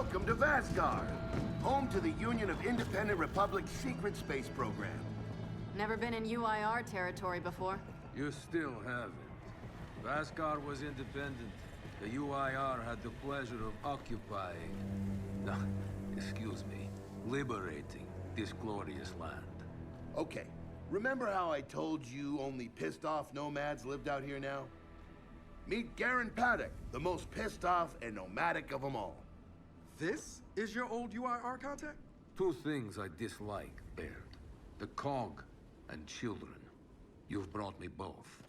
Welcome to Vasgar, home to the Union of Independent Republic's secret space program. Never been in UIR territory before. You still haven't. Vasgar was independent. The UIR had the pleasure of occupying... No, excuse me. Liberating this glorious land. Okay, remember how I told you only pissed-off nomads lived out here now? Meet Garen Paddock, the most pissed-off and nomadic of them all. This is your old UIR contact? Two things I dislike, Baird. The cog and children. You've brought me both.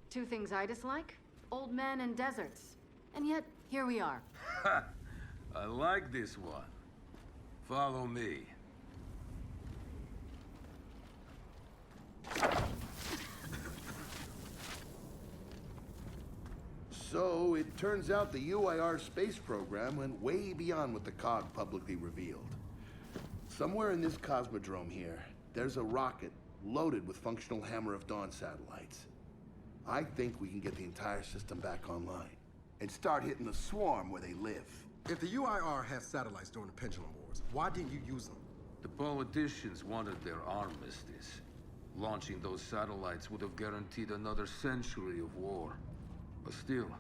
Two things I dislike? Old men and deserts. And yet, here we are. Ha! I like this one. Follow me. So, it turns out the UIR space program went way beyond what the COG publicly revealed. Somewhere in this cosmodrome here, there's a rocket loaded with functional Hammer of Dawn satellites. I think we can get the entire system back online and start hitting the swarm where they live. If the UIR has satellites during the Pendulum Wars, why didn't you use them? The politicians wanted their armistice. Launching those satellites would have guaranteed another century of war. But still,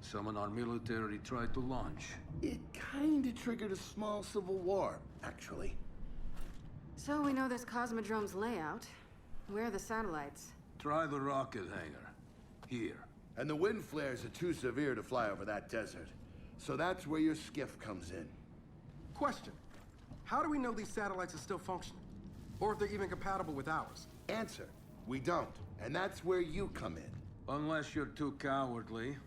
some in our military tried to launch. It kinda triggered a small civil war, actually. So we know this Cosmodrome's layout. Where are the satellites? Try the rocket hangar. Here. And the wind flares are too severe to fly over that desert. So that's where your skiff comes in. Question. How do we know these satellites are still functioning? Or if they're even compatible with ours? Answer. We don't. And that's where you come in. Unless you're too cowardly.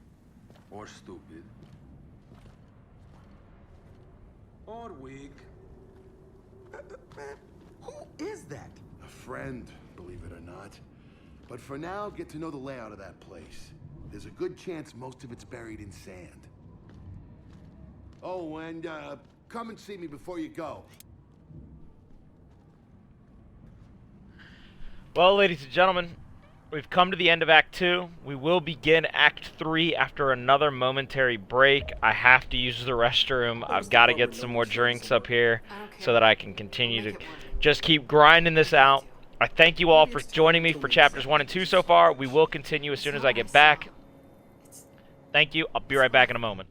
Or stupid. Or weak. Man, who is that? A friend, believe it or not. But for now, get to know the layout of that place. There's a good chance most of it's buried in sand. Oh, and come and see me before you go. Well, ladies and gentlemen, we've come to the end of Act 2. We will begin Act 3 after another momentary break. I have to use the restroom. I've got to get some more drinks up here so that I can continue to just keep grinding this out. I thank you all for joining me for Chapters 1 and 2 so far. We will continue as soon as I get back. Thank you. I'll be right back in a moment.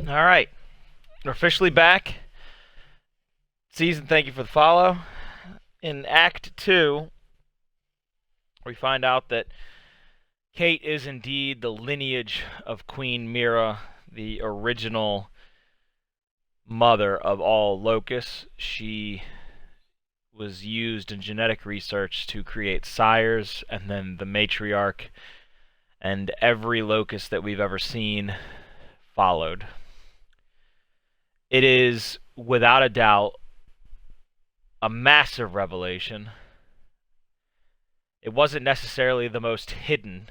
Alright, we're officially back. Season, thank you for the follow. In Act 2, we find out that Kate is indeed the lineage of Queen Mira, the original mother of all locusts. She was used in genetic research to create sires, and then the matriarch, and every locust that we've ever seen followed. It is, without a doubt, a massive revelation. It wasn't necessarily the most hidden,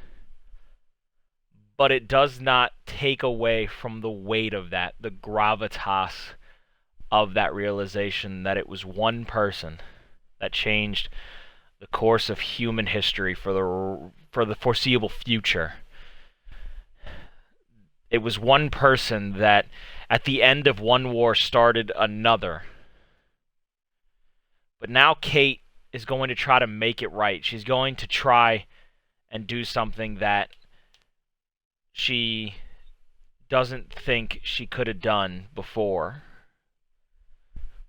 but it does not take away from the weight of that, the gravitas of that realization that it was one person that changed the course of human history for the foreseeable future. It was one person that, at the end of one war, started another. But now Kate is going to try to make it right. She's going to try and do something that she doesn't think she could have done before.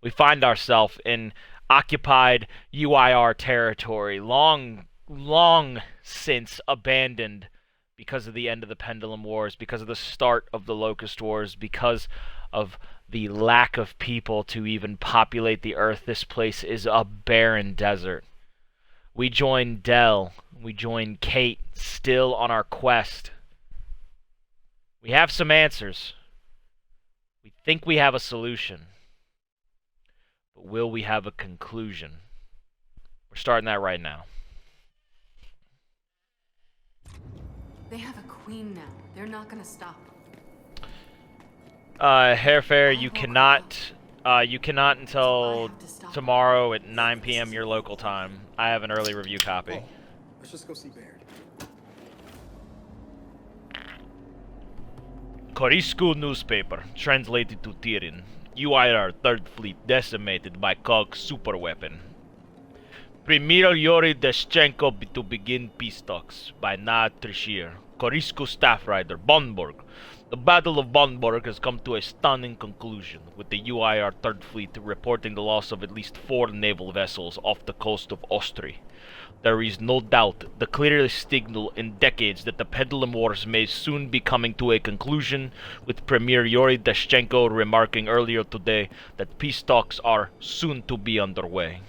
We find ourselves in occupied UIR territory, long since abandoned because of the end of the Pendulum Wars, because of the start of the Locust Wars, because of the lack of people to even populate the Earth. This place is a barren desert. We join Del, we join Kate, still on our quest. We have some answers. We think we have a solution. But will we have a conclusion? We're starting that right now. They have a queen now. They're not gonna stop. Hairfair, you cannot until tomorrow at 9 p.m. your local time. I have an early review copy. Oh, let's just go see Baird. Korisku newspaper, translated to Tyrian. UIR 3rd Fleet decimated by Kog's superweapon. Premier Yuri Deschenko to begin peace talks by Naad Trishir. Korisku staff rider Bonborg. The Battle of Bonborg has come to a stunning conclusion, with the UIR 3rd Fleet reporting the loss of at least 4 naval vessels off the coast of Austria. There is no doubt the clearest signal in decades that the Pendulum Wars may soon be coming to a conclusion, with Premier Yuri Deschenko remarking earlier today that peace talks are soon to be underway.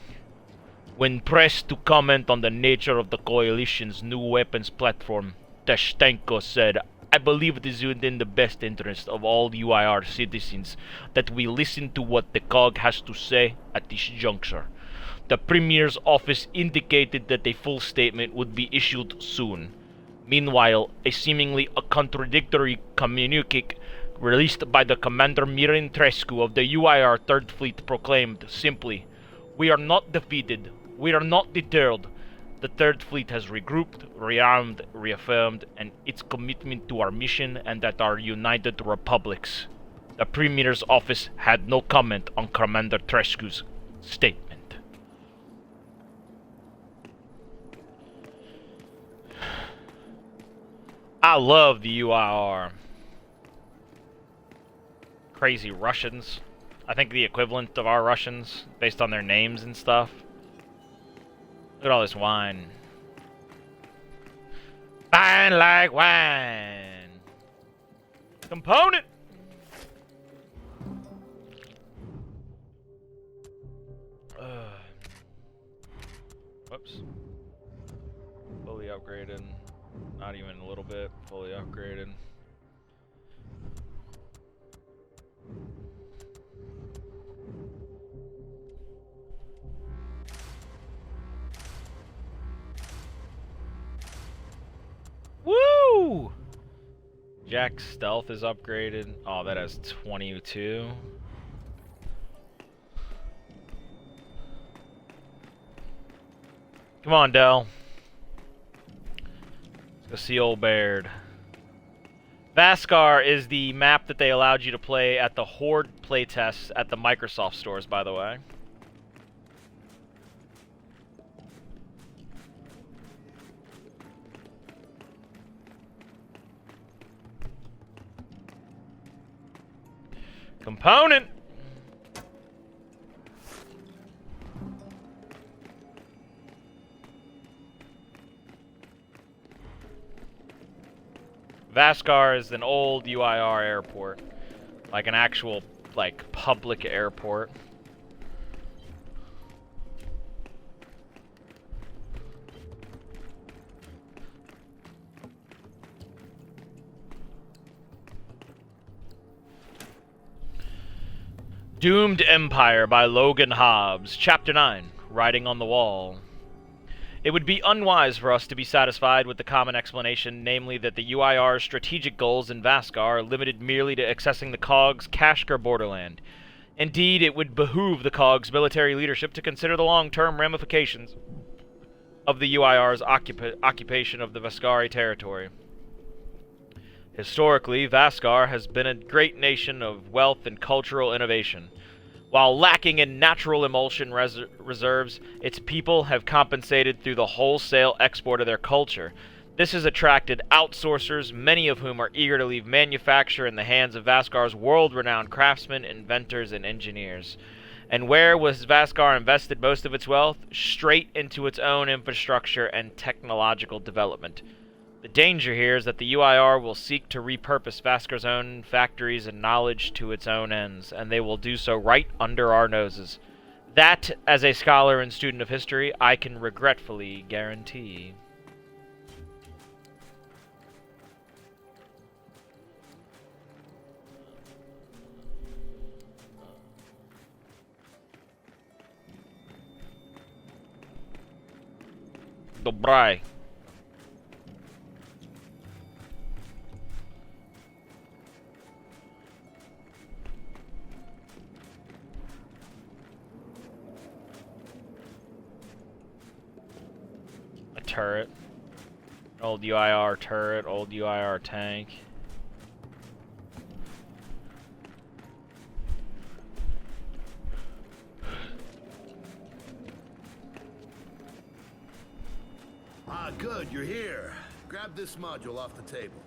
When pressed to comment on the nature of the coalition's new weapons platform, Deschenko said, "I believe it is within the best interest of all UIR citizens that we listen to what the COG has to say at this juncture." The Premier's office indicated that a full statement would be issued soon. Meanwhile, a seemingly contradictory communique released by the Commander Mirin Trescu of the UIR 3rd Fleet proclaimed simply, "We are not defeated. We are not deterred. The 3rd Fleet has regrouped, rearmed, reaffirmed its commitment to our mission and at our united republics." The Premier's office had no comment on Commander Trescu's statement. I love the UIR. Crazy Russians. I think the equivalent of our Russians, based on their names and stuff. Look at all this wine. Fine like wine. Component! Whoops. Fully upgraded. Not even a little bit. Fully upgraded. Woo! Jack's stealth is upgraded. Oh, that has 22. Come on, Del. Let's go see old Baird. Vaskar is the map that they allowed you to play at the Horde playtests at the Microsoft stores, by the way. Component! Vaskar is an old UIR airport. Like an actual, like, public airport. Doomed Empire by Logan Hobbs. Chapter 9. Writing on the Wall. It would be unwise for us to be satisfied with the common explanation, namely that the UIR's strategic goals in Vasgar are limited merely to accessing the COG's Kashgar borderland. Indeed, it would behoove the COG's military leadership to consider the long-term ramifications of the UIR's occupation of the Vasgari territory. Historically, Vasgar has been a great nation of wealth and cultural innovation. While lacking in natural emulsion reserves, its people have compensated through the wholesale export of their culture. This has attracted outsourcers, many of whom are eager to leave manufacture in the hands of Vasgar's world-renowned craftsmen, inventors, and engineers. And where was Vasgar invested most of its wealth? Straight into its own infrastructure and technological development. The danger here is that the UIR will seek to repurpose Vasgar's own factories and knowledge to its own ends, and they will do so right under our noses. That, as a scholar and student of history, I can regretfully guarantee. Dobrai. A turret. Old UIR turret, old UIR tank. Ah, good, you're here. Grab this module off the table.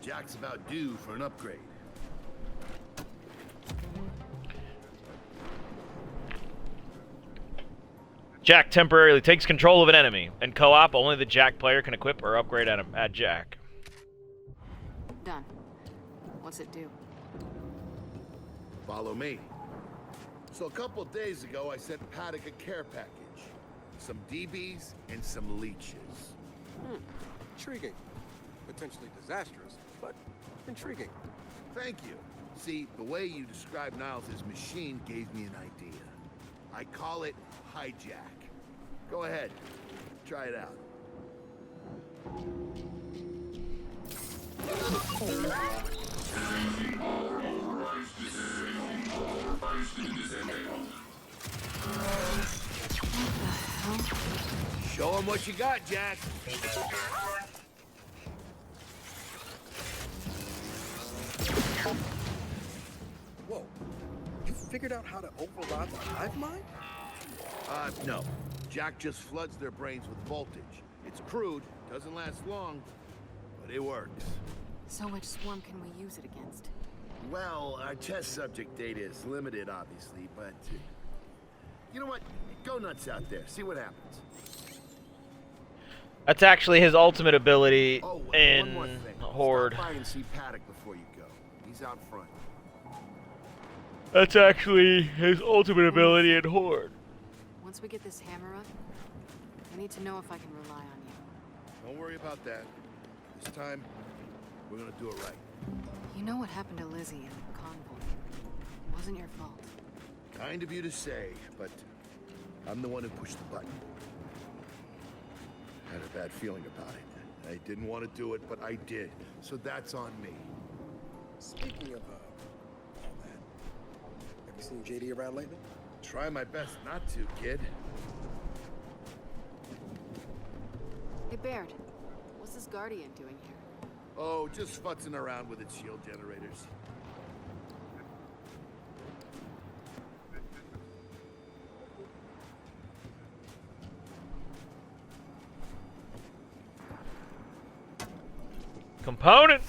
Jack's about due for an upgrade. Jack temporarily takes control of an enemy. In co-op, only the Jack player can equip or upgrade at Jack. Done. What's it do? Follow me. So a couple days ago, I sent Paddock a care package. Some DBs and some leeches. Intriguing. Potentially disastrous, but intriguing. Thank you. See, the way you described Niles' machine gave me an idea. I call it hijack. Go ahead. Try it out. Show him what you got, Jack. Whoa. You figured out how to override the hive mind? No. Jack just floods their brains with voltage. It's crude, doesn't last long, but it works. So which swarm can we use it against? Well, our test subject data is limited, obviously, but... you know what? Go nuts out there. See what happens. That's actually his ultimate ability Oh, in one more thing. Horde. Stop by and see Paddock before you go. He's out front. That's actually his ultimate ability in Horde. Once we get this hammer up, I need to know if I can rely on you. Don't worry about that. This time, we're gonna do it right. You know what happened to Lizzie in the convoy. It wasn't your fault. Kind of you to say, but I'm the one who pushed the button. Had a bad feeling about it. I didn't want to do it, but I did. So that's on me. Speaking of all that, have you seen JD around lately? Try my best not to, kid. Hey, Baird. What's this Guardian doing here? Oh, just futzing around with its shield generators. Component!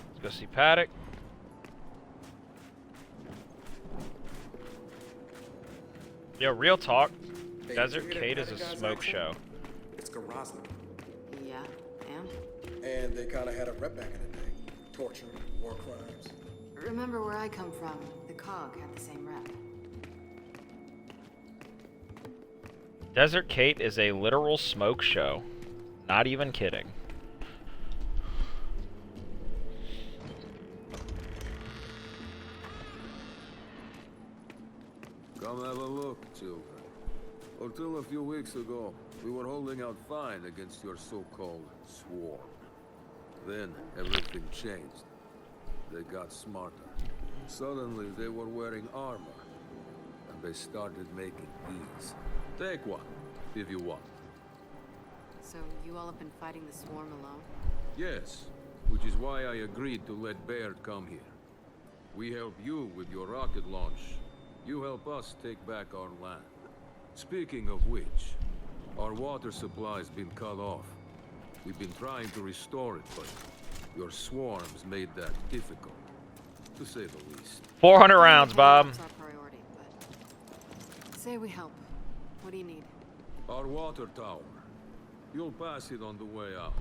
Let's go see Paddock. Yo, real talk. Hey, Desert did you hear Kate that is a Paddock guy's smoke accent? show. It's Garazna. Yeah, and? And they kind of had a rep back in the day. Torture, war crimes. Remember where I come from, the COG had the same rep. Desert Kate is a literal smoke show. Not even kidding. children. Until a few weeks ago, we were holding out fine against your so-called swarm. Then, everything changed. They got smarter. Suddenly, they were wearing armor. And they started making these. Take one, if you want. So you all have been fighting the swarm alone? Yes, which is why I agreed to let Baird come here. We help you with your rocket launch. You help us take back our land. Speaking of which, our water supply's been cut off. We've been trying to restore it, but your swarms made that difficult, to say the least. 400 rounds, Bob. That's our priority, but say we help. What do you need? Our water tower. You'll pass it on the way out.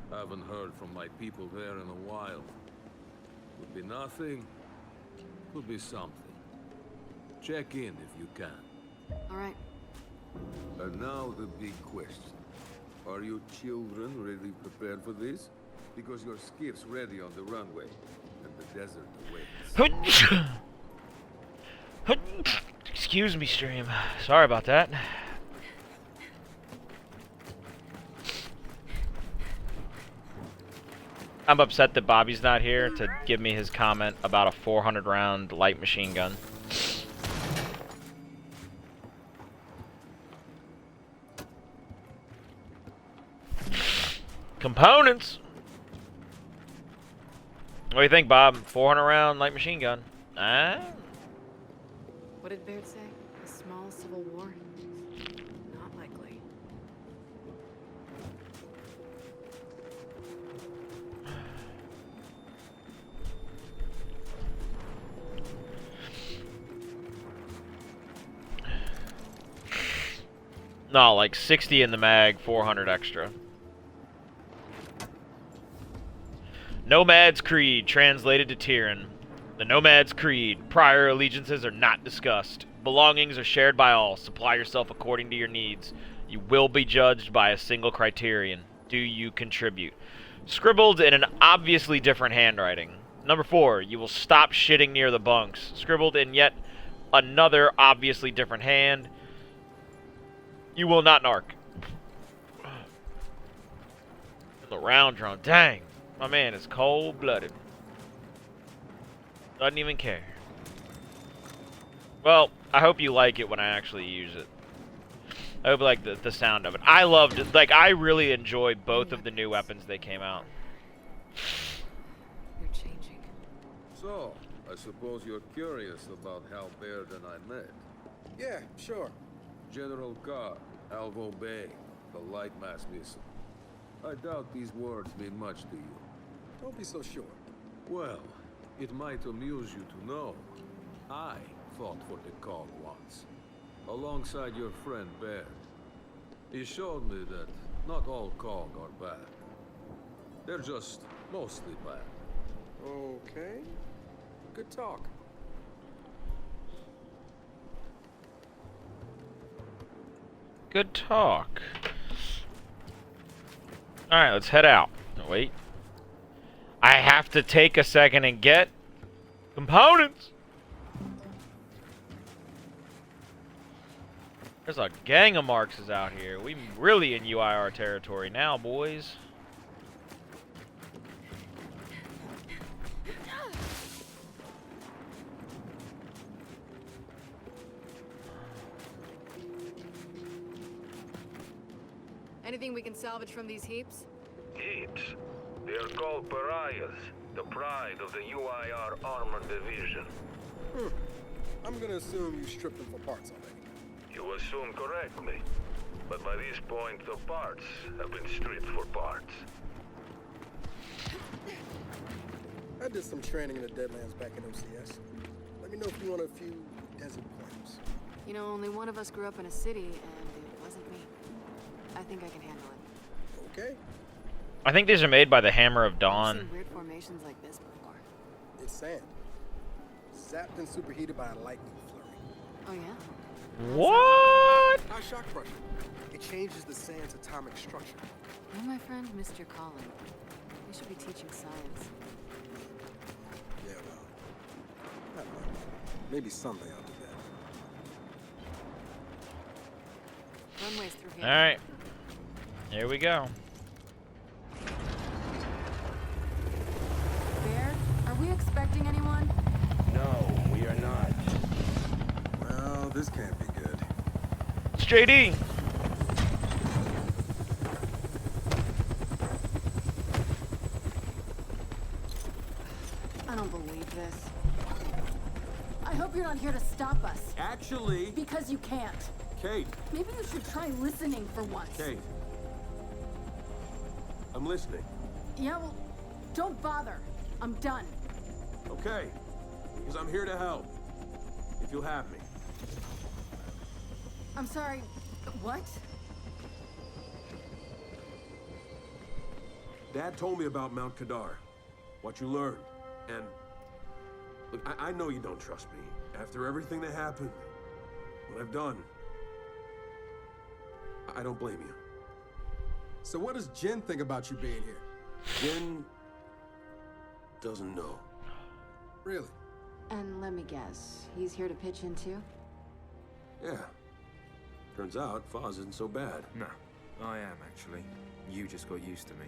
Haven't heard from my people there in a while. Could be nothing, could be something. Check in if you can. All right. And now the big question. Are you children really prepared for this? Because your skiff's ready on the runway, and the desert awaits. Excuse me, stream. Sorry about that. I'm upset that Bobby's not here to give me his comment about a 400 round light machine gun. Components! What do you think, Bob? 400 round light machine gun. Ah? What did Baird say? A small civil war? Not likely. No, like 60 in the mag, 400 extra. Nomad's Creed, translated to Tyrion. The Nomad's Creed. Prior allegiances are not discussed. Belongings are shared by all. Supply yourself according to your needs. You will be judged by a single criterion. Do you contribute? Scribbled in an obviously different handwriting. Number 4, you will stop shitting near the bunks. Scribbled in yet another obviously different hand. You will not narc. The round drone. Dang. My man is cold-blooded. Doesn't even care. Well, I hope you like it when I actually use it. I hope you like the sound of it. I loved it. Like, I really enjoyed both of the new weapons they came out. You're changing. So, I suppose you're curious about how Baird and I met. Yeah, sure. General Carr, Alvo Bay, the light mass missile. I doubt these words mean much to you. Don't be so sure. Well, it might amuse you to know. I fought for the COG once, alongside your friend Baird. He showed me that not all COG are bad. They're just mostly bad. Okay. Good talk. Good talk. Alright, let's head out. Oh, wait. I have to take a second and get components. There's a gang of Marxes out here. We really in UIR territory now, boys. Anything we can salvage from these heaps? Heaps. They are called pariahs, the pride of the UIR Armored Division. I'm gonna assume you stripped them for parts already. You assume correctly. But by this point, the parts have been stripped for parts. I did some training in the Deadlands back in OCS. Let me know if you want a few desert points. You know, only one of us grew up in a city, and it wasn't me. I think I can handle it. Okay. I think these are made by the Hammer of I've Dawn. seen weird formations like this before. It's sand. Zapped and superheated by a lightning flurry. Oh yeah? What? High shock pressure. It changes the sand's atomic structure. You, my friend, missed your calling. You should be teaching science. Yeah, well, I don't know. Maybe someday I'll do that. Runway's through here. All right. Here we go. Baird, are we expecting anyone? No, we are not. Well, this can't be good. It's JD. I don't believe this. I hope you're not here to stop us. Actually, Because you can't. Kate, Maybe you should try listening for once. Kate. I'm listening. Yeah, well, don't bother. I'm done. Okay. Because I'm here to help. If you'll have me. I'm sorry. What? Dad told me about Mount Kadar. What you learned. And look, I know you don't trust me. After everything that happened, what I've done, I don't blame you. So what does Jen think about you being here? Jen doesn't know. Really? And let me guess, he's here to pitch in too? Yeah. Turns out Foz isn't so bad. No, I am actually. You just got used to me.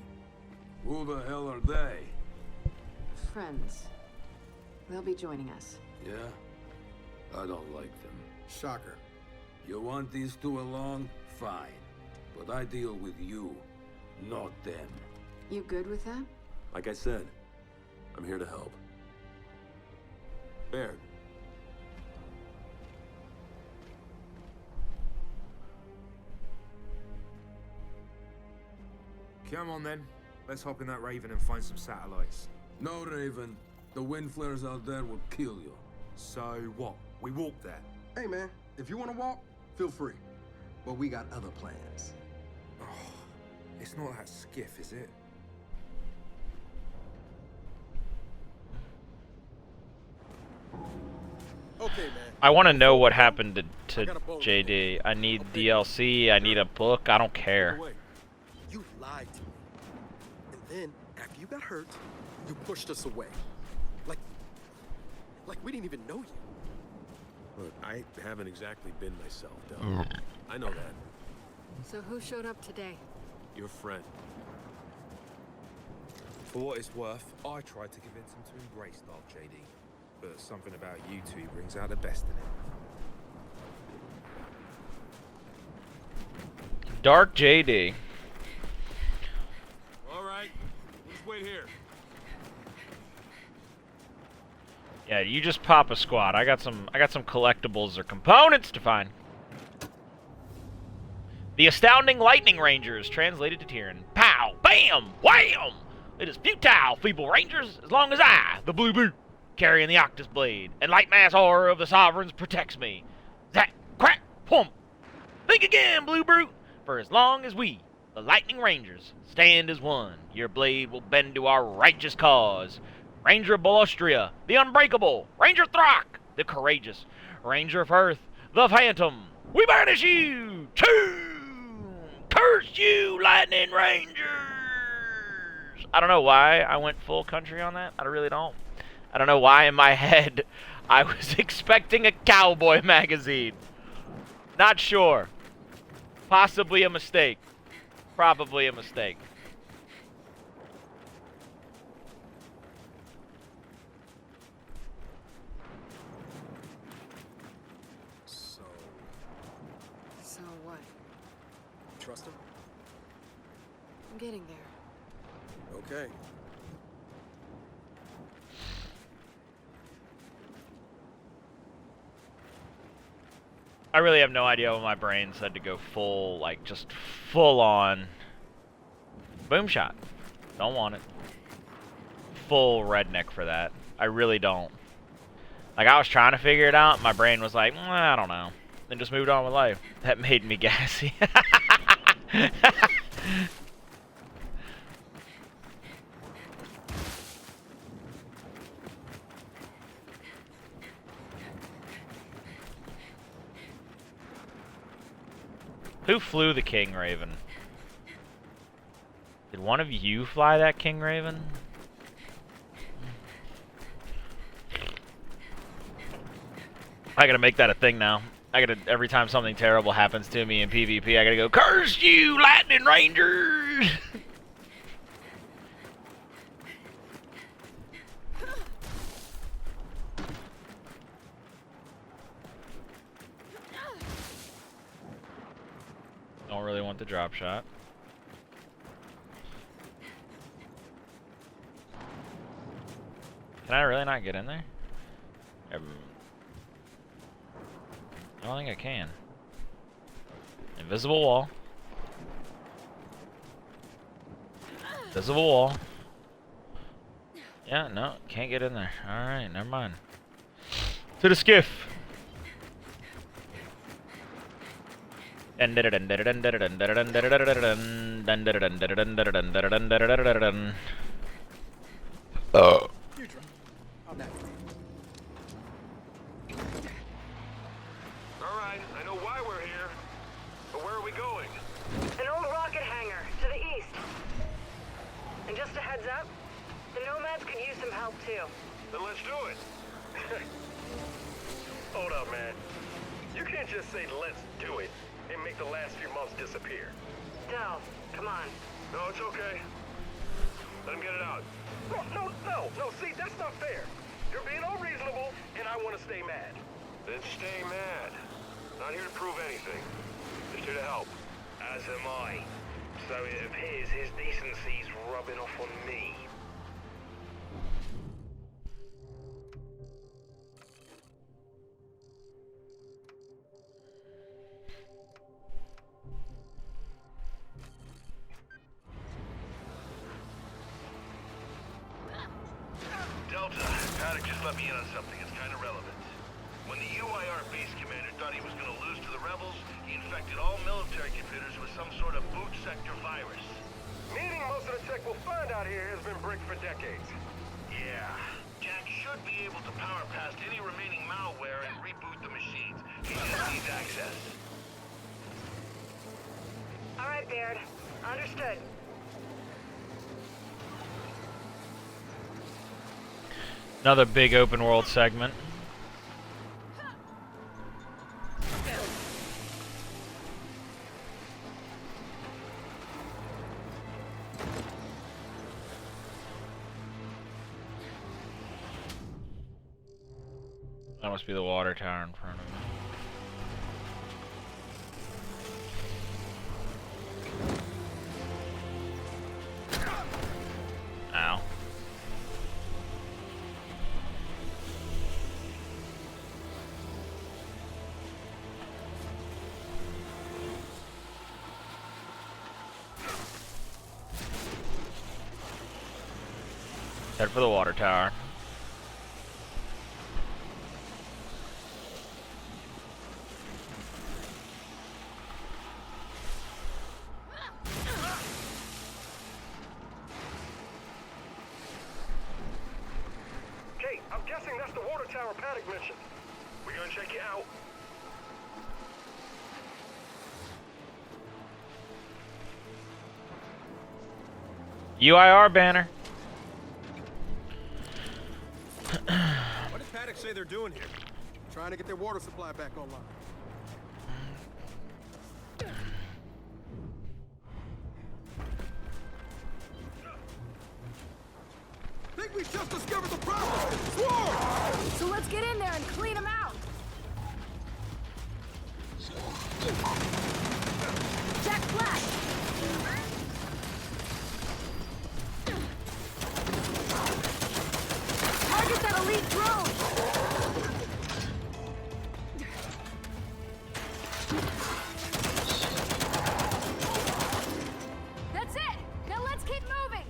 Who the hell are they? Friends. They'll be joining us. Yeah? I don't like them. Shocker. You want these two along? Fine. But I deal with you, not them. You good with that? Like I said, I'm here to help. Baird. Come on then. Let's hop in that Raven and find some satellites. No, Raven. The wind flares out there will kill you. So what? We walk there. Hey, man, if you want to walk, feel free. But we got other plans. It's not that skiff, is it? Okay, man. I want to know what happened to JD. I need DLC. I need a book. I don't care. Away. You lied to me. And then, after you got hurt, you pushed us away. Like we didn't even know you. Look, I haven't exactly been myself, Del. I know that. So who showed up today? Your friend. For what it's worth, I tried to convince him to embrace Dark JD. But something about you two brings out the best in him. Dark JD. All right. Let's wait here. Yeah, you just pop a squad. I got some collectibles or components to find. The Astounding Lightning Rangers, translated to Tyrian. Pow! Bam! Wham! It is futile, feeble rangers, as long as I, the Blue Boot, carrying the Octus Blade, and light mass horror of the Sovereigns protects me. Zap! Crack! Pump! Think again, Blue Brute! For as long as we, the Lightning Rangers, stand as one, your blade will bend to our righteous cause. Ranger of Bolostria, the Unbreakable, Ranger Throck, the Courageous, Ranger of Earth, the Phantom, we banish you! Curse you, Lightning Rangers! I don't know why I went full country on that. I really don't. I don't know why in my head I was expecting a cowboy magazine. Not sure. Possibly a mistake. Probably a mistake. So what? Trust him? I'm getting there. Okay. I really have no idea what my brain said to go full, like, just full on boom shot. Don't want it. Full redneck for that. I really don't. Like, I was trying to figure it out. My brain was like, I don't know. And just moved on with life. That made me gassy. Who flew the King Raven? Did one of you fly that King Raven? I gotta make that a thing now. I gotta, every time something terrible happens to me in PvP, I gotta go, curse you, Lightning Rangers! Don't really want the drop shot. Can I really not get in there? I don't think I can. Invisible wall. Invisible wall. Yeah, no, can't get in there. Alright, never mind. To the skiff! Oh. You try. I'm not. All right, I know why we're here. But where are we going? An old rocket hangar to the east. And just a heads up, the Nomads could use some help too. Then let's do it. Hold up, man. You can't just say let's do it and make the last few months disappear. Del, come on. No, it's okay. Let him get it out. No, see, that's not fair. You're being unreasonable, and I want to stay mad. Then stay mad. Not here to prove anything. Just here to help. As am I. So it appears his decency's rubbing off on me. Delta, Paddock just let me in on something. It's kind of relevant. When the UIR base commander thought he was going to lose to the rebels, he infected all military computers with some sort of boot sector virus. Meaning most of the tech we'll find out here has been bricked for decades. Yeah. Jack should be able to power past any remaining malware and reboot the machines. He just needs access. All right, Baird. Understood. Another big open world segment. That must be the water tower in front of me. Ow. Head for the water tower. Okay, I'm guessing that's the water tower Paddock mentioned. We're gonna check it out. UIR banner. What did Paddock say they're doing here? Trying to get their water supply back online. Think we just discovered the problem! Sword! So let's get in there and clean them out. Jack Flash. Target that elite drone. That's it. Now let's keep moving.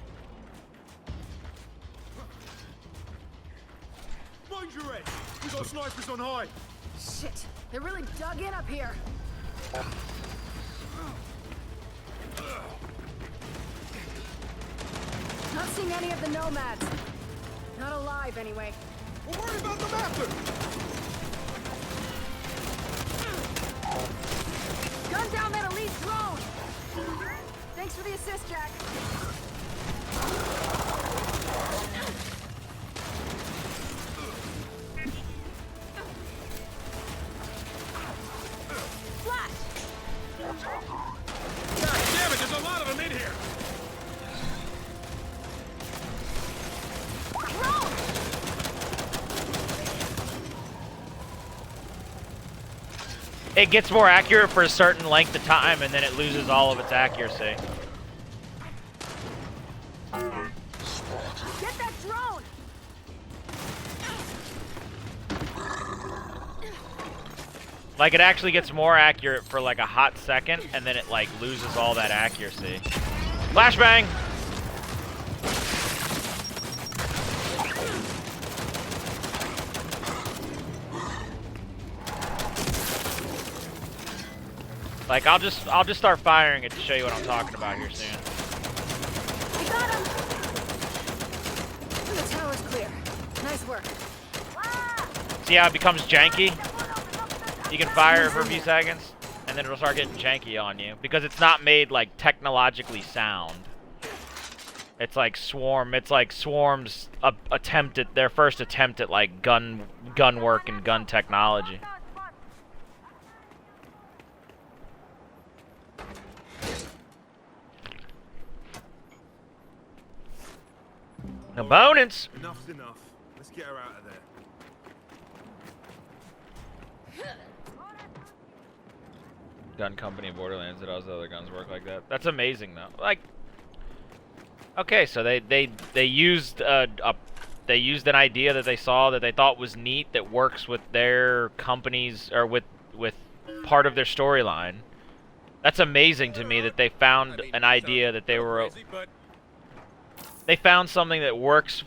Mind your edge! We got snipers on high! Shit. They're really dug in up here. Not seeing any of the Nomads. Not alive, anyway. We're worried about them after! Gun down that elite drone! Thanks for the assist, Jack. God damn it, there's a lot of them in here! It gets more accurate for a certain length of time, and then it loses all of its accuracy. Get that drone! Like, it actually gets more accurate for like a hot second, and then it like loses all that accuracy. Flashbang! Like, I'll just start firing it to show you what I'm talking about here soon. We got him! The tower's clear. Nice work. See how it becomes janky? You can fire it for a few seconds, and then it'll start getting janky on you. Because it's not made, like, technologically sound. It's like Swarm. It's like Swarm's their first attempt at, like, gun work and gun technology. No bonus! Enough's enough. Let's get her out of there. Gun company in Borderlands that all the other guns work like that. That's amazing though. Like, okay, so they used they used an idea that they saw that they thought was neat that works with their companies or with part of their storyline. That's amazing to me that they found an idea that they found something that works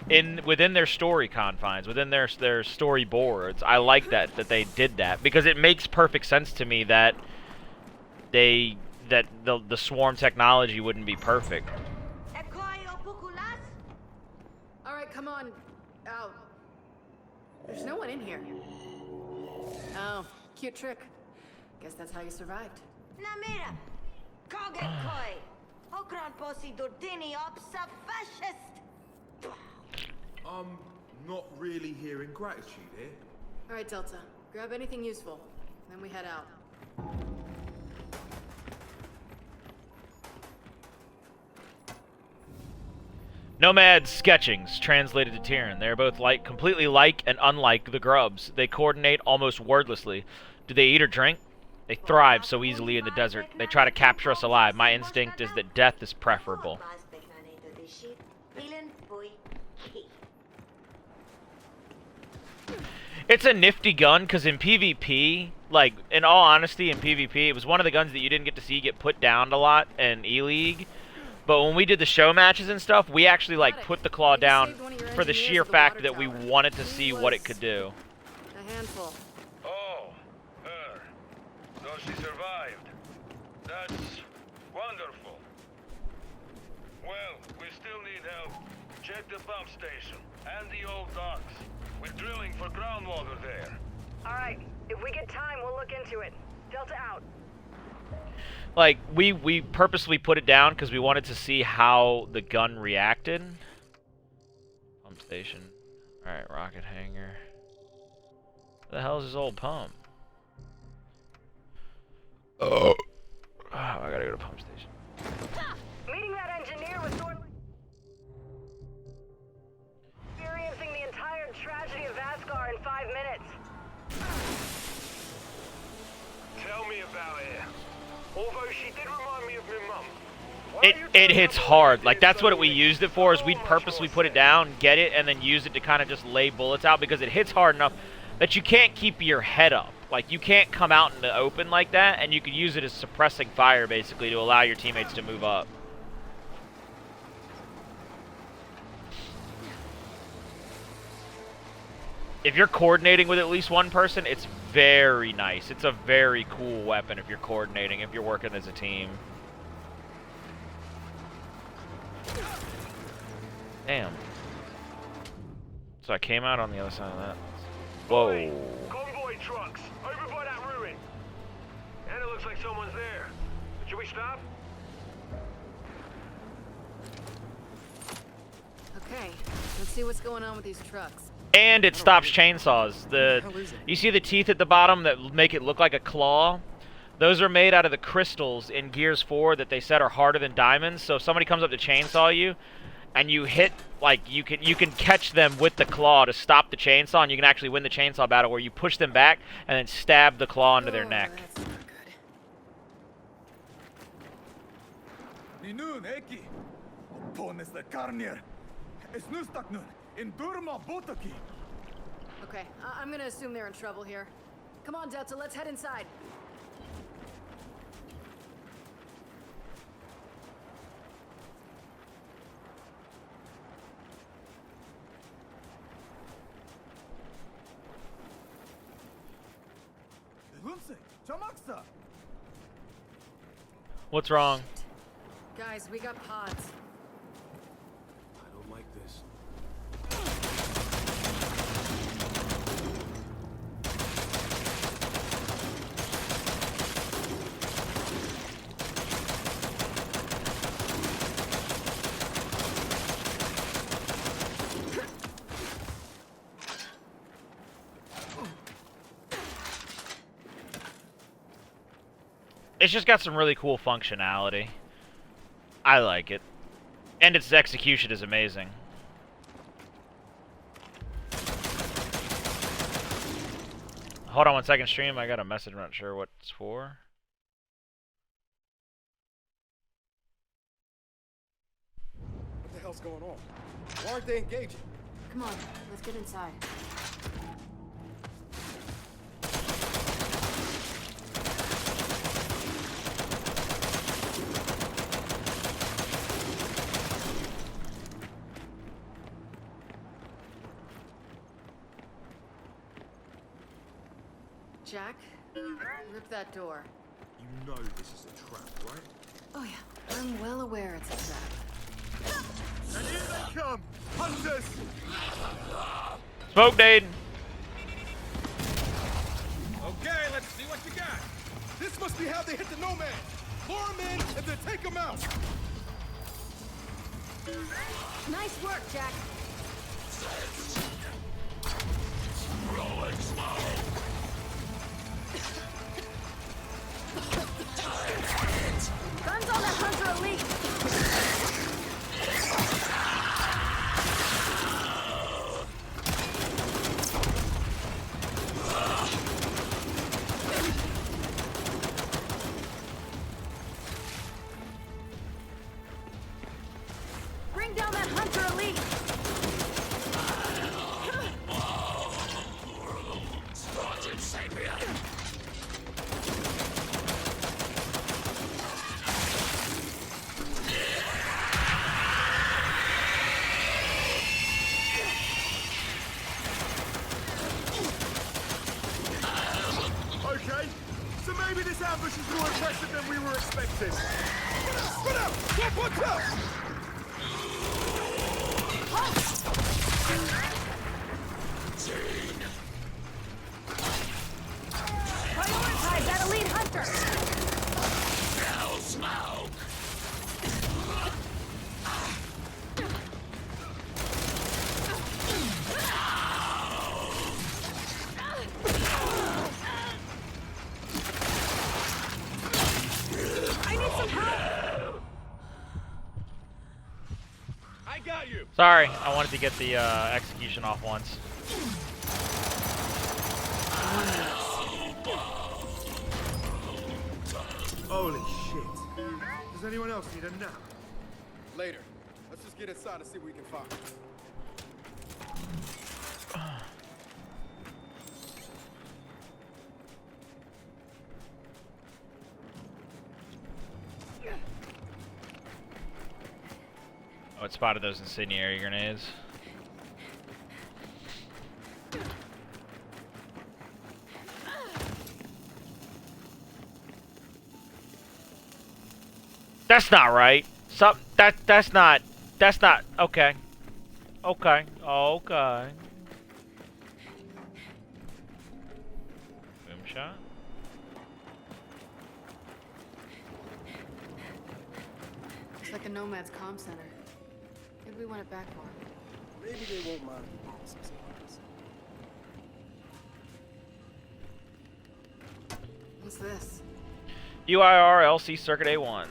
within their story confines, within their storyboards. I like that they did that because it makes perfect sense to me that the Swarm technology wouldn't be perfect. All right, come on. Out. There's no one in here. Oh, cute trick. Guess that's how you survived. Namira, Kogan Koi, Okran Posi Durdini Opsa Fascist. I'm not really hearing gratitude here. All right, Delta. Grab anything useful. Then we head out. Nomad's sketchings, translated to Tyrion. They are both completely like and unlike the grubs. They coordinate almost wordlessly. Do they eat or drink? They thrive so easily in the desert. They try to capture us alive. My instinct is that death is preferable. It's a nifty gun because in PvP, like, in all honesty, in PvP, it was one of the guns that you didn't get to see get put down a lot in E-League. But when we did the show matches and stuff, we actually, like, put the claw down for the sheer fact that we wanted to see what it could do. A handful. Oh, her. So she survived. That's wonderful. Well, we still need help. Check the pump station and the old docks. We're drilling for groundwater there. All right, if we get time, we'll look into it. Delta out. Like, we purposely put it down because we wanted to see how the gun reacted. Pump station. Alright, rocket hangar. What the hell is this old pump? Oh, I gotta go to pump station. Meeting that engineer was sort of like experiencing the entire tragedy of Asgard in 5 minutes. Tell me about it. Although she did remind me of my mum. It hits hard. Like, that's what we used it for, is we'd purposely put it down, get it, and then use it to kind of just lay bullets out because it hits hard enough that you can't keep your head up. Like, you can't come out in the open like that, and you could use it as suppressing fire, basically, to allow your teammates to move up. If you're coordinating with at least one person, it's very nice. It's a very cool weapon if you're coordinating, if you're working as a team. Damn. So I came out on the other side of that. Whoa. Convoy trucks, over by that ruin. And it looks like someone's there. Should we stop? Okay, let's see what's going on with these trucks. And it stops chainsaws. You see the teeth at the bottom that make it look like a claw? Those are made out of the crystals in Gears 4 that they said are harder than diamonds. So if somebody comes up to chainsaw you, and you hit, like, you can catch them with the claw to stop the chainsaw, and you can actually win the chainsaw battle where you push them back and then stab the claw into their neck. That's not good. Okay, I'm gonna assume they're in trouble here. Come on, Delta, let's head inside. What's wrong? Guys, we got pods. I don't like this. It's just got some really cool functionality. I like it. And its execution is amazing. Hold on 1 second, stream. I got a message. I'm not sure what it's for. What the hell's going on? Why aren't they engaging? Come on, let's get inside. Jack, rip that door. You know this is a trap, right? Oh yeah, I'm well aware it's a trap. And here they come! Hunters! Smoke nade. Okay, let's see what you got. This must be how they hit the nomad. Lure them in and then take them out. Nice work, Jack. Guns on that Hunter Elite! Bring down that Hunter Elite! Okay, so maybe this ambush is more impressive than we were expecting. Split up! What's up? Prioritize that Elite Hunter! I need some help! I got you! Sorry, I wanted to get the execution off once. Holy shit. Does anyone else need a nap? Later. Let's just get inside and see what we can find. Oh, it spotted those incendiary grenades. That's not right. That's not okay. Okay. Okay. Boom shot. It's like a Nomad's comm center. Maybe we want it back more. Maybe they won't mind if we get some supplies. What's this? UIR LC Circuit A1.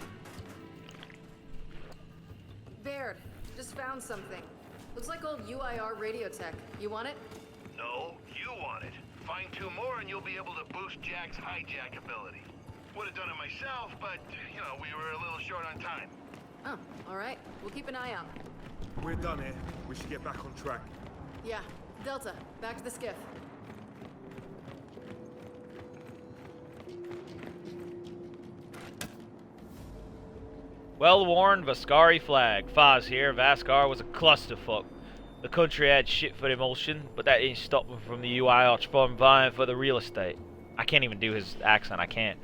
Baird, just found something. Looks like old UIR radio tech. You want it? No, you want it. Find 2 more and you'll be able to boost Jack's hijack ability. Would have done it myself, but, you know, we were a little short on time. Oh, all right. We'll keep an eye out. We're done here. We should get back on track. Yeah. Delta, back to the skiff. Well-worn Vascari flag. Faz here. Vascar was a clusterfuck. The country had shit for emulsion, but that didn't stop him from the UIR from vying for the real estate. I can't even do his accent. I can't.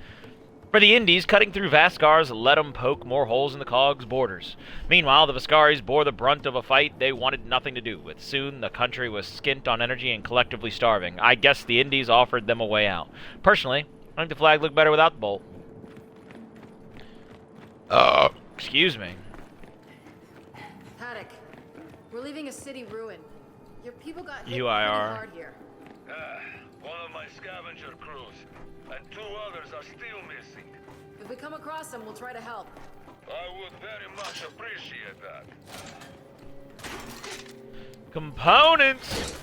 For the Indies, cutting through Vascars let them poke more holes in the COG's borders. Meanwhile, the Vascaris bore the brunt of a fight they wanted nothing to do with. Soon, the country was skint on energy and collectively starving. I guess the Indies offered them a way out. Personally, I think the flag looked better without the bolt. Excuse me. Paddock, we're leaving a city ruin. Your people got hit UIR. pretty hard here. One of my scavenger crews, and 2 others are still missing. If we come across them, we'll try to help. I would very much appreciate that. Components!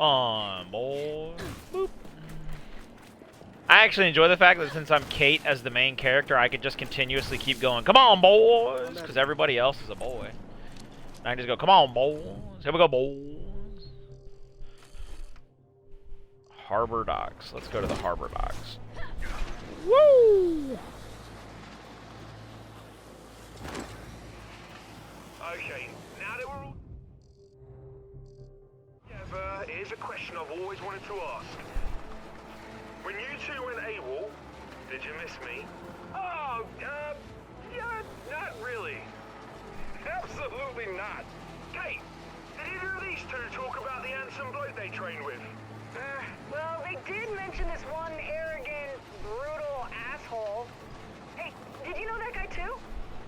On, boy. Boop. I actually enjoy the fact that since I'm Kate as the main character, I could just continuously keep going, come on, boys, because everybody else is a boy. And I can just go, come on, boys. Here we go, boys. Harbor docks. Let's go to the harbor docks. Woo! Okay, now that we're all together, here's a question I've always wanted to ask. When you 2 went AWOL, did you miss me? Oh, yeah, not really. Absolutely not. Kate, did either of these 2 talk about the handsome bloke they trained with? Well, they did mention this one arrogant, brutal asshole. Hey, did you know that guy too?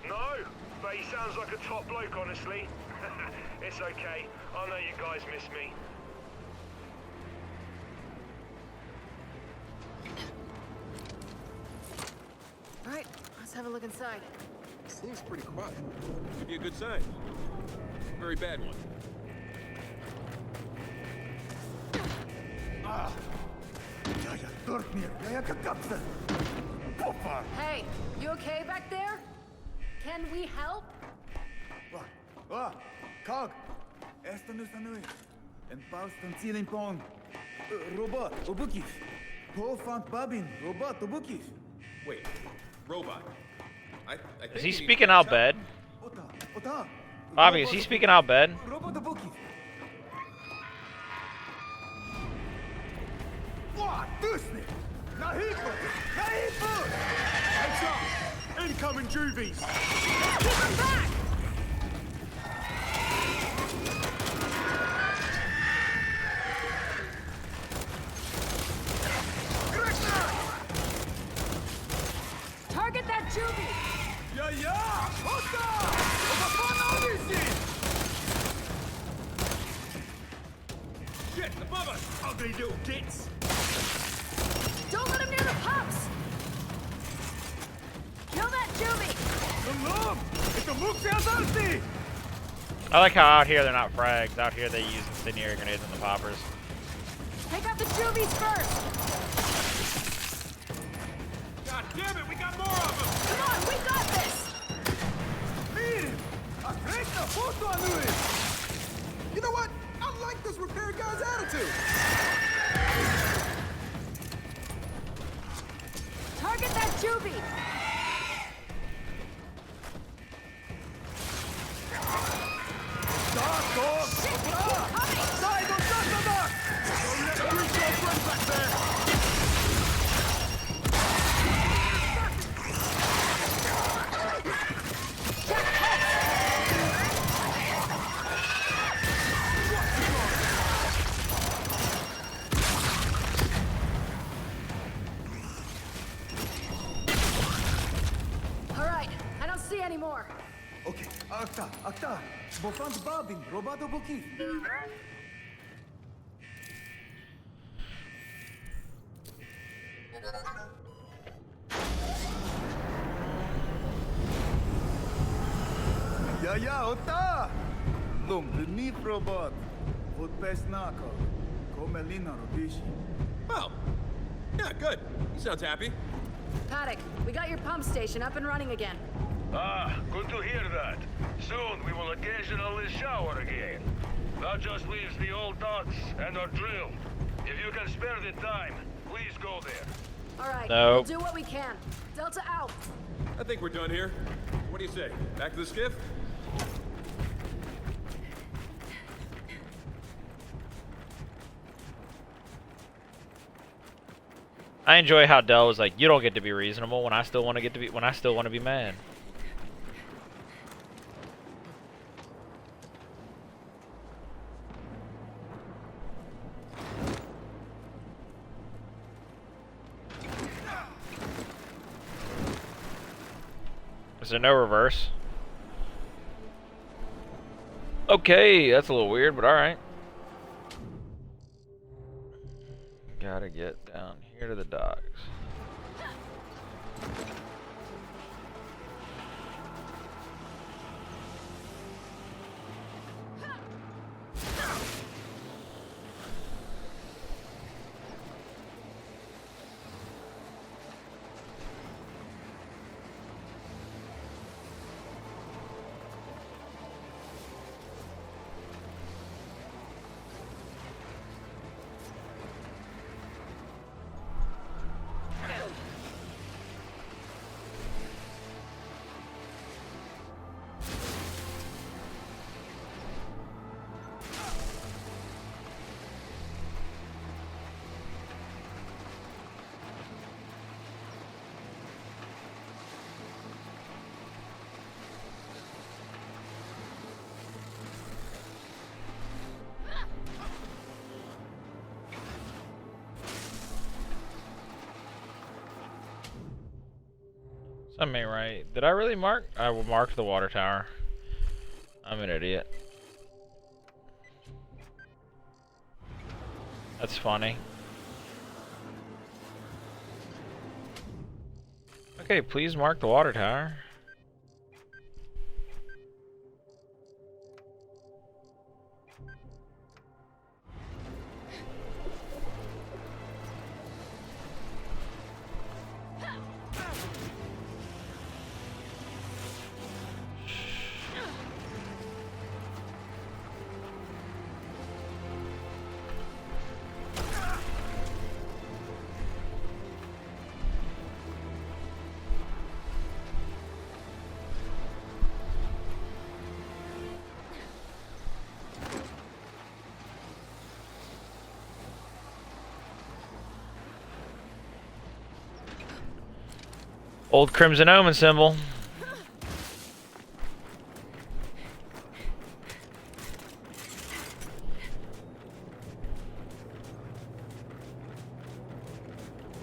No, but he sounds like a top bloke, honestly. It's okay. I know you guys miss me. All right, let's have a look inside. Seems pretty quiet. Could be a good sign. Very bad one. Hey, you okay back there? Can we help? Cog! Esta nu sanui. En paustan ceiling pong. Robot, obukis. Pofant babin, robot, obukis. Wait, robot. I think Is he we need speaking to out catch bad? Ota, ota. Bobby, is he speaking out bad? Robot, obukis. What? Dusni! Nahipo! Nahipo! Heads up! Incoming juvies! Keep him back! Target that juvie! Yeah, yeah! Ota! Obafana odisi! Shit, above us! Ugly little gits! Don't let him near the pups! Kill that juvie! Salom! Ito mukse I like how out here they're not frags. Out here they use incendiary grenades and the poppers. Take out the juvies first! God damn it, we got more of them! Come on, we got this! Miren! Akreta foto anui! You know what? I like this repair guy's attitude! Target that juvie! Doc, dog! Shit, they keep coming! Side on Santa Doc! Don't let the reach your friend back there! see any more. Okay, Akta. Bofant Babin, Robato Bukif. Ja, Ota! Lum, beneath robot. Vot pesnako. Komelina Robishi. Oh. Yeah, good. He sounds happy. Paddock, we got your pump station up and running again. Ah, good to hear that. Soon we will occasionally shower again. That just leaves the old docks and our drill. If you can spare the time, please go there. All right, Nope. we'll do what we can. Delta out. I think we're done here. What do you say? Back to the skiff? I enjoy how Dell was like, "You don't get to be reasonable when I still want to be mad." Is there no reverse? Okay, that's a little weird, but all right. Gotta get down here to the docks. Something ain't right. Did I really mark? I marked the water tower. I'm an idiot. That's funny. Okay, please mark the water tower. Old Crimson Omen symbol.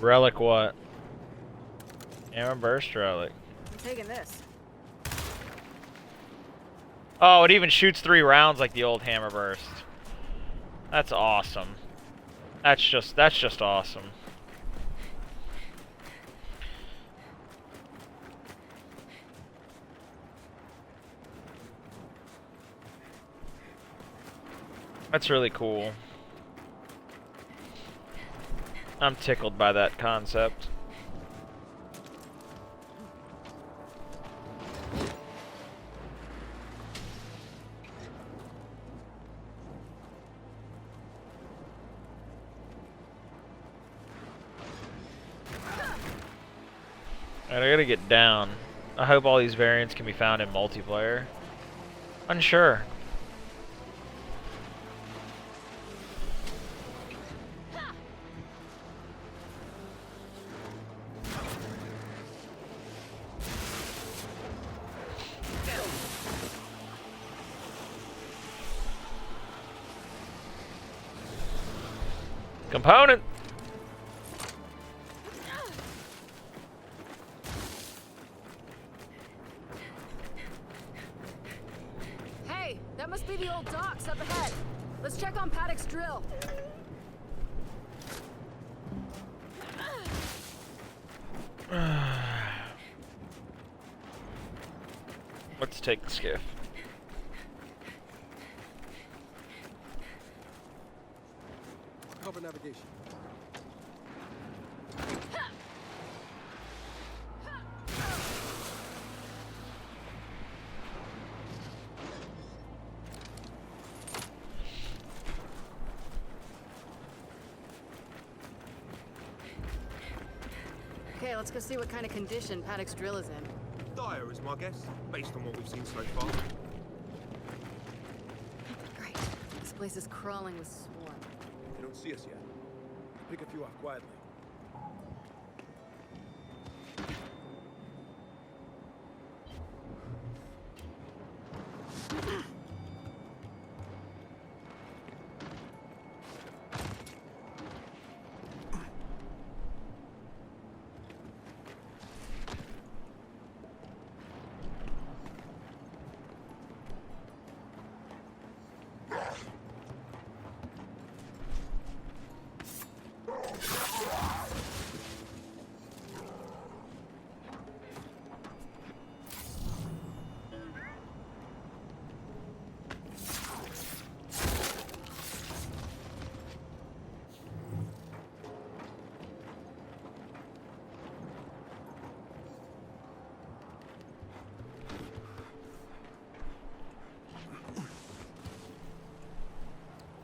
Relic what? Hammer burst relic. I'm taking this. Oh, it even shoots 3 rounds like the old hammer burst. That's awesome. That's just awesome. That's really cool. I'm tickled by that concept. Alright, I gotta get down. I hope all these variants can be found in multiplayer. Unsure. Component. That must be the old docks up ahead. Let's check on Paddock's drill. Let's take the skiff. Cover navigation. Okay, let's go see what kind of condition Paddock's drill is in. Dire is my guess, based on what we've seen so far. Great. This place is crawling with swarm. They don't see us yet. Pick a few off quietly.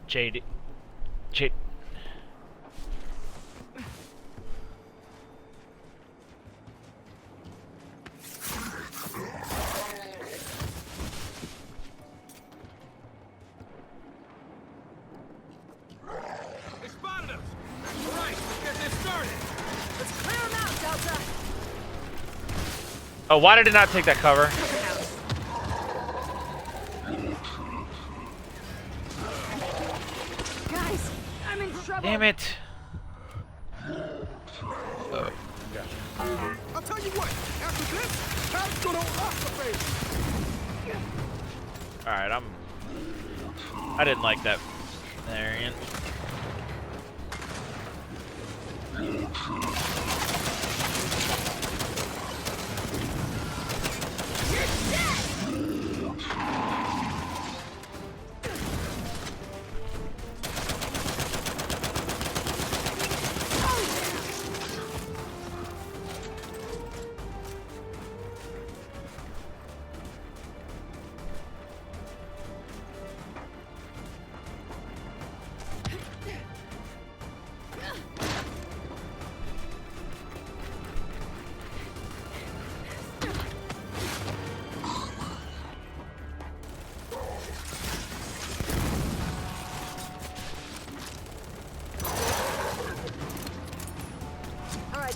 JD. They spotted us! Right, let's get this started! Let's clear them out, Delta! Oh, why did it not take that cover? Guys, I'm in trouble! Damn it. I'll tell you what, after this, Pat's gonna occupy. Alright, I didn't like that variant.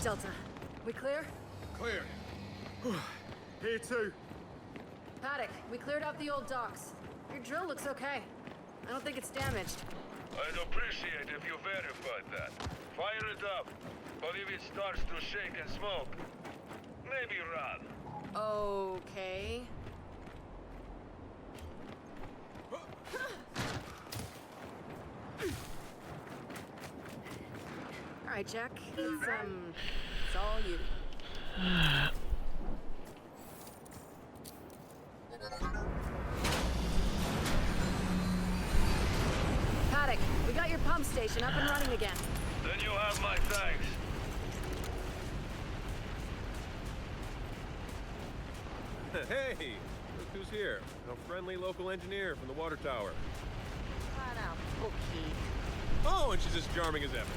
Delta, we clear? Clear. Here too. Paddock, we cleared out the old docks. Your drill looks okay. I don't think it's damaged. I'd appreciate if you verified that. Fire it up. But if it starts to shake and smoke, maybe run. Okay. All right, Jack. It's all you. Paddock, we got your pump station up and running again. Then you have my thanks. Hey, look who's here. A friendly local engineer from the water tower. Oh, and she's as charming as ever.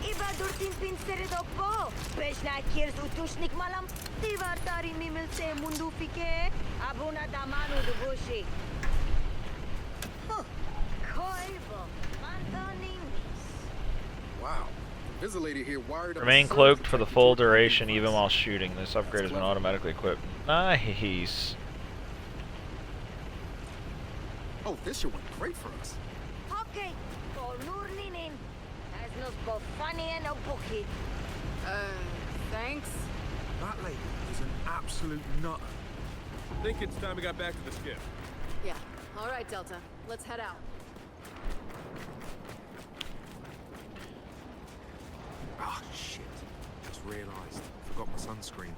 Iba durtin pin serido po. Peshna kiers utushnik malam. Tivar tari mimil se mundu fike. Abuna damanu dubushi. Koivo. Wow. There's a lady here wired up. Remain cloaked for the full duration even while shooting. This upgrade has been automatically equipped. Nice. Oh, this should went great for us. Okay. Ko nurninin. As nos go funny and a bookie. Thanks. That lady is an absolute nutter. I think it's time we got back to the skiff. Yeah. All right, Delta. Let's head out. Ah, shit. Just realised. Forgot my sunscreen.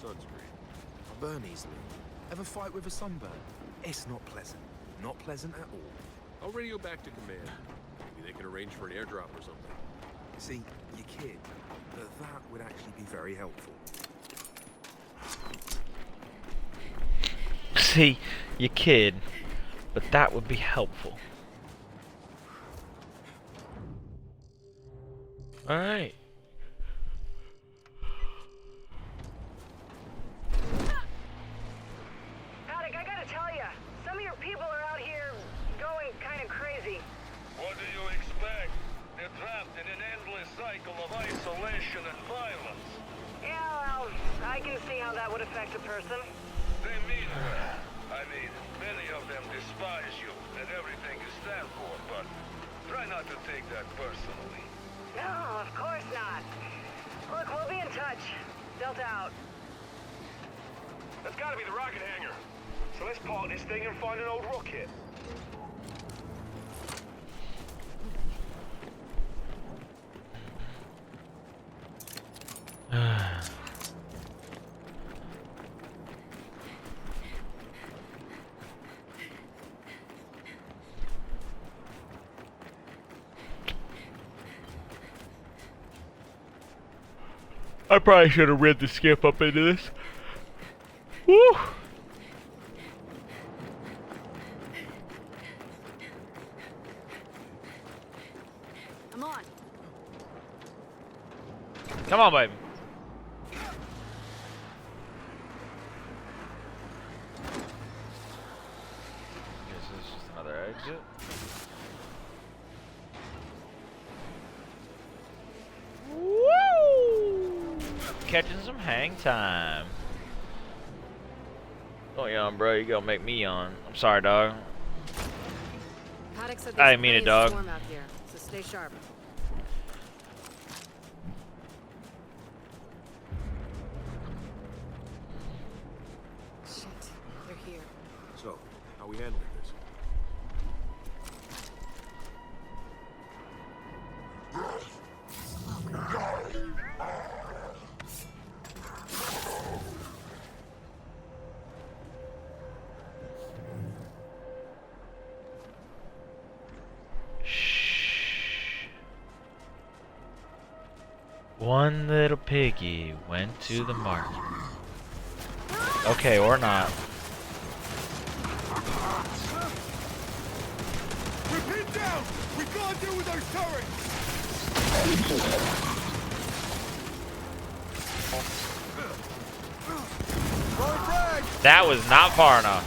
Sunscreen. I burn easily. Ever fight with a sunburn? It's not pleasant. Not pleasant at all. I'll radio back to command. Maybe they can arrange for an airdrop or something. See, you kid, but that would actually be very helpful. See, you kid, but that would be helpful. Alright. Paddock, I gotta tell you, some of your people are out here going kind of crazy. What do you expect? They're trapped in an endless cycle of isolation and violence. Yeah, well, I can see how that would affect a person. They mean well. I mean, many of them despise you and everything you stand for, but try not to take that personally. No, of course not. Look, we'll be in touch. Delta out. That's gotta be the rocket hangar. So let's park this thing and find an old rocket. I probably should have read the skip up into this. Woo! Come on. Come on, baby. This is just another exit. Woo! Catching some hang time. Don't yawn, bro. You gonna make me yawn. I'm sorry, dog. Paddock said I there's didn't mean it, plenty of dog. storm out here, so stay sharp. Shit, they're here. So, how are we handling this? One little piggy went to the market. Okay, or not. We're pinned down! We can't deal with those turrets! That was not far enough.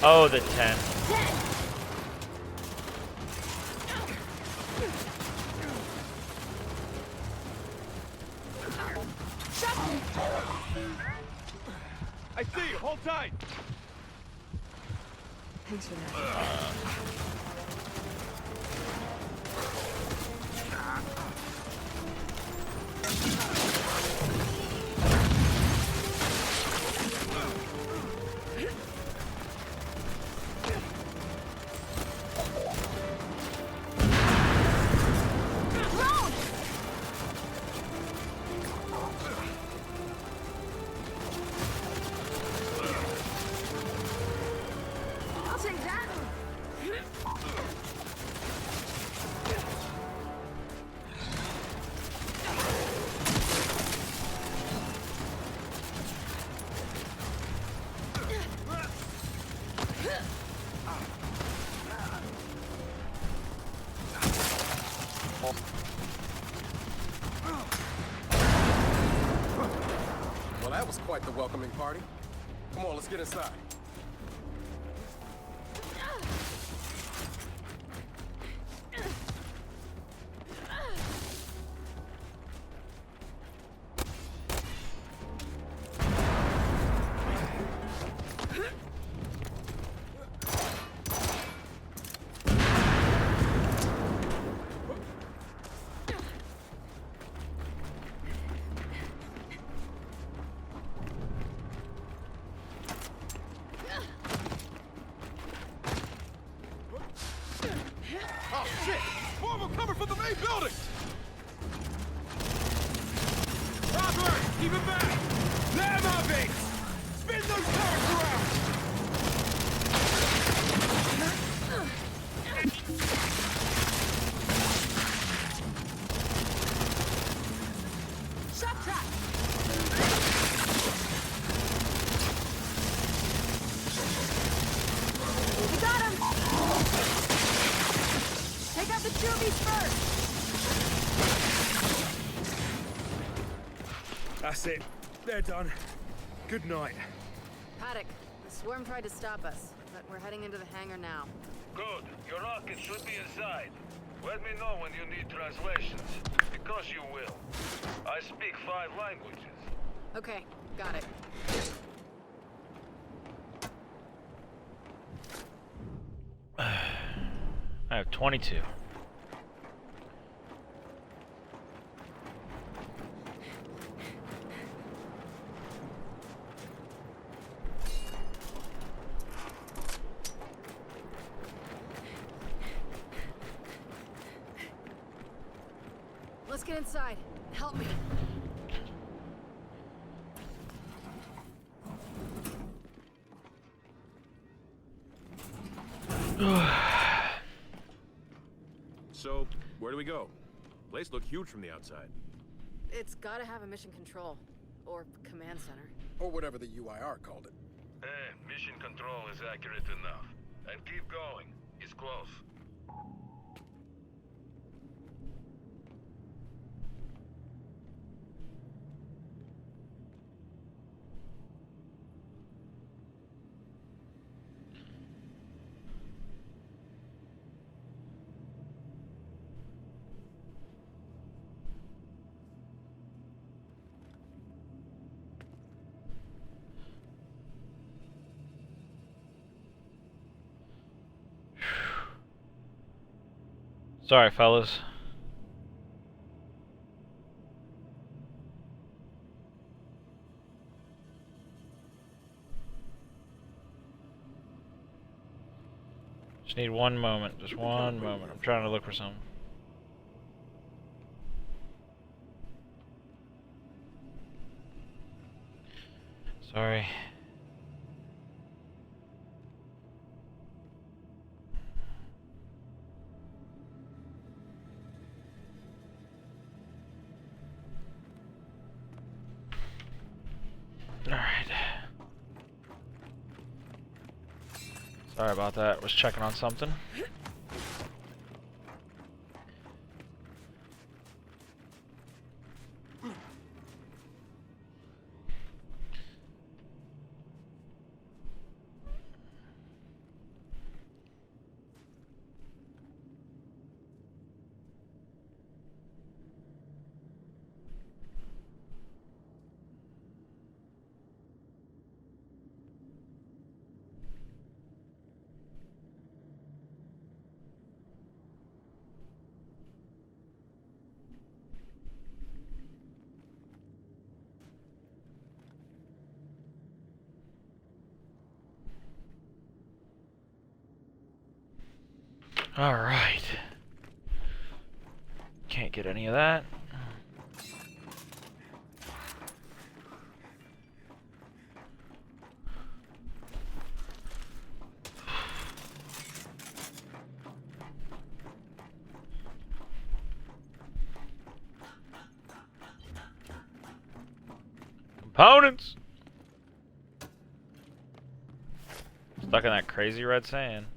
Oh, the 10. I see you! Hold tight! Thanks for that. I'll take that. Well, that was quite the welcoming party. Come on, let's get inside. Building! Robert! Keep it back! Let him up, Ace! Spin those turrets around! Shot trap! We got him! Take out the Juvies first! That's it. They're done. Good night. Paddock, the swarm tried to stop us, but we're heading into the hangar now. Good. Your rocket should be inside. Let me know when you need translations, because you will. I speak 5 languages. Okay, got it. I have 22. Let's get inside. Help me. So, where do we go? Place looked huge from the outside. It's gotta have a mission control. Or command center. Or whatever the UIR called it. Mission control is accurate enough. And keep going. It's close. Sorry, fellas. Just need one moment. Just one moment. I'm trying to look for something. Sorry. Alright. Sorry about that. Was checking on something. Alright. Can't get any of that. Components! Stuck in that crazy red sand.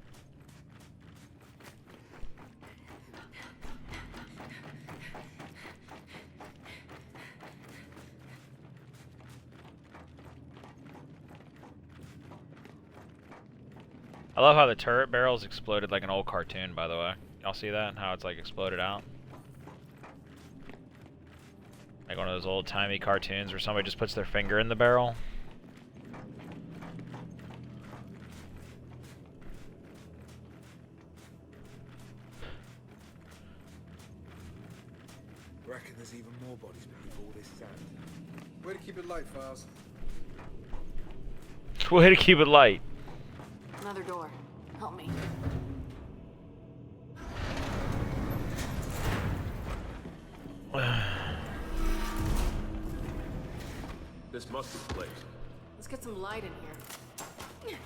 I love how the turret barrels exploded like an old cartoon, by the way. Y'all see that? How it's like exploded out? Like one of those old-timey cartoons where somebody just puts their finger in the barrel. Reckon there's even more bodies beneath all this sand. Way to keep it light, Files. Way to keep it light. Another door. Help me. This must be the place. Let's get some light in here.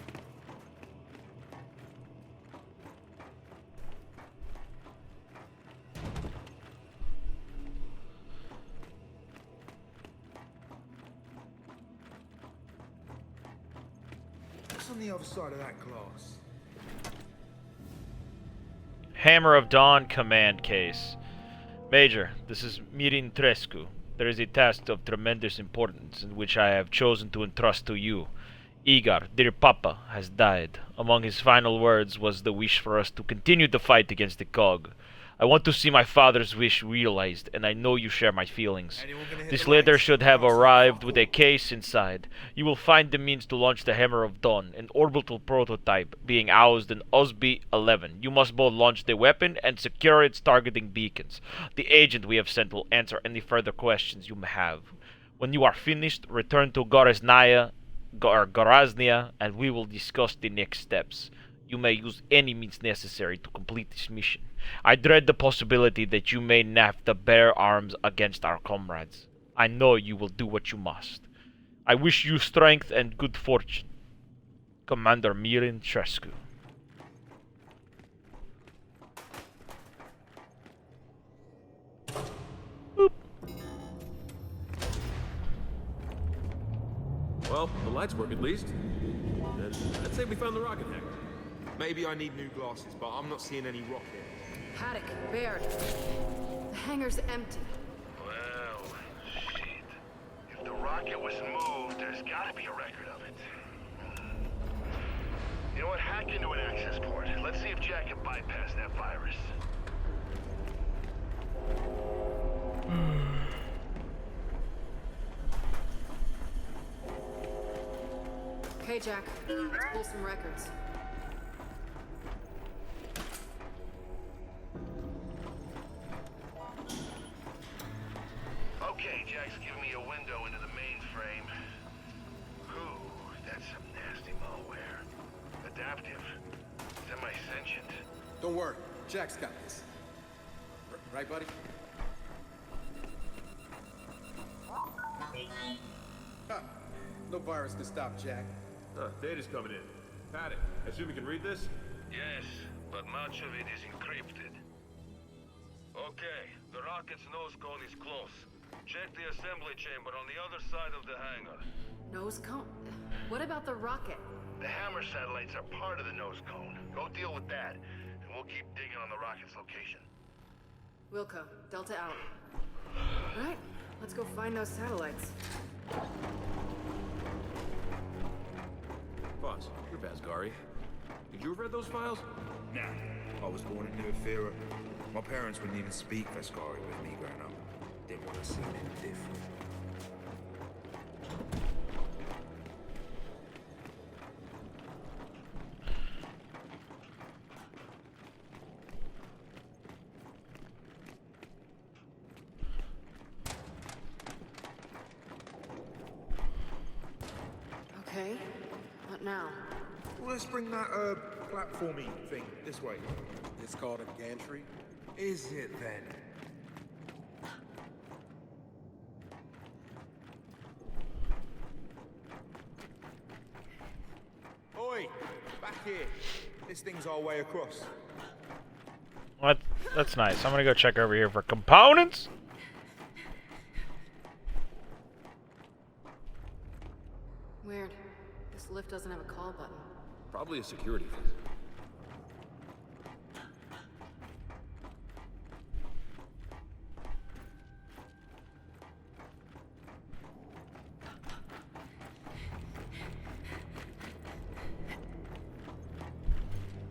What's on the other side of that glass? Hammer of Dawn command case. Major, this is Mirin Trescu. There is a task of tremendous importance in which I have chosen to entrust to you. Igor, dear Papa, has died. Among his final words was the wish for us to continue the fight against the Cog. I want to see my father's wish realized, and I know you share my feelings. This letter should have arrived with a case inside. You will find the means to launch the Hammer of Dawn, an orbital prototype being housed in Osby-11. You must both launch the weapon and secure its targeting beacons. The agent we have sent will answer any further questions you may have. When you are finished, return to Goraznia, and we will discuss the next steps. You may use any means necessary to complete this mission. I dread the possibility that you may have to bear arms against our comrades. I know you will do what you must. I wish you strength and good fortune. Commander Mirin Trescu. Boop. Well, the lights work at least. And I'd say we found the rocket hanger. Maybe I need new glasses, but I'm not seeing any rocket. Haddock, Baird. The hangar's empty. Well, shit. If the rocket was moved, there's gotta be a record of it. You know what? Hack into an access port. Let's see if Jack can bypass that virus. Okay, Jack. Let's pull some records. Okay, Jack's giving me a window into the mainframe. Ooh, that's some nasty malware. Adaptive. Semi-sentient. Don't worry, Jack's got this. Right, buddy? Ha! No virus can stop Jack. Data's coming in. Paddock, I assume you can read this? Yes, but much of it is encrypted. Okay, the rocket's nose cone is close. Check the assembly chamber on the other side of the hangar. Nose cone? What about the rocket? The Hammer satellites are part of the nose cone. Go deal with that, and we'll keep digging on the rocket's location. Wilco, Delta out. Alright, let's go find those satellites. Boss, you're Vasgari. Did you have read those files? Nah. I was born in New Ethera. My parents wouldn't even speak Vasgari with me growing up. Didn't want to see anything different. Okay, what now? Well, let's bring that, platformy thing this way. It's called a gantry. Is it then? Oi! Back here. This thing's our way across. What? That's nice. I'm gonna go check over here for components. Weird. This lift doesn't have a call button. Probably a security thing.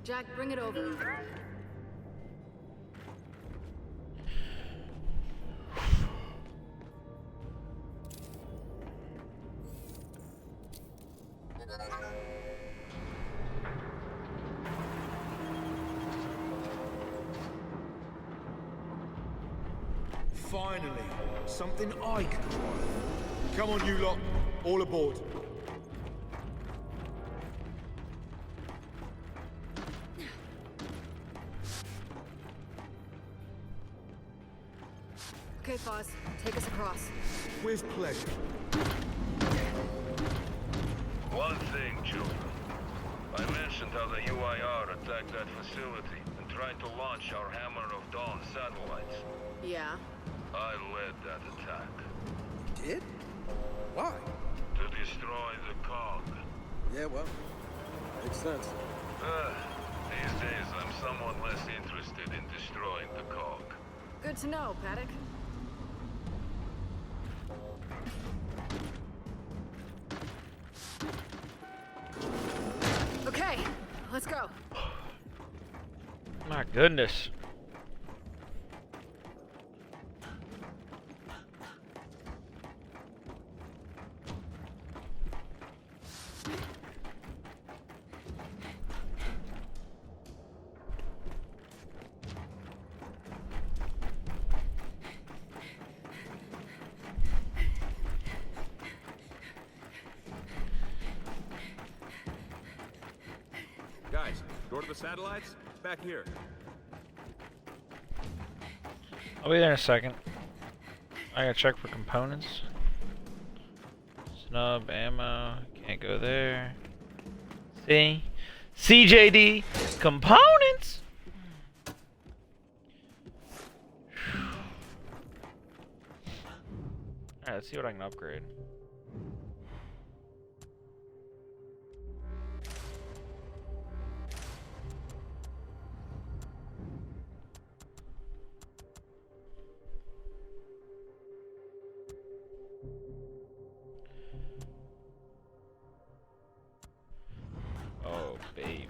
Jack, bring it over. Finally, something I can drive. Come on, you lot. All aboard. Okay, Foz, take us across. With pleasure. One thing, children. I mentioned how the UIR attacked that facility and tried to launch our Hammer of Dawn satellites. Yeah. I led that attack. Did? Why? To destroy the cog. Yeah, well, makes sense. These days I'm somewhat less interested in destroying the cog. Good to know, Paddock. Okay, let's go. My goodness. Guys, door to the satellites? Back here. I'll be there in a second. I gotta check for components. Snub, ammo, can't go there. See? CJD, components! Alright, let's see what I can upgrade. Oh, baby.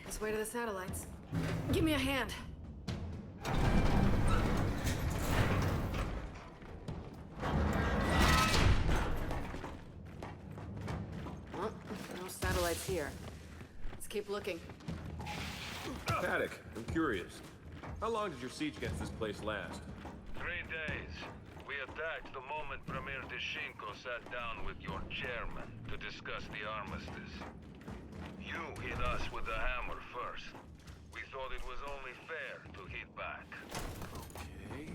This way to the satellites. Give me a hand. Well, no satellites here. Let's keep looking. Paddock, I'm curious. How long did your siege against this place last? 3 days. We attacked the moment Premier Deshinko sat down with your chairman to discuss the armistice. You hit us with the hammer first. We thought it was only fair to hit back. Okay.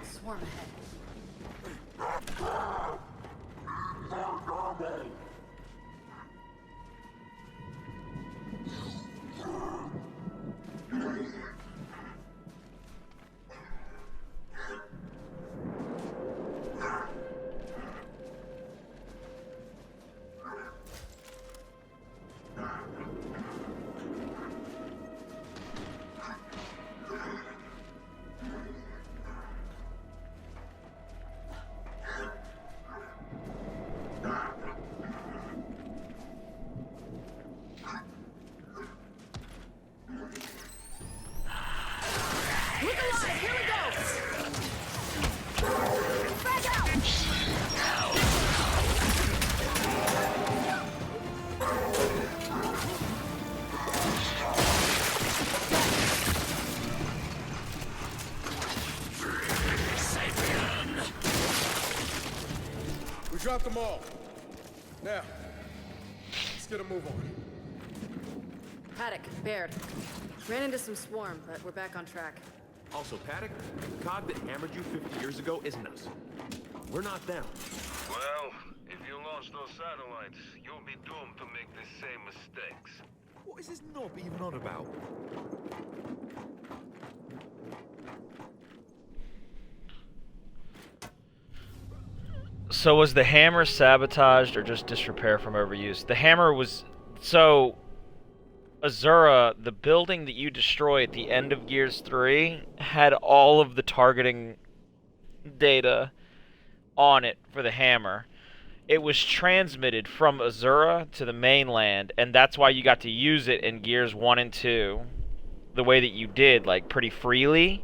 Swarm ahead. We dropped them all. Now, let's get a move on. Paddock, Baird. Ran into some swarm, but we're back on track. Also, Paddock, the cog that hammered you 50 years ago isn't us. We're not them. Well, if you launch those satellites, you'll be doomed to make the same mistakes. What is this knob even on about? So was the hammer sabotaged or just disrepair from overuse? The hammer was... So, Azura, the building that you destroy at the end of Gears 3 had all of the targeting data on it for the hammer. it was transmitted from Azura to the mainland, and that's why you got to use it in Gears 1 and 2 the way that you did, like, pretty freely.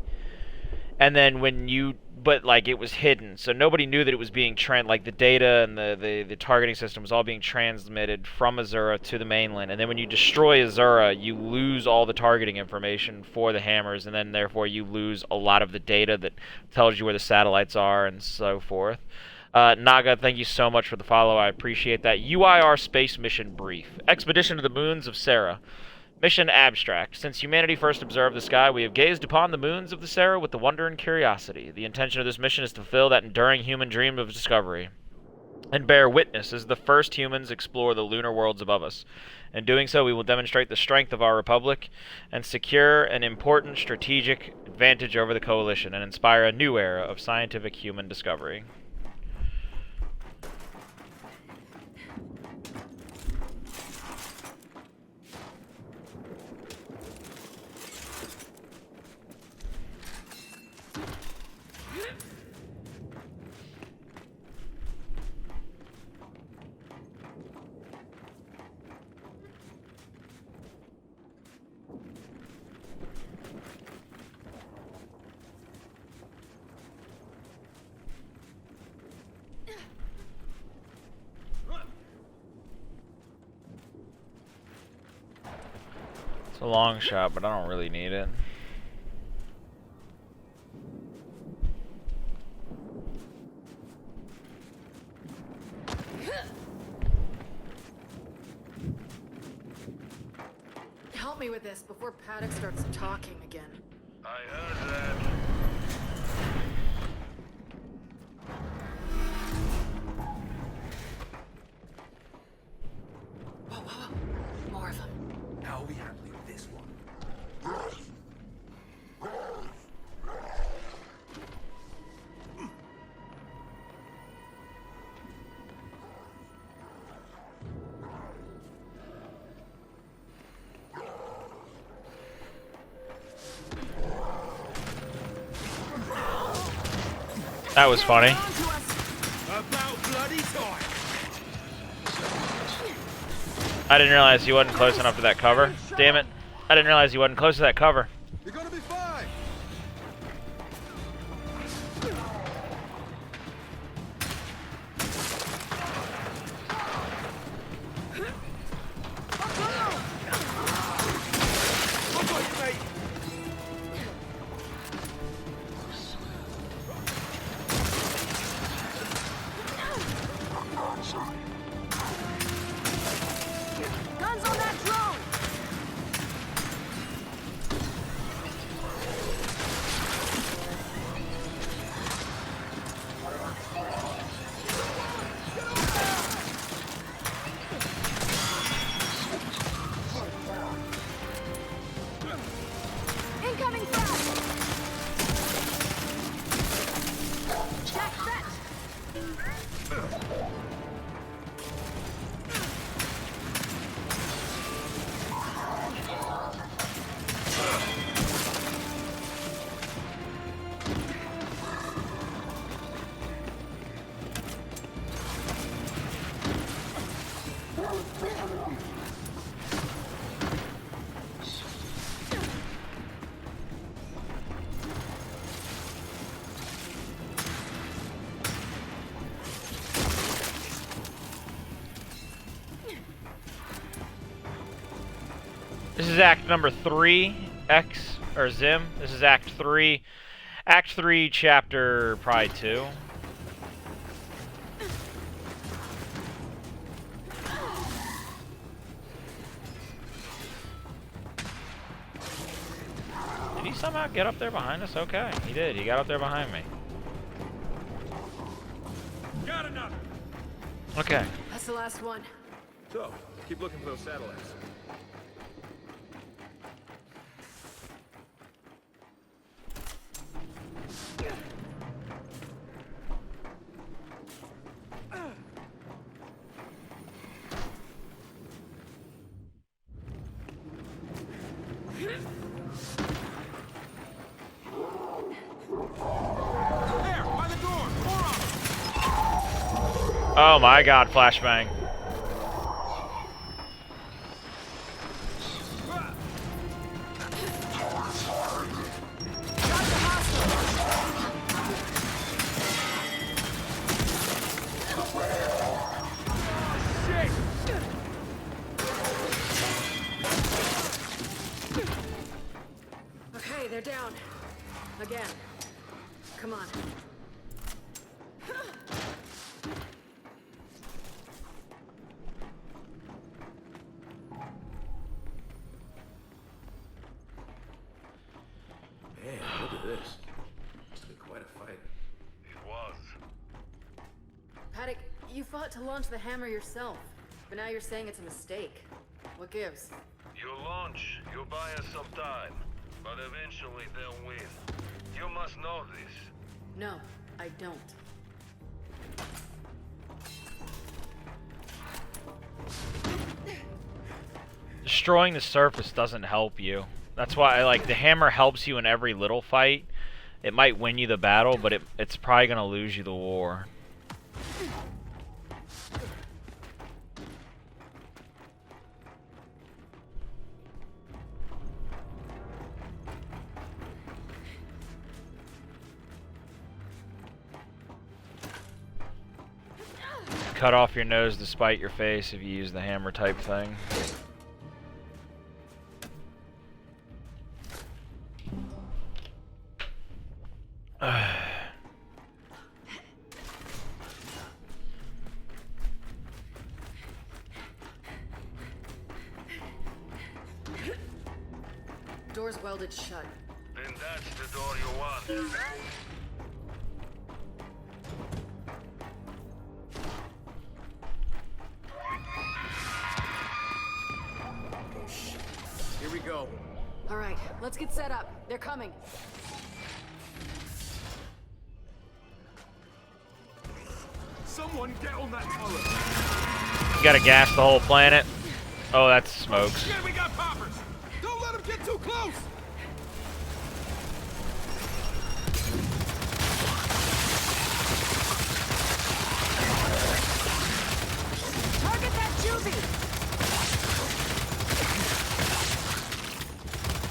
And then when you... But, like, it was hidden, so nobody knew that it was being like, the data and the targeting system was all being transmitted from Azura to the mainland. And then when you destroy Azura, you lose all the targeting information for the hammers, and then, therefore, you lose a lot of the data that tells you where the satellites are and so forth. Naga, thank you so much for the follow. I appreciate that. UIR Space Mission Brief. Expedition to the Moons of Sarah. Mission abstract. Since humanity first observed the sky, we have gazed upon the moons of the Sarah with the wonder and curiosity. The intention of this mission is to fulfill that enduring human dream of discovery and bear witness as the first humans explore the lunar worlds above us. In doing so, we will demonstrate the strength of our republic and secure an important strategic advantage over the coalition and inspire a new era of scientific human discovery. It's a long shot, but I don't really need it. Help me with this before Paddock starts talking again. I heard that. Whoa. More of them. How are we handling this one? That was funny. I didn't realize he wasn't close enough to that cover. Damn it. I didn't realize he wasn't close to that cover. You're gonna be fine. Guns on that drone! Incoming flash! Jack set! This is act number 3, X, or Zim. This is act 3. Act 3, chapter probably 2. Did he somehow get up there behind us? Okay, he did. He got up there behind me. Got another. Okay. That's the last one. So, keep looking for those satellites. There, by the door. More of them. Oh my god, flashbang. Okay, they're down. Again. Come on. Man, look at this. Must be quite a fight. It was. Paddock, you fought to launch the hammer yourself, but now you're saying it's a mistake. What gives? You launch, you buy us some time, but eventually they'll win. You must know this. No, I don't. Destroying the surface doesn't help you. That's why the hammer helps you in every little fight. It might win you the battle, but it's probably gonna lose you the war. Cut off your nose to spite your face if you use the hammer type thing. Door's welded shut. Then that's the door you want. Here we go. All right, let's get set up. They're coming. Someone get on that turret. You gotta gas the whole planet. Oh, that's smokes. Yeah, we got poppers. Don't let them get too close. Target that juvie!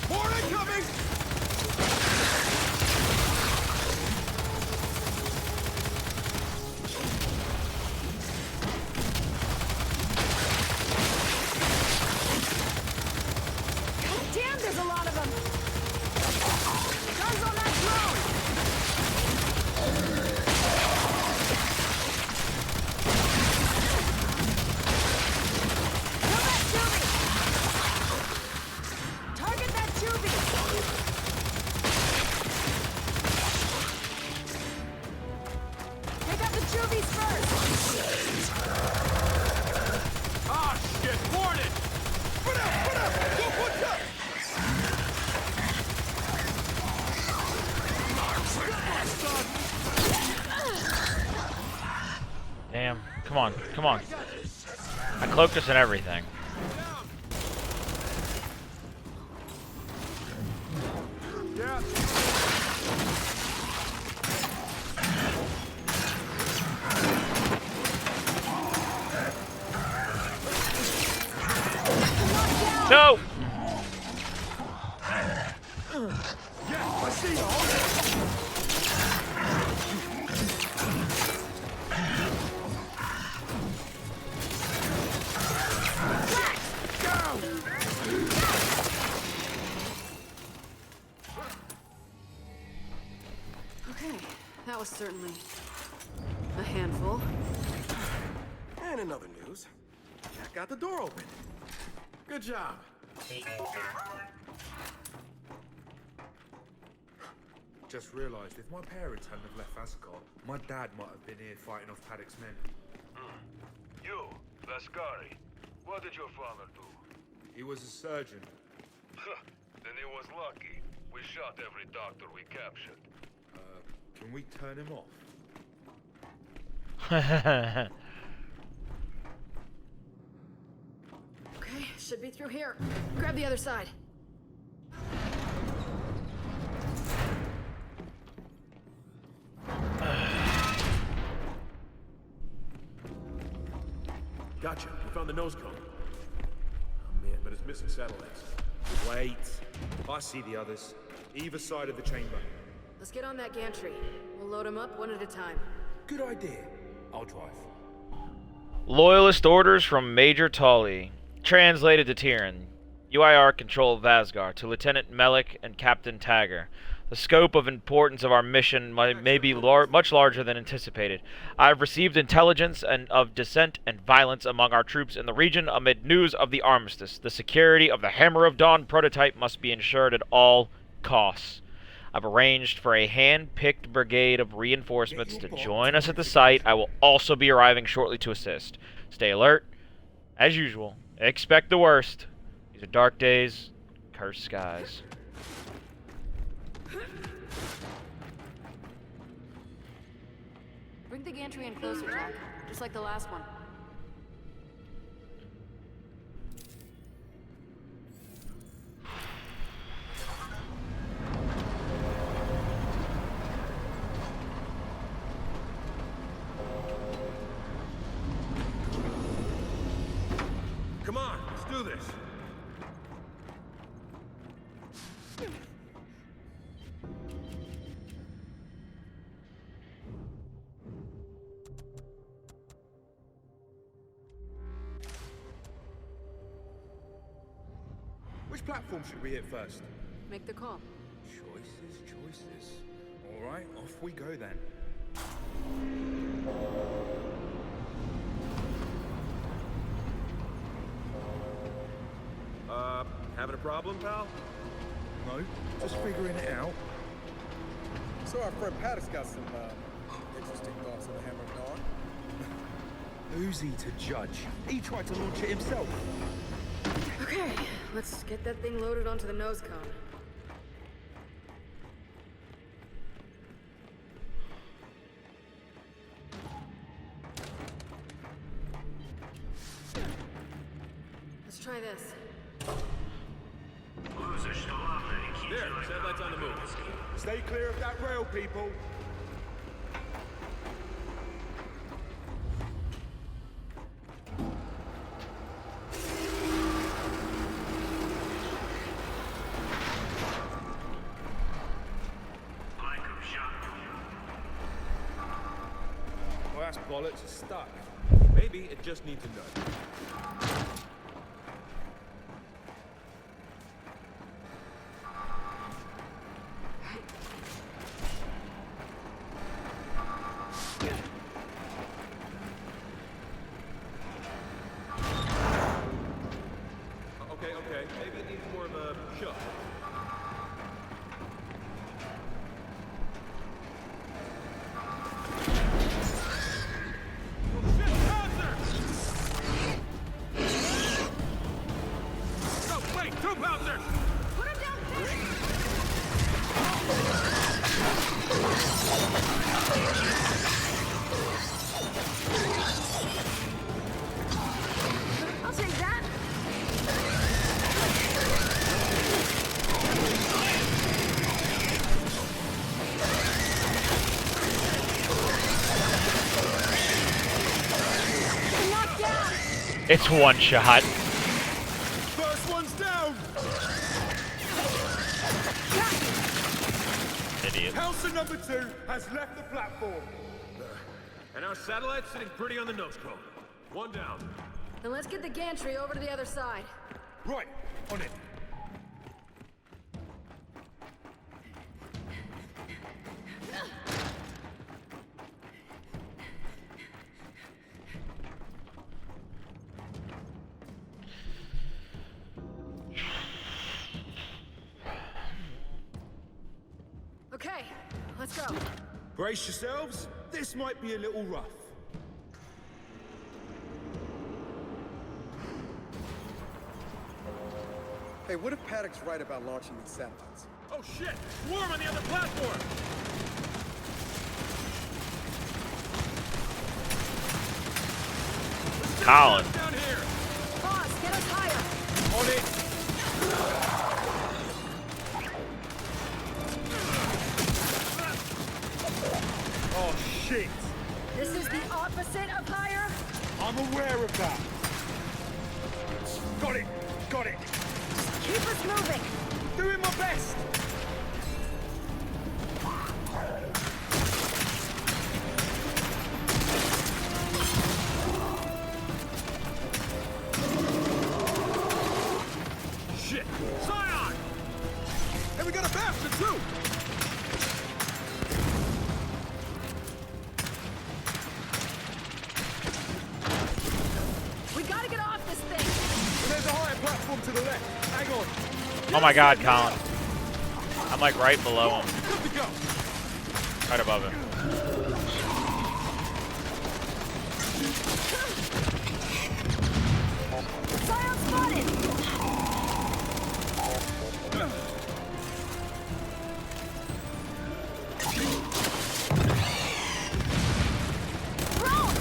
More incoming! Damn, there's a lot of them! Guns on that drone! Kill that juvie! Target that juvie! Take out the juvies first! Ah, shit! Warning! Put up! Go push up! Damn. Come on. Come on. I cloaked us and everything. Yeah. No! Yeah, I see you. Okay, that was certainly a handful. And in other news, Jack got the door open. Good job. Just realized if my parents hadn't have left Asgard, my dad might have been here fighting off Paddock's men. You, Vascari. What did your father do? He was a surgeon. Then he was lucky. We shot every doctor we captured. Can we turn him off? Okay, should be through here. Grab the other side. on the nose cone. Oh man, but it's missing satellites. Wait. I see the others. Either side of the chamber. Let's get on that gantry. We'll load them up one at a time. Good idea. I'll drive. Loyalist orders from Major Tully. Translated to Tyrion. UIR control of Vasgar to Lieutenant Melik and Captain Tagger. The scope of importance of our mission may be much larger than anticipated. I have received intelligence of dissent and violence among our troops in the region amid news of the armistice. The security of the Hammer of Dawn prototype must be ensured at all costs. I've arranged for a hand-picked brigade of reinforcements to join us at the site. I will also be arriving shortly to assist. Stay alert. As usual, expect the worst. These are dark days, cursed skies. Bring the gantry in closer, Jack. Just like the last one. Come on, let's do this. Which platform should we hit first? Make the call. Choices. Alright, off we go then. Having a problem, pal? No, just figuring it out. So our friend Paddock's got some interesting thoughts on the Hammer of Dawn. Who's he to judge? He tried to launch it himself. Okay, let's get that thing loaded onto the nose cone. Let's try this. There, satellites on the move. Stay clear of that rail, people. Well, that's bollocks. It's stuck. Maybe it just needs a nudge. Okay. Maybe it needs more of a shove. No, wait! Troop Hauser! Put him down quick! I'll take that. It's one shot. First one's down! Idiot. Hauser number 2 has left the platform. And our satellite's sitting pretty on the nose cone. One down. Then let's get the gantry over to the other side. Right, on it. Okay, let's go. Brace yourselves. This might be a little rough. Hey, what if Paddock's right about launching these satellites? Oh shit! Swarm on the other platform! Colin. Down here! Boss, get us higher! On it! Oh, shit! This is the opposite of higher? I'm aware of that. us moving. Doing my best. Shit! Scion! And we got a bastard too! We gotta get off this thing! There's a higher platform to the left. Hang on. Oh my God, Colin. I'm like right below him. Good to go. Right above him. Scion spotted.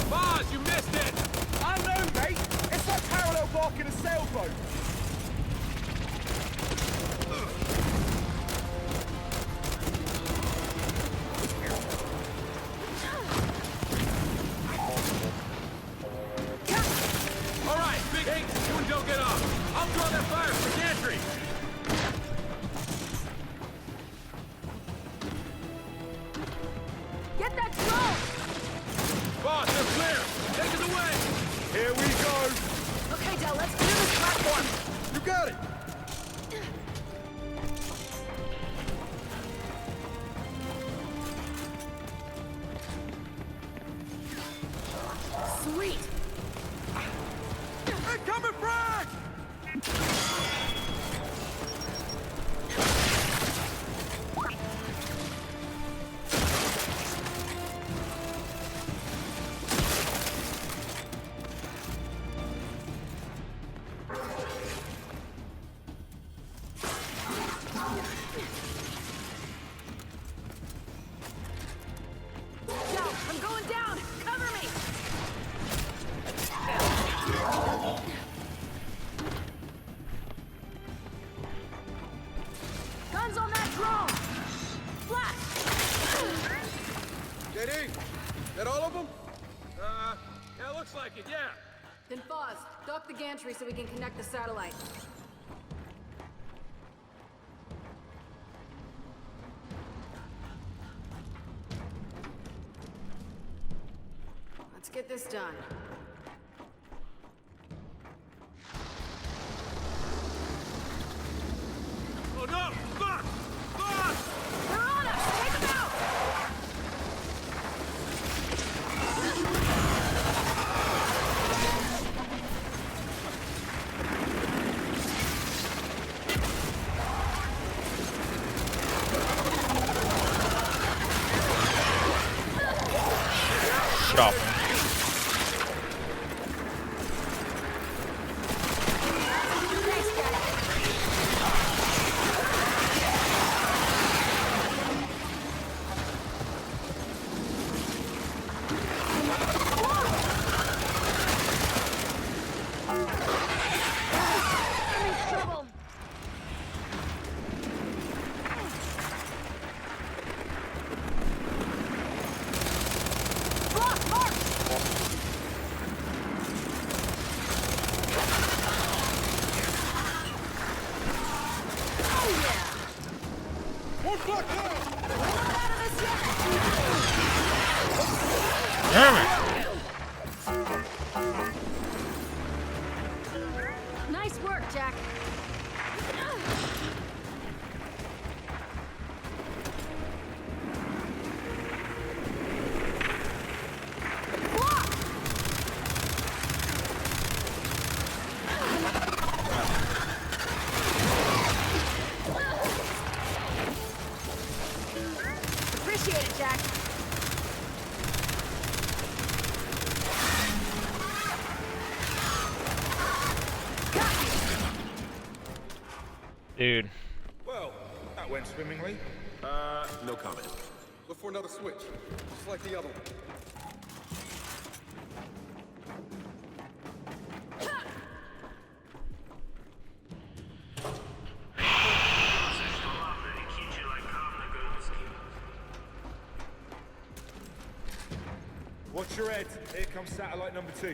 Boz, you missed it! I know, mate. It's like parallel barking a sailboat. All right, Big Hank, you and Joe get off. I'll draw that fire for gantry. Get that drone! Boss, they're clear. Take us away. Here we go. Okay, Del, let's clear this platform. You got it. Sweet! Incoming frag! Del, I'm going down! Cover me! Guns on that drone! Flash! JD, that all of them? Yeah, looks like it, yeah. Then Foz, dock the gantry so we can connect the satellite. Let's get this done. Oh no! Fuck! Fuck! They're on us! Take them out! Stop. Damn it! Nice work, Jack. Appreciate it, Jack. Dude. Well, that went swimmingly. No comment. Look for another switch, just like the other one. Watch your head. Here comes satellite number 2.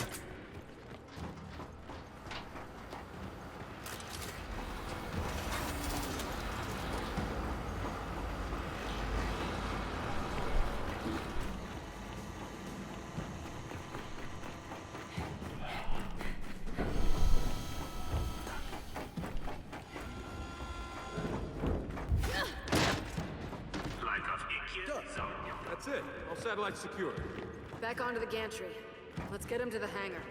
That's it. All satellites secure. Back onto the gantry. Let's get him to the hangar.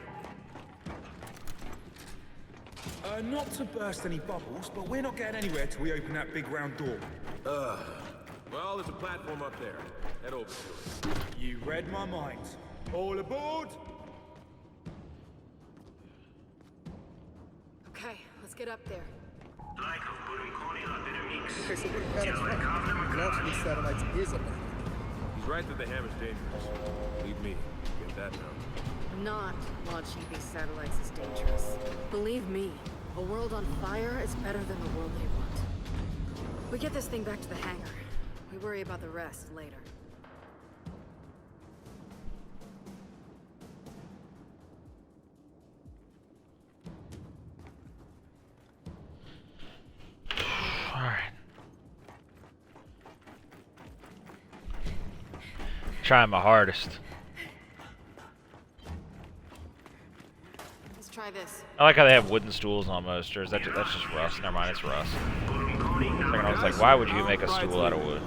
Not to burst any bubbles, but we're not getting anywhere till we open that big round door. Well, there's a platform up there. Head over to it. You read my mind. All aboard! Okay, let's get up there. Okay, so what Panic's right. Launching these satellites is a bad idea. He's right that the hammer's dangerous. Believe me, get that now. Not launching these satellites is dangerous. Believe me, a world on fire is better than the world they want. We get this thing back to the hangar. We worry about the rest later. Alright. Trying my hardest. Let's try this. I like how they have wooden stools almost, or is that that's just rust? Never mind, it's rust. I was like, why would you make a stool out of wood?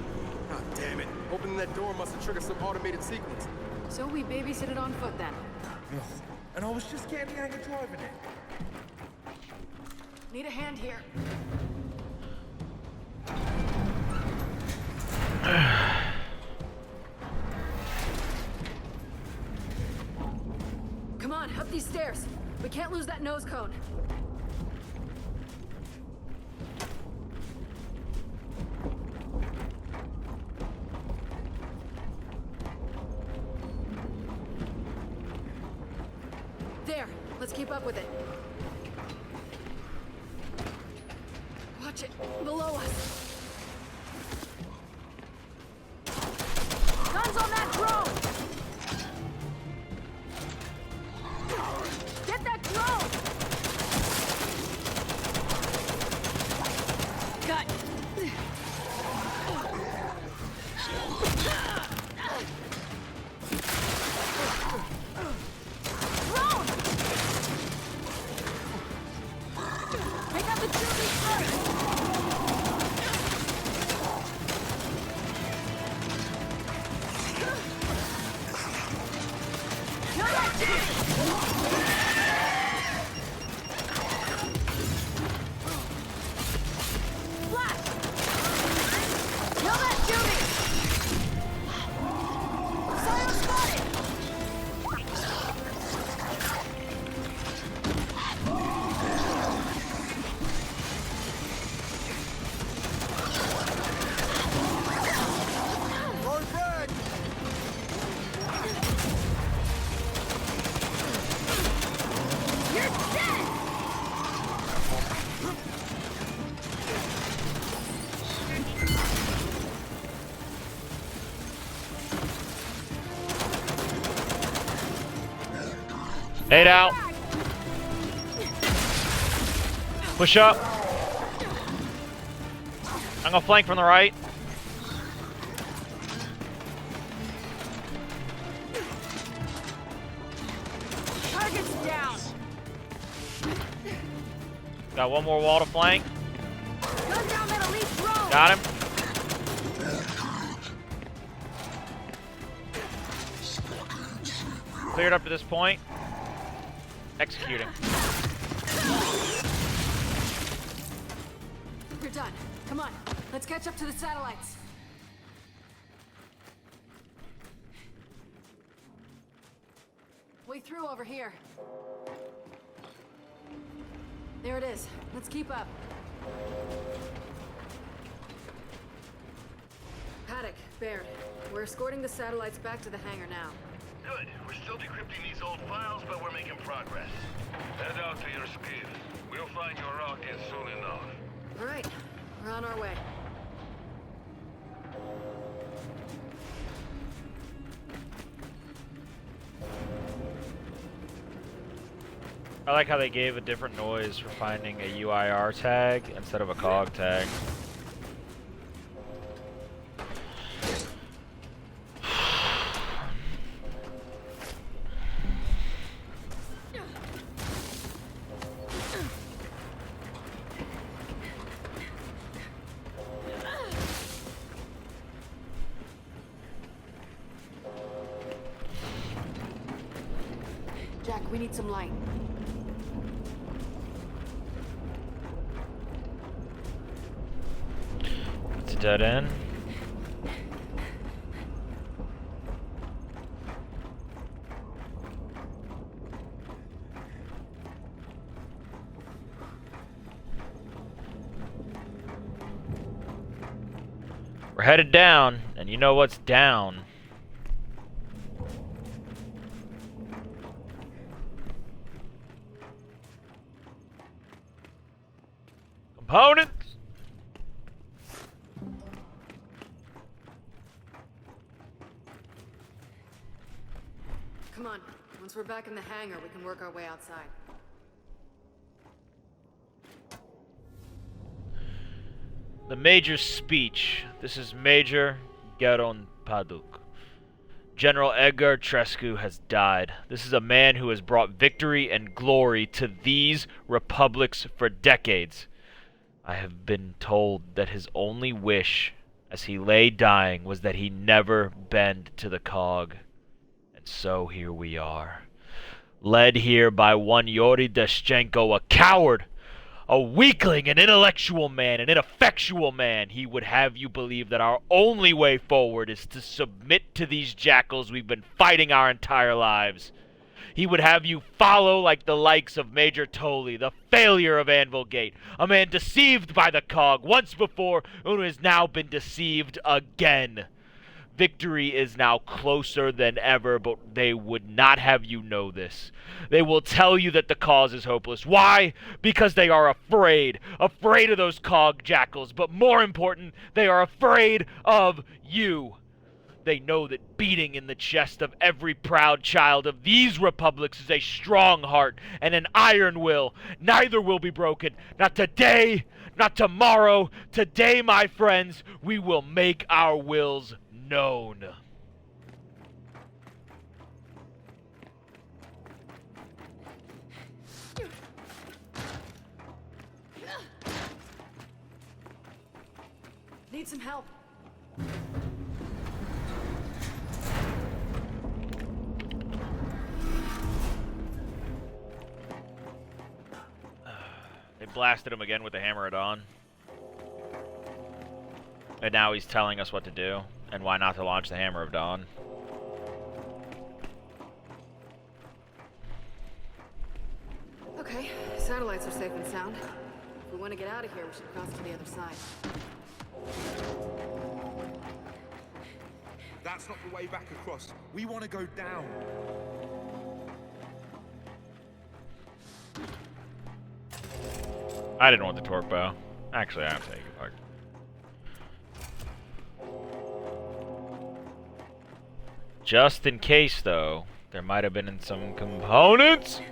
God damn it. Opening that door must have triggered some automated sequence. So we babysit it on foot then. And I was just getting the hang of driving it. Need a hand here. Come on, up these stairs. We can't lose that nose cone. There, let's keep up with it. Watch it, below us. Guns on that drone! Get that drone! Cut! Drone! Pick up the Jubilee first! Kill that Jubilee! Flash! Kill that Jubilee! Silo spotted! Throwing frag! You're dead! Nade out. Push up. I'm gonna flank from the right. Target's down! Got one more wall to flank. Gun down that elite drone! Got him. Cleared up to this point. Executing. We're done. Come on, let's catch up to the satellites. Way through over here. There it is. Let's keep up. Paddock, Baird, we're escorting the satellites back to the hangar now. Good. We're still decrypting these old files, but we're making progress. Head out to your skiff. We'll find your rocket soon enough. All right, we're on our way. I like how they gave a different noise for finding a UIR tag instead of a COG tag. We need some light. It's a dead end. We're headed down, and you know what's down. Components! Come on. Once we're back in the hangar, we can work our way outside. The Major's speech. This is Major Garon Paduk. General Edgar Trescu has died. This is a man who has brought victory and glory to these republics for decades. I have been told that his only wish as he lay dying was that he never bend to the cog. And so here we are. Led here by one Yuri Dashchenko, a coward, a weakling, an intellectual man, an ineffectual man. He would have you believe that our only way forward is to submit to these jackals we've been fighting our entire lives. He would have you follow like the likes of Major Tolley, the failure of Anvil Gate, a man deceived by the cog once before and who has now been deceived again. Victory is now closer than ever, but they would not have you know this. They will tell you that the cause is hopeless. Why? Because they are afraid. Afraid of those cog jackals, but more important, they are afraid of you. They know that beating in the chest of every proud child of these republics is a strong heart and an iron will. Neither will be broken. Not today, not tomorrow. Today, my friends, we will make our wills known. Need some help. They blasted him again with the Hammer of Dawn. And now he's telling us what to do and why not to launch the Hammer of Dawn. Okay, satellites are safe and sound. If we want to get out of here, we should cross to the other side. That's not the way back across. We want to go down. I didn't want the torque bow. Actually, I'm taking it apart. Just in case, though, there might have been some components.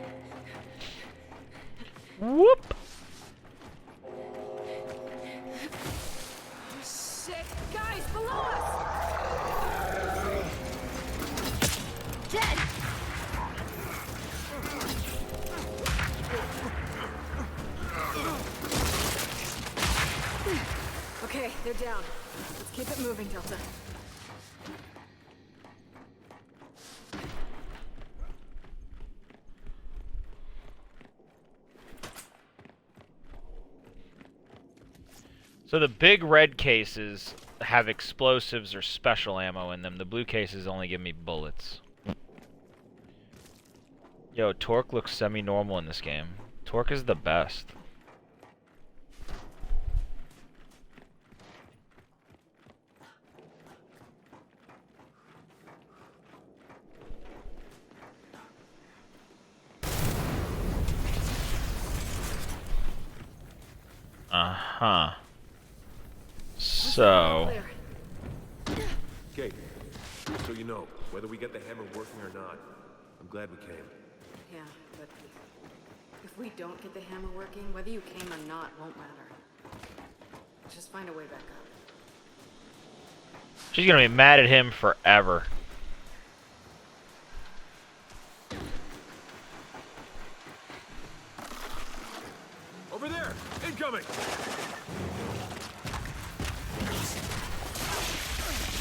Whoop! Shit! Guys, below us! Jen! Okay, they're down. Let's keep it moving, Delta. So the big red cases have explosives or special ammo in them. The blue cases only give me bullets. Yo, torque looks semi-normal in this game. Torque is the best. Uh-huh. So... Okay, so you know, whether we get the hammer working or not, I'm glad we came. Yeah, but if we don't get the hammer working, whether you came or not won't matter. Just find a way back up. She's gonna be mad at him forever. Over there! Incoming!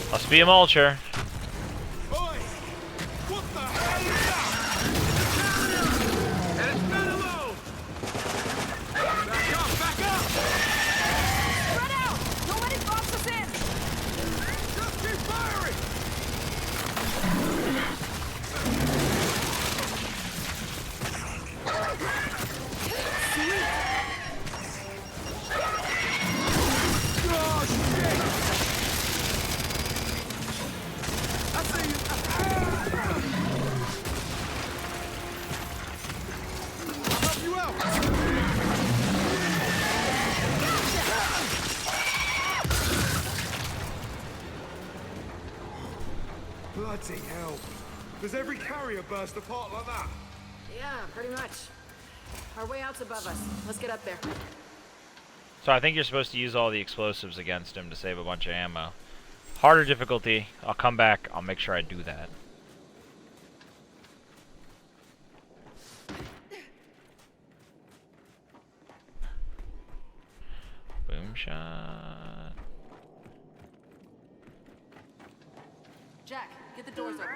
Must be a mulcher. Oi! What the hell is that? Bloody hell. Does every carrier burst apart like that? Yeah, pretty much. Our way out's above us. Let's get up there. So I think you're supposed to use all the explosives against him to save a bunch of ammo. Harder difficulty. I'll come back. I'll make sure I do that. Boom shot. Jack, get the doors open.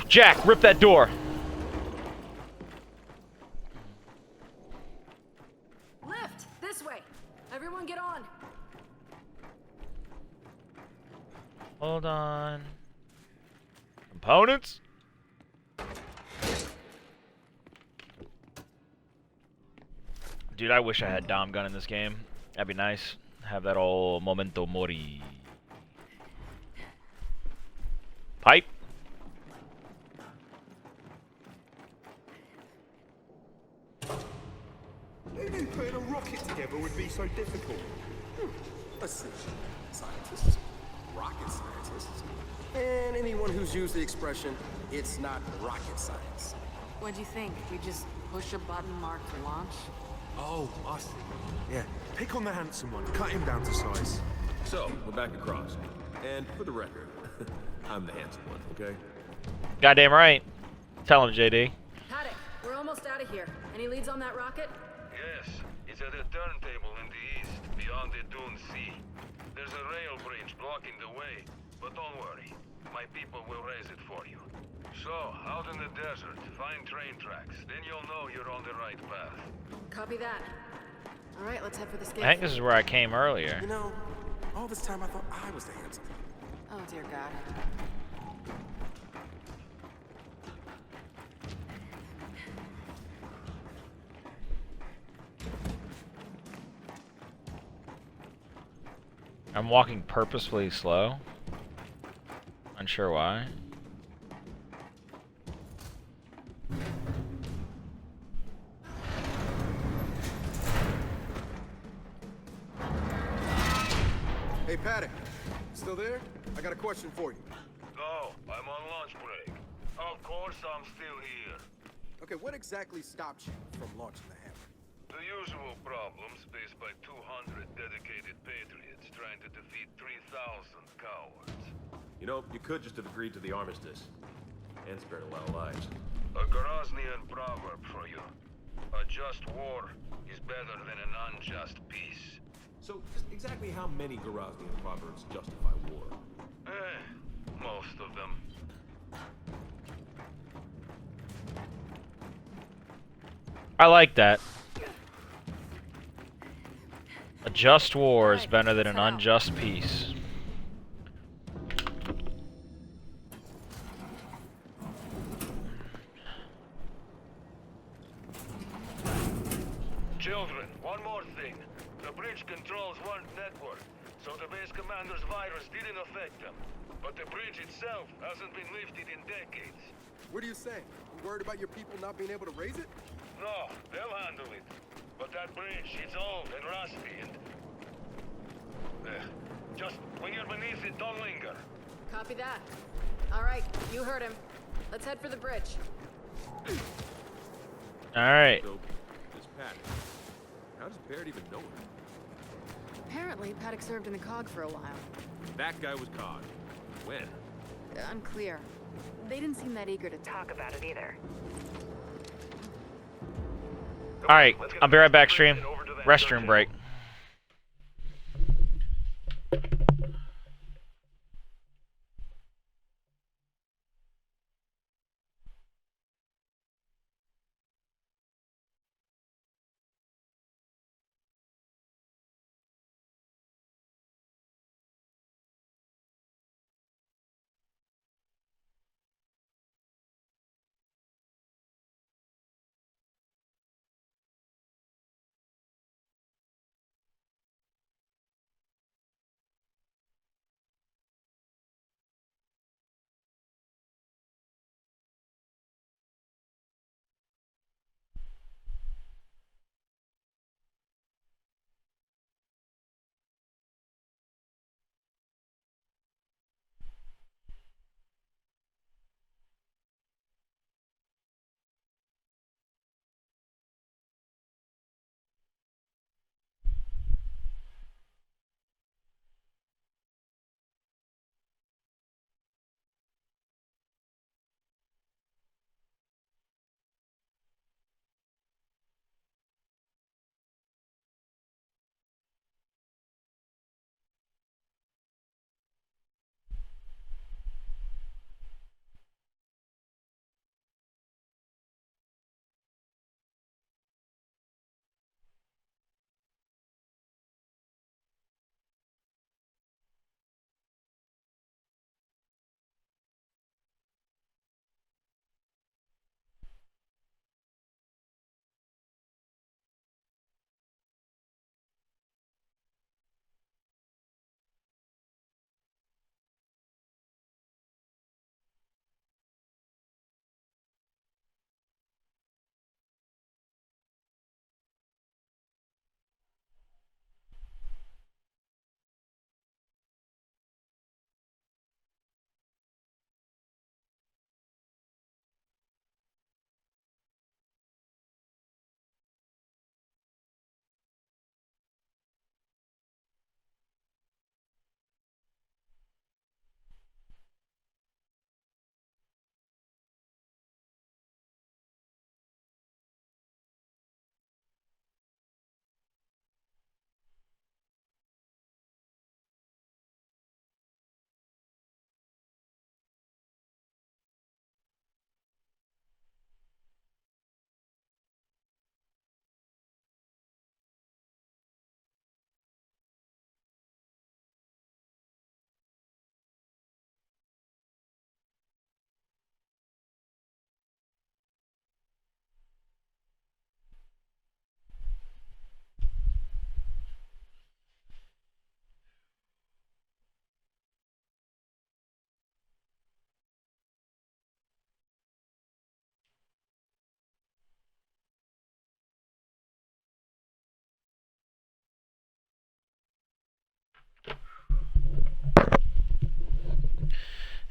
Jack, rip that door. Lift! This way! Everyone get on! Hold on. Components? Dude, I wish I had Dom gun in this game. That'd be nice. Have that old Memento Mori. Pipe. Who knew putting a rocket together would be so difficult? Let's see. Scientists, rocket scientists, and anyone who's used the expression, it's not rocket science. What'd you think? We just push a button marked launch? Oh, I see. Yeah, pick on the handsome one. Cut him down to size. So, we're back across. And for the record, I'm the handsome one, okay? Goddamn right. Tell him, JD. Paddock, we're almost out of here. Any leads on that rocket? Yes, it's at a turntable in the east, beyond the Dune Sea. There's a rail bridge blocking the way, but don't worry. My people will raise it for you. So, out in the desert, find train tracks. Then you'll know you're on the right path. Copy that. All right, let's head for the skate. I think this is where I came earlier. You know, all this time I thought I was the handsome. Oh, dear God. I'm walking purposefully slow. Unsure why. Hey, Paddock, still there? I got a question for you. No, I'm on lunch break. Of course I'm still here. Okay, what exactly stopped you from launching the hammer? The usual problems faced by 200 dedicated patriots trying to defeat 3,000 cowards. You know, you could just have agreed to the armistice. And spared a lot of lives. A Groznian proverb for you. A just war is better than an unjust peace. So, just exactly how many Groznian proverbs justify war? Most of them. I like that. A just war is better than an unjust peace. Children, one more thing. The bridge controls weren't networked, so the base commander's virus didn't affect them. But the bridge itself hasn't been lifted in decades. What are you saying? You worried about your people not being able to raise it? No, they'll handle it. But that bridge, it's old and rusty and... just when you're beneath it, don't linger. Copy that. All right, you heard him. Let's head for the bridge. Alright. So, this Paddock, how does Baird even know him? Apparently, Paddock served in the COG for a while. That guy was COG. When? Unclear. They didn't seem that eager to talk about it either. Alright, I'll be right back, stream. Restroom break.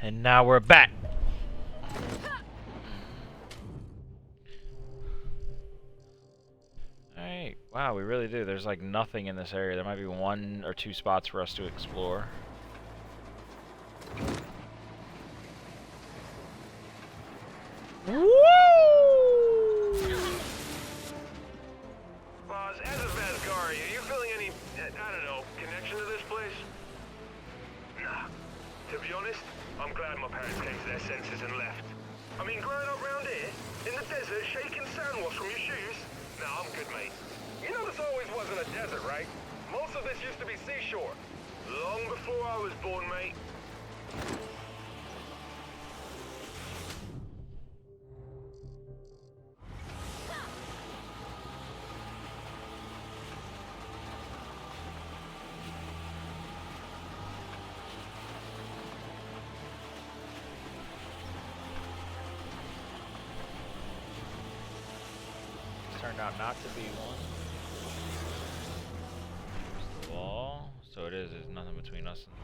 And now we're back. Alright, wow, we really do. There's like nothing in this area. There might be 1 or 2 spots for us to explore. Woo! Boz, as of Asgari, are you feeling any, I don't know, connection to this place? Nah. To be honest, I'm glad my parents came to their senses and left. I mean, growing up round here, in the desert, shaking sand wash from your shoes? Nah, I'm good, mate. You know this always wasn't a desert, right? Most of this used to be seashore. Long before I was born, mate. Turned out not to be one. There's the wall. So it is. There's nothing between us and the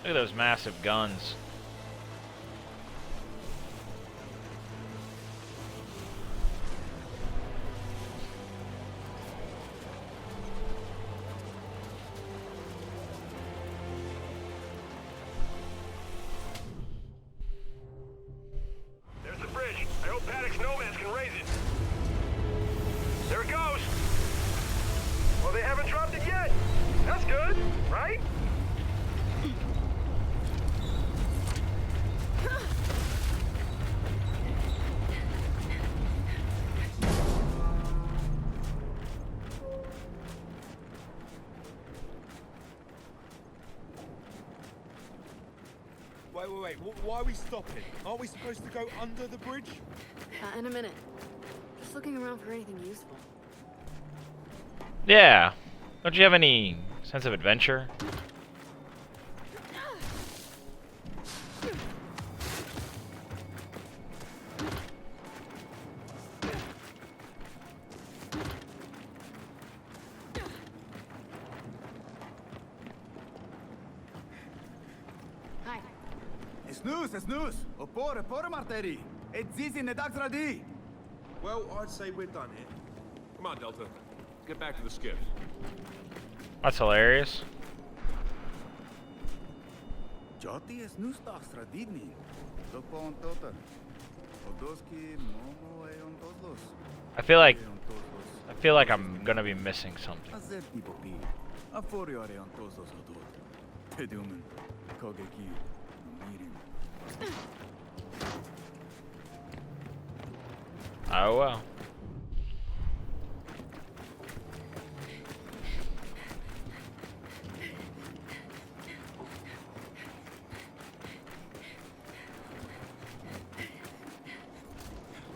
Look at those massive guns. There's the bridge. I hope Paddock's nomads can raise it. There it goes. Well, they haven't dropped it yet. That's good, right? Wait. Why are we stopping? Aren't we supposed to go under the bridge? In a minute. Just looking around for anything useful. Yeah. Don't you have any sense of adventure? Hi. Snus. Opore marteri. It's easy in the doc's ready. Well, I'd say we're done here. Come on, Delta. Get back to the skiff. That's hilarious. Joti snus doc's radidni. Topon total. Odoski momo eon toslos. I feel like I'm gonna be missing something. Azer tipo pi. Aforio eon toslos odot. Tedumen. Kogeki. Mirin. Oh well.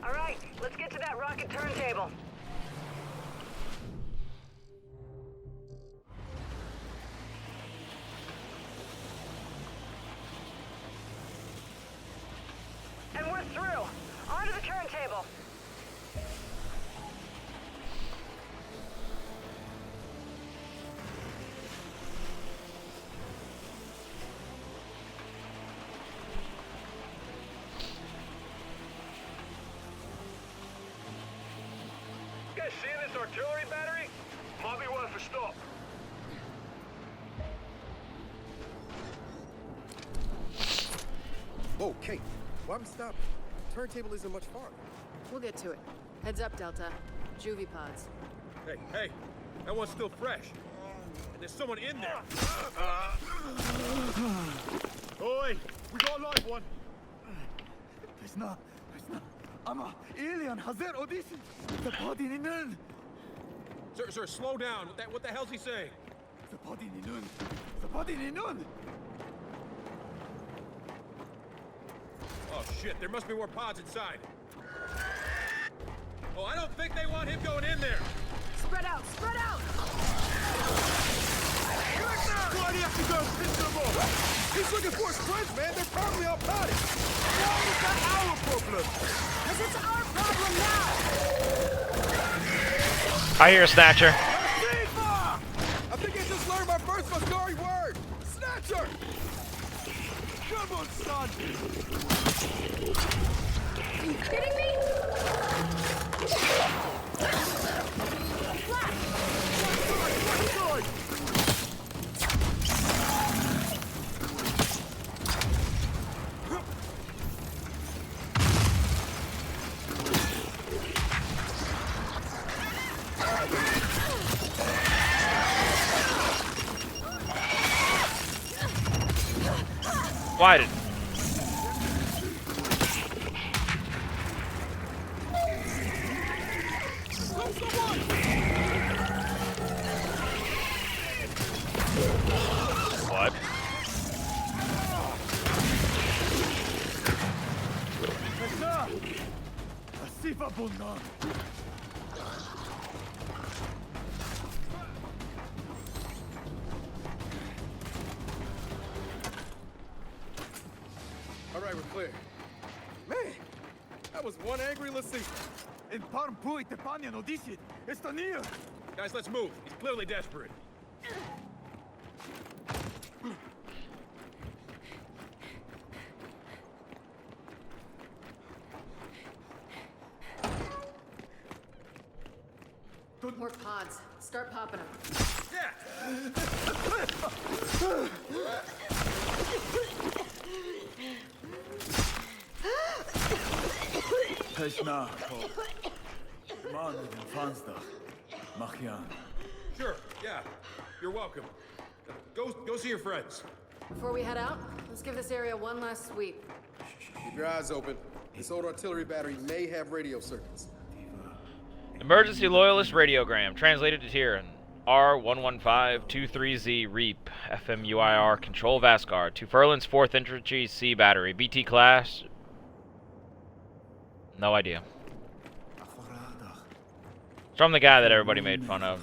All right, let's get to that rocket turntable. And we're through. Onto the turntable. You guys seeing this artillery battery? Might be one for stop. Whoa, Kate, why are we stopping? Turntable isn't much farther. We'll get to it. Heads up, Delta. Juvie pods. Hey, that one's still fresh. And there's someone in there. Oi, we got a live one. There's not. I'm a alien. Hazer Odysseus. The body in nun. Sir, slow down. What the hell's he saying? The body in nun. The body in nun. Oh shit, there must be more pods inside. Oh, I don't think they want him going in there. Spread out, spread out! Why do you have to go miserable? He's looking for his friends, man. They're probably all potty. Why is that our problem? Because it's our problem now! I hear a Snatcher. Tifa! I think I just learned my first Mascari word. Snatcher! Come on, son! Are you kidding me? Why did? What? All right, we're clear. Man, that was one angry Lassifa. En parm pui te panja no disit. Esta near. Guys, let's move. He's clearly desperate. More pods. Start popping them. Peshna. Man mit dem Fenster. Machian. Sure, yeah. You're welcome. Go see your friends. Before we head out, let's give this area one last sweep. Keep your eyes open. This old artillery battery may have radio circuits. Emergency Loyalist radiogram. Translated to Tyrian. R11523Z Reap. FMUIR. Control Vascar. To Furlan's 4th Infantry C Battery. BT class. No idea. It's from the guy that everybody made fun of.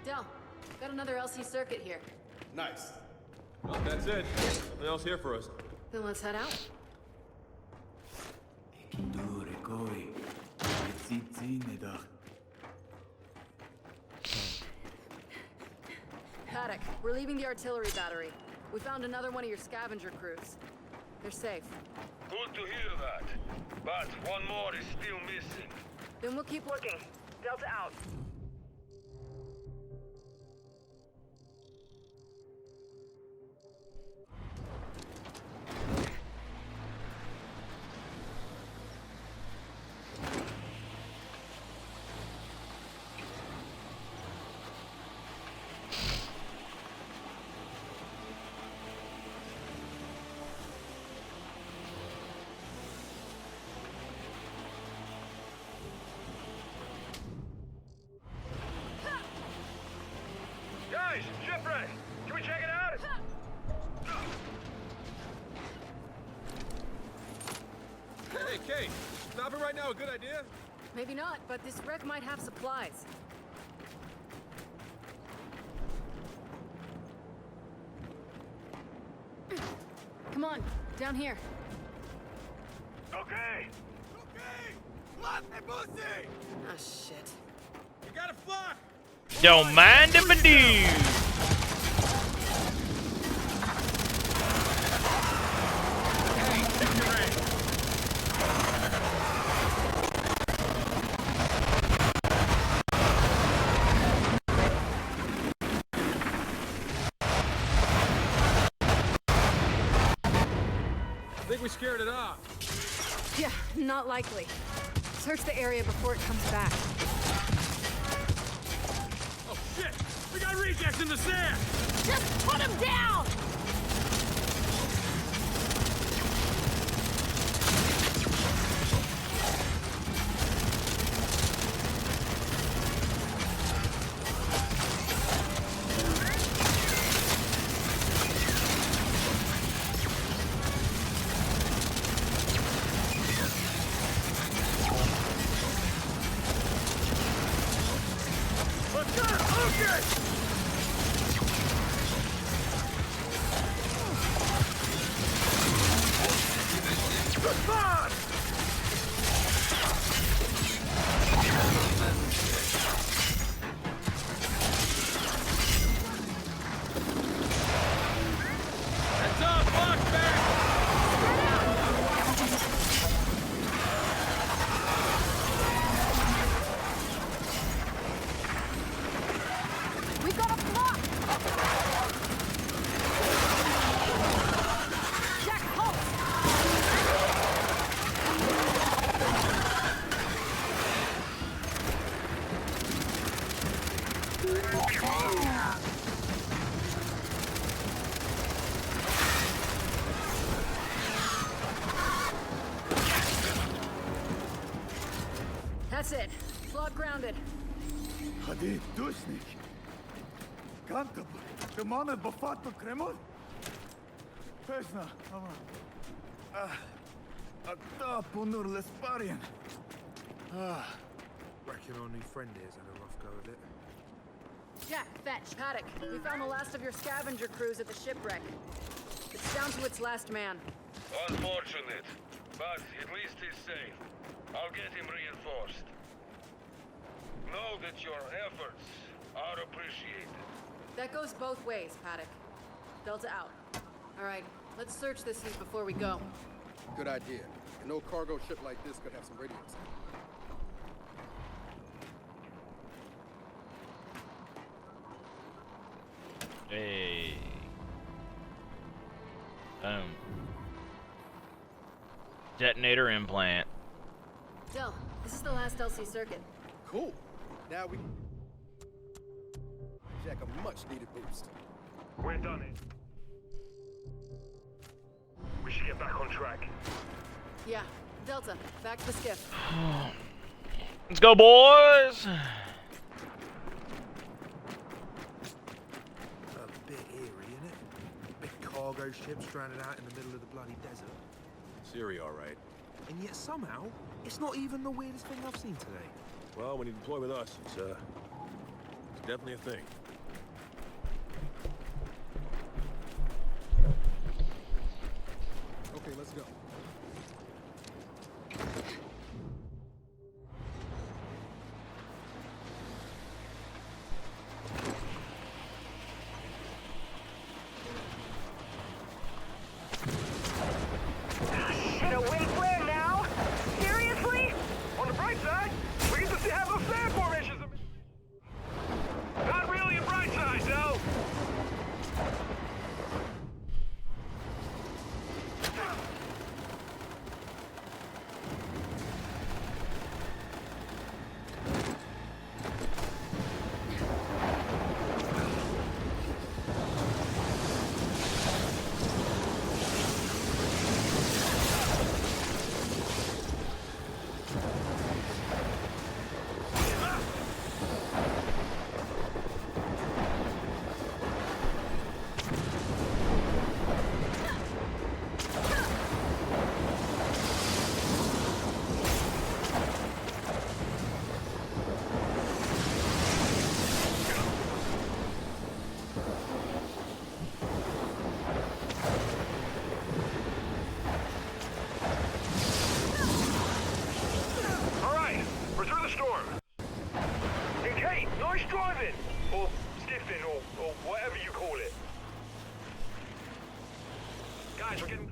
Del, got another LC circuit here. Nice. Well, that's it. Nothing else here for us. Then let's head out. Paddock, we're leaving the artillery battery. We found another one of your scavenger crews. They're safe. Good to hear that. But one more is still missing. Then we'll keep looking. Delta out. Guys, shipwreck! Can we check it out? Hey, Kate. Stopping right now a good idea? Maybe not, but this wreck might have supplies. Come on, down here. Okay. Ah, shit. You gotta fly! Don't mind if I do. I think we scared it off. Yeah, not likely. Search the area before it comes back. Oh, shit! We got rejects in the sand! Just put him down! That's it. Slot grounded. Hadi, dušnik. Kantab, demone bevatten kremel? Pesna, ama. A punur lesparian. Reckon our new friend here's had a rough go of it. Jack, fetch. Paddock, we found the last of your scavenger crews at the shipwreck. It's down to its last man. Unfortunate, but at least he's safe. I'll get him reinforced. Know that your efforts are appreciated. That goes both ways, Paddock. Delta out. All right, let's search this heap before we go. Good idea. An old cargo ship like this could have some radios. Hey. Detonator implant. Del, this is the last LC circuit. Cool. Now we jack a much-needed boost. We're done it. We should get back on track. Yeah, Delta, back to the skiff. Let's go, boys! A bit eerie, innit? Big cargo ship stranded out in the middle of the bloody desert. Siri, all right. And yet somehow, it's not even the weirdest thing I've seen today. Well, when you deploy with us, it's definitely a thing. Okay, let's go. Shit, a wind flare now? Seriously? On the bright side, we get to have those sand formations. Not really a bright side, though. All right, we're through the storm. Hey, Kate, nice driving. Or skiffing, or whatever you call it. Guys, we're getting...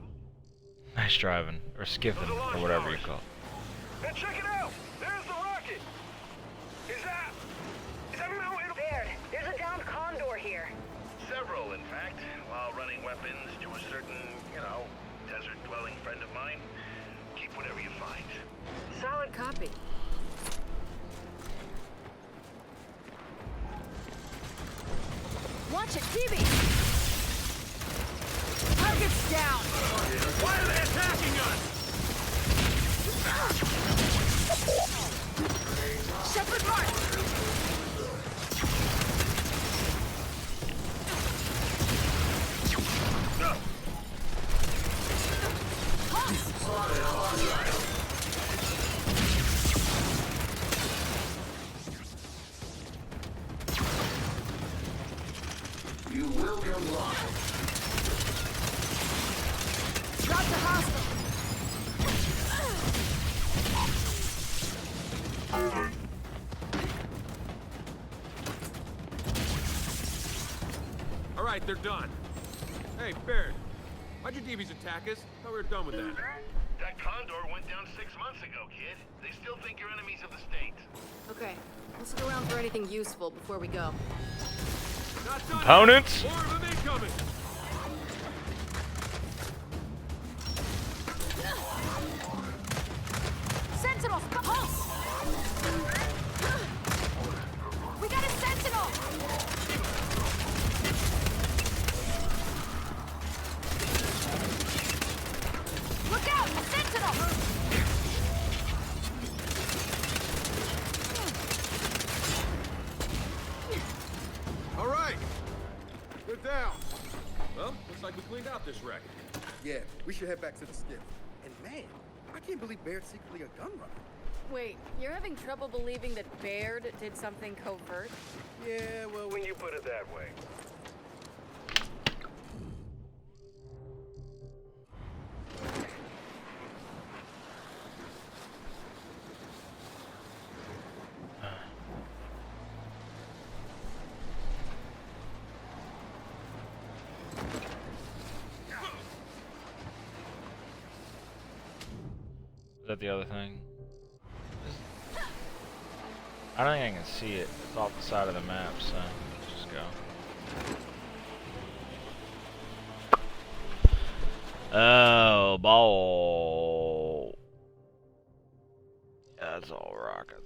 Nice driving, or skiffing, or whatever you call it. And check it out! There's the rocket! Is that mountain? Baird, there's a downed condor here. Several, in fact, while running weapons to a certain, desert-dwelling friend of mine. Keep whatever you find. Solid copy. Watch it, TV! Target's down! Why are they attacking us? Shepard mark! You will come live. Drop the hostile! All right, they're done. Hey, Baird, why'd your DBs attack us? Thought we were done with that. That condor went down 6 months ago, kid. They still think you're enemies of the state. Okay, let's look around for anything useful before we go. Not done. Opponents? More of them incoming. Sentinels, pulse! We got a sentinel! Look out! A sentinel! like we cleaned out this wreck. Yeah, we should head back to the skiff. And man, I can't believe Baird's secretly a gun runner. Wait, you're having trouble believing that Baird did something covert? Yeah, well, When you put it that way. Is that the other thing? I don't think I can see it. It's off the side of the map, so let's just go. Oh, ball. Yeah, that's all rock, I think.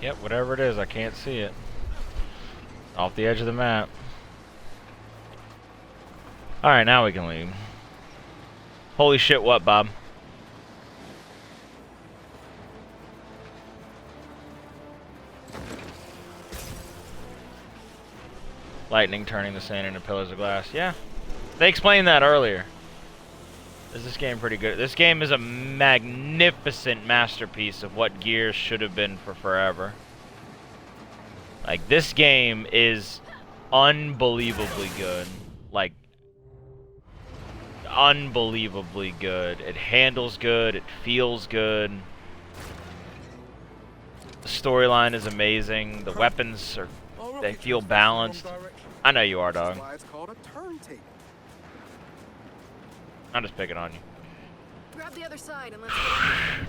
Yep, whatever it is, I can't see it. Off the edge of the map. Alright, now we can leave. Holy shit, what, Bob? Lightning turning the sand into pillars of glass. Yeah. They explained that earlier. Is this game pretty good? This game is a magnificent masterpiece of what Gears should have been for forever. Like, this game is unbelievably good. Like, unbelievably good. It handles good. It feels good. The storyline is amazing. The weapons are, they feel balanced. I know you are, dog. That's why it's called a turntable. I'm just picking on you. Grab the other side and let's get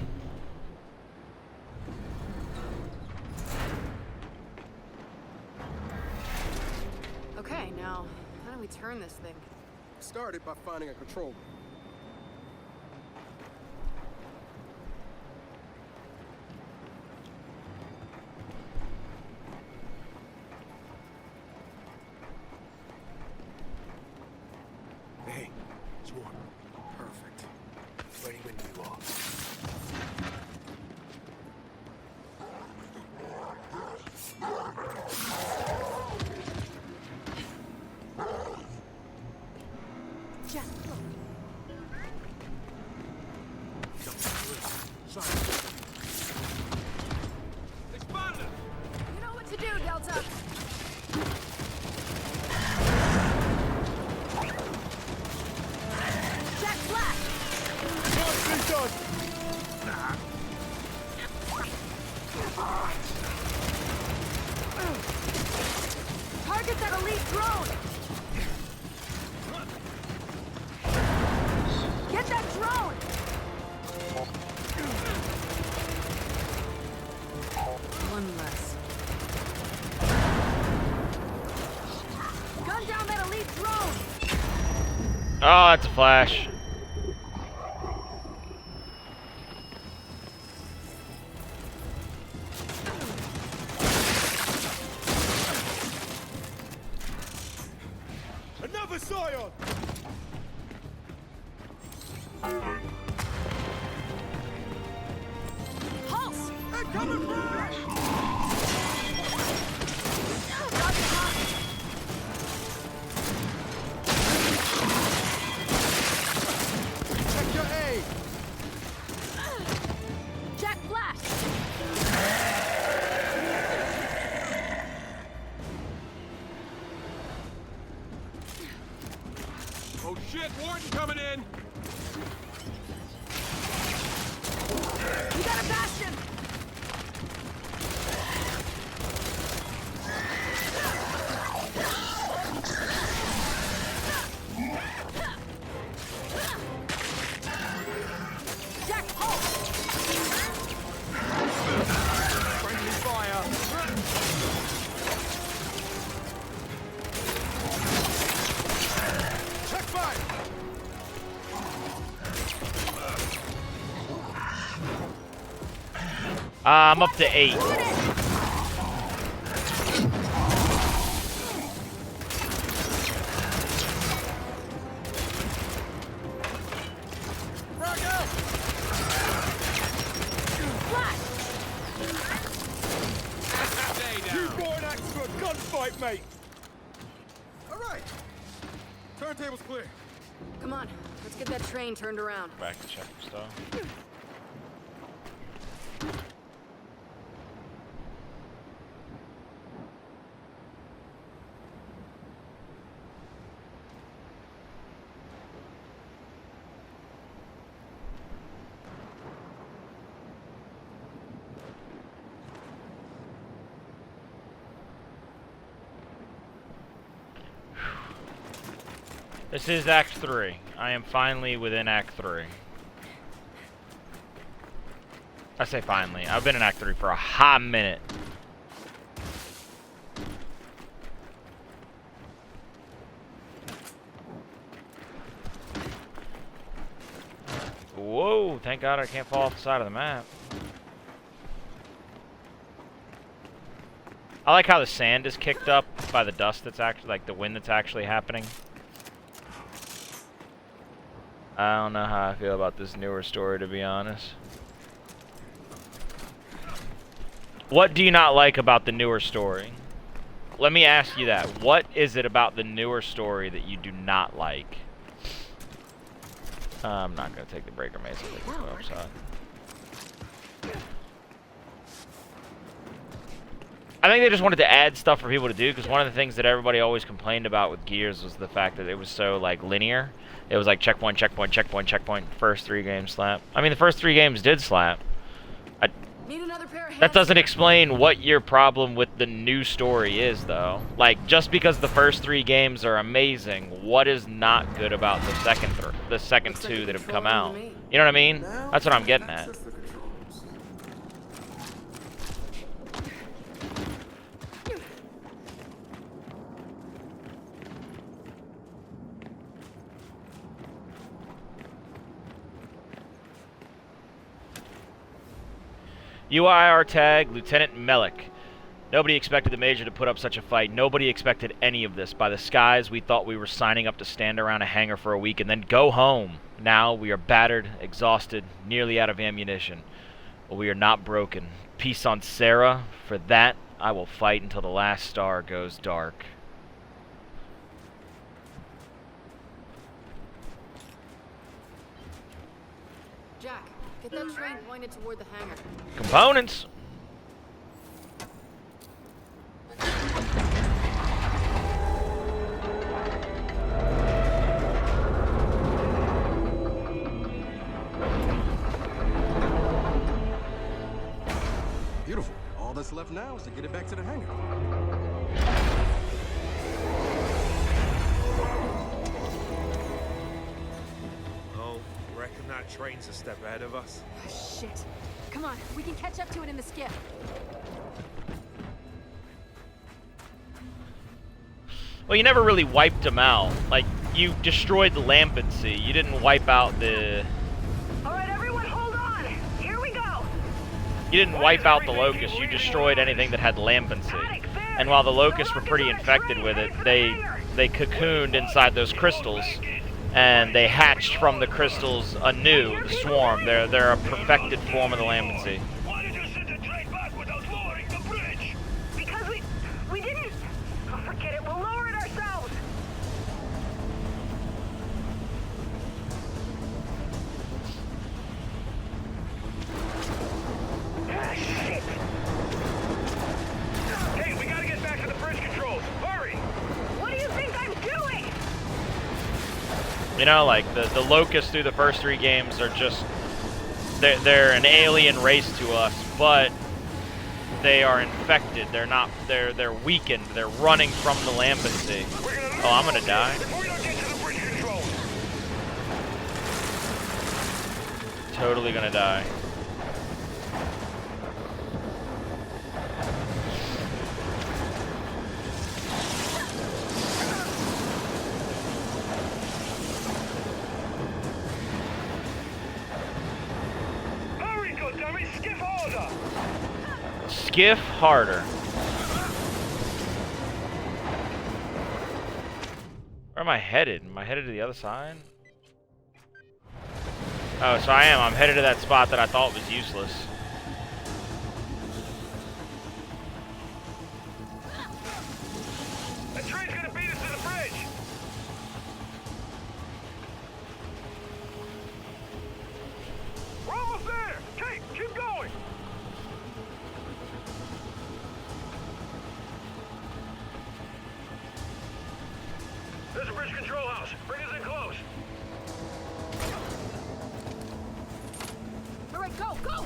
Okay, now, how do we turn this thing? Started by finding a control room. Hey, Jordan. Perfect. Ready when you are. You know what to do, Delta! Jack Black! Target that elite drone! Get that drone! One less. Gun down that elite drone! Oh, that's a flash. Another Scion! Pulse! They're coming for us! Check your aim! Jack Flash! Oh shit, Warden coming in! We got a Bastion! I'm up to 8. Gunfight, mate! Alright. Turntable's clear. Come on, let's get that train turned around. Back to check for stuff. This is Act 3. I am finally within Act 3. I say finally. I've been in Act 3 for a hot minute. Whoa, thank God I can't fall off the side of the map. I like how the sand is kicked up by the dust that's actually, like the wind that's actually happening. I don't know how I feel about this newer story, to be honest. What do you not like about the newer story? Let me ask you that. What is it about the newer story that you do not like? I'm not going to take the breaker mace. I'll take the go upside. I think they just wanted to add stuff for people to do, because one of the things that everybody always complained about with Gears was the fact that it was so, like, linear. It was like checkpoint, checkpoint, checkpoint, checkpoint. First 3 games slap. I mean, the first 3 games did slap. Need another pair of hands. That doesn't explain what your problem with the new story is, though. Like, just because the first 3 games are amazing, what is not good about the second 2 that have come out? You know what I mean? That's what I'm getting at. UIR tag, Lieutenant Melik. Nobody expected the Major to put up such a fight. Nobody expected any of this. By the skies, we thought we were signing up to stand around a hangar for a week and then go home. Now we are battered, exhausted, nearly out of ammunition. But we are not broken. Peace on Sarah. For that, I will fight until the last star goes dark. Jack, get that train pointed toward the hangar. Components! Beautiful. All that's left now is to get it back to the hangar. Oh, reckon that train's a step ahead of us. Shit. Come on, we can catch up to it in the skiff. Well, you never really wiped them out. Like, you destroyed the Lampency. You didn't wipe out the... Alright, everyone, hold on! Here we go! You didn't wipe out the Locusts. You destroyed anything that had Lampency. And while the Locusts were pretty infected with it, they cocooned inside those crystals. And they hatched from the crystals anew, the swarm. They're a perfected form of the Lampency. Why did you send the train back without lowering the bridge? Because we didn't... Oh, forget it, we'll lower it ourselves! Ah, shit! Hey, we gotta get back to the bridge controls. Hurry! What do you think I'm doing? You know, like, the Locusts through the first 3 games are just... They're an alien race to us, but they are infected. They're not... They're weakened. They're running from the Lampency. Oh, I'm gonna die. Totally gonna die. Hurry, goddammit! Skip order! skiff harder. Where am I headed? Am I headed to the other side? Oh, so I am. I'm headed to that spot that I thought was useless. That train's gonna beat us to the bridge! We're almost there! Kate, keep going! There's a bridge control house. Bring us in close. All right, go, go!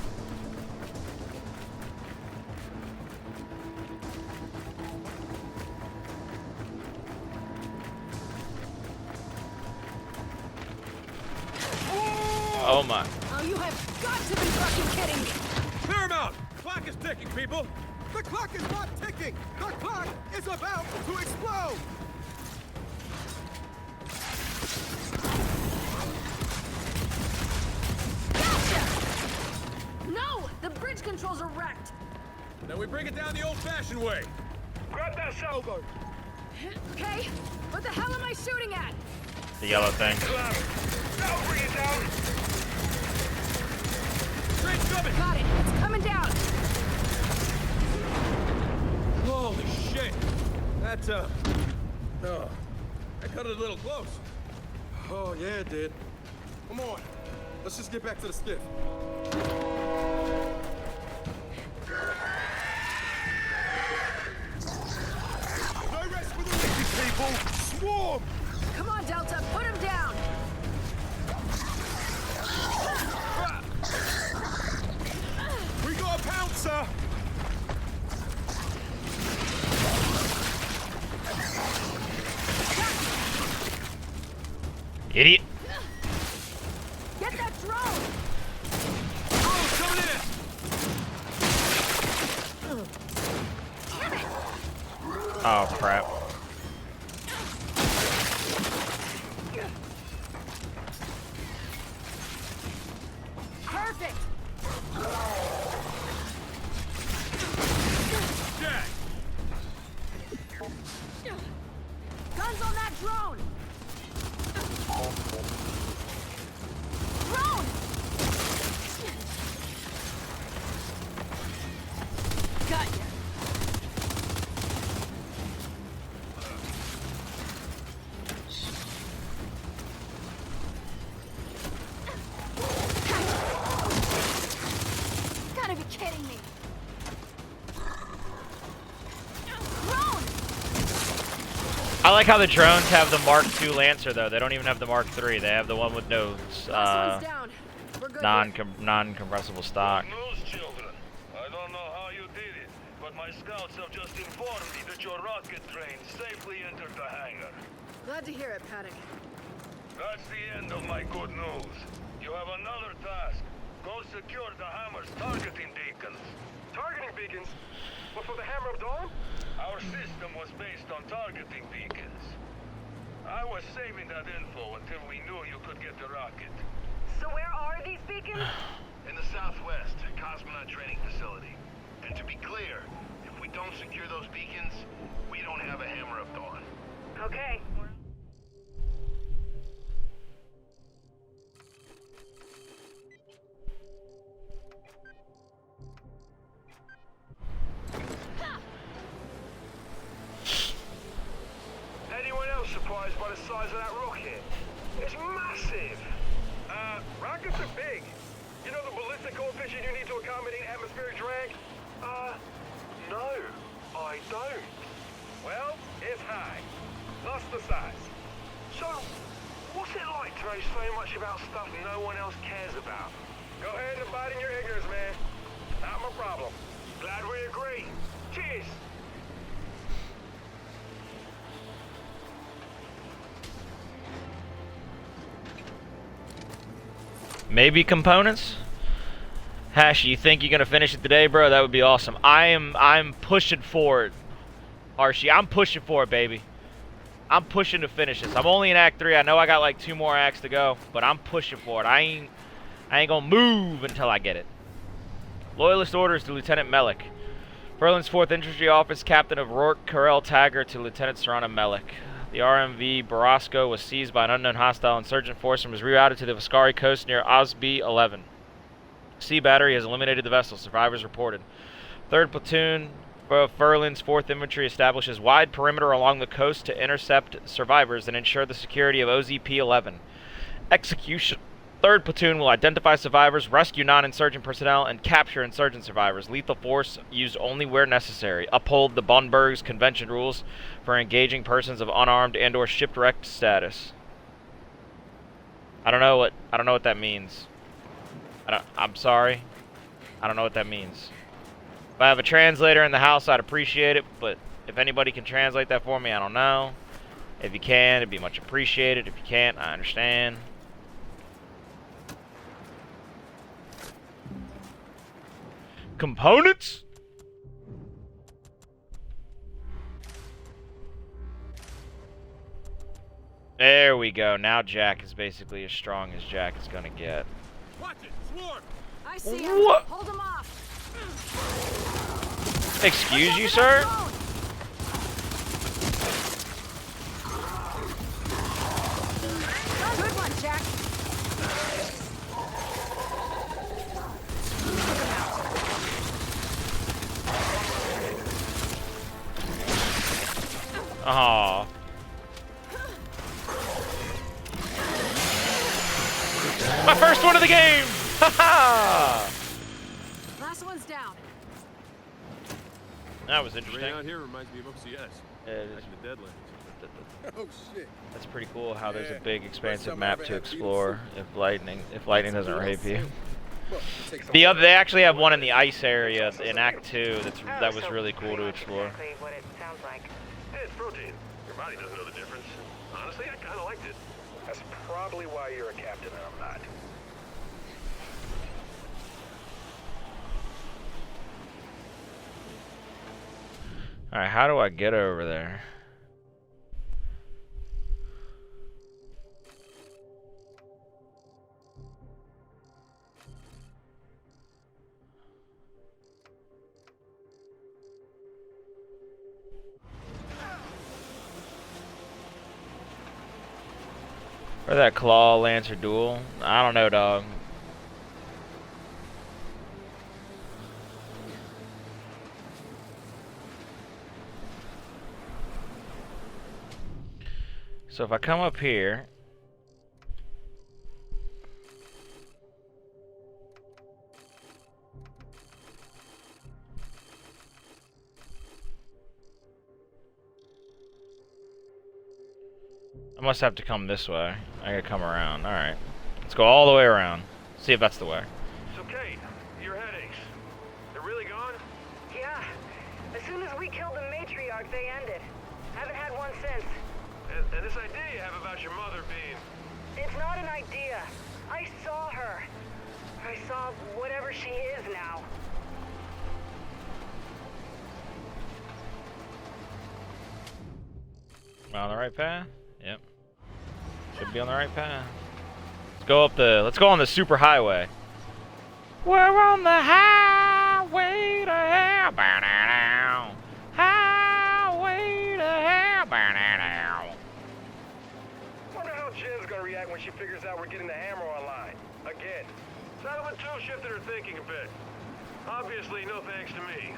Oh my. Oh, you have got to be fucking kidding me! Clear him out! Clock is ticking, people! The clock is not ticking! The clock is about to explode! No! The bridge controls are wrecked! Then we bring it down the old-fashioned way. Grab that sailboat. Okay, what the hell am I shooting at? The yellow thing. Now bring it down. Train's coming! Got it, it's coming down! Holy shit! That, oh, that cut it a little close. Oh, yeah, it did. Come on, let's just get back to the skiff. No rest for the wicked, people! Swarm! Come on, Delta, put him down! We got a pouncer! Idiot. Get that drone! Oh, coming in! Oh crap. Perfect! Jack! Guns on that drone! Drone! Got ya. Gotta be kidding me. Drone! I like how the drones have the Mark II Lancer though. They don't even have the Mark III. They have the one with no Last one's down. We're good here. non-compressible stock. News, children. I don't know how you did it, but my scouts have just informed me that your rocket train safely entered the hangar. Glad to hear it, Paddock. That's the end of my good news. You have another task. Go secure the Hammer's targeting beacons. Targeting beacons? What, for the Hammer of Dawn? Our system was based on targeting beacons. I was saving that info until we knew you could get the rocket. So where are these beacons? In the southwest, cosmonaut training facility. And to be clear, if we don't secure those beacons, we don't have a Hammer of Dawn. Okay. Anyone else surprised by the size of that rocket? It's massive! Rockets are big. You know the ballistic coefficient you need to accommodate atmospheric drag? No, I don't. Well, it's high. Thus the size. So, what's it like to know so much about stuff no one else cares about? Go ahead and abide in your ignorance, man. Not my problem. Glad we agree. Cheers! Maybe components? Hash, you think you're gonna finish it today, bro? That would be awesome. I'm pushing for it. Archie, I'm pushing for it, baby. I'm pushing to finish this. I'm only in Act 3. I know I got like 2 more acts to go, but I'm pushing for it. I ain't gonna move until I get it. Loyalist orders to Lieutenant Melik. Berlin's 4th Infantry Office, Captain of Rourke Karel Tagger to Lieutenant Serrana Melik. The RMV Barrasco was seized by an unknown hostile insurgent force and was rerouted to the Vascari coast near Osby 11. Sea battery has eliminated the vessel. Survivors reported. 3rd Platoon of Berlin's 4th Infantry establishes wide perimeter along the coast to intercept survivors and ensure the security of OZP-11. Execution. 3rd Platoon will identify survivors, rescue non-insurgent personnel, and capture insurgent survivors. Lethal force used only where necessary. Uphold the Bonberg's Convention rules for engaging persons of unarmed and/or shipwrecked status. I don't know what that means. I'm sorry. I don't know what that means. If I have a translator in the house, I'd appreciate it, but if anybody can translate that for me, I don't know. If you can, it'd be much appreciated. If you can't, I understand. Components? There we go. Now Jack is basically as strong as Jack is gonna get. Watch it, swarm! I see him. What? Hold him off. Excuse you, sir? Good one, Jack. Aww. My first one of the game! Haha! Last one's down. That was interesting. Right out here reminds me of OCS. It is. Back in the Deadlands. Oh shit. That's pretty cool how there's a Yeah. big First expansive time I map ever to had explore if lightning doesn't rape you. Well, take some- They actually have one in the ice area in Act 2 that was really cool to explore. Exactly what it sounds like. Hey, it's protein. Your body doesn't know the difference. Honestly, I kind of liked it. That's probably why you're a captain and I'm not. Alright, how do I get over there? Or that claw lancer duel? I don't know, dog. So if I come up here, I must have to come this way. I gotta come around. Alright. Let's go all the way around. See if that's the way. So, Kate, your headaches, they're really gone? Yeah. As soon as we killed the matriarch, they ended. Haven't had one since. And this idea you have about your mother being... It's not an idea. I saw her. I saw whatever she is now. Am I on the right path? Yep. Should be on the right path. Let's go on the super highway. We're on the highway to hell. Highway to hell. Wonder how Jen's gonna react when she figures out we're getting the hammer online. Again. Settlement 2 shifted her thinking a bit. Obviously, no thanks to me.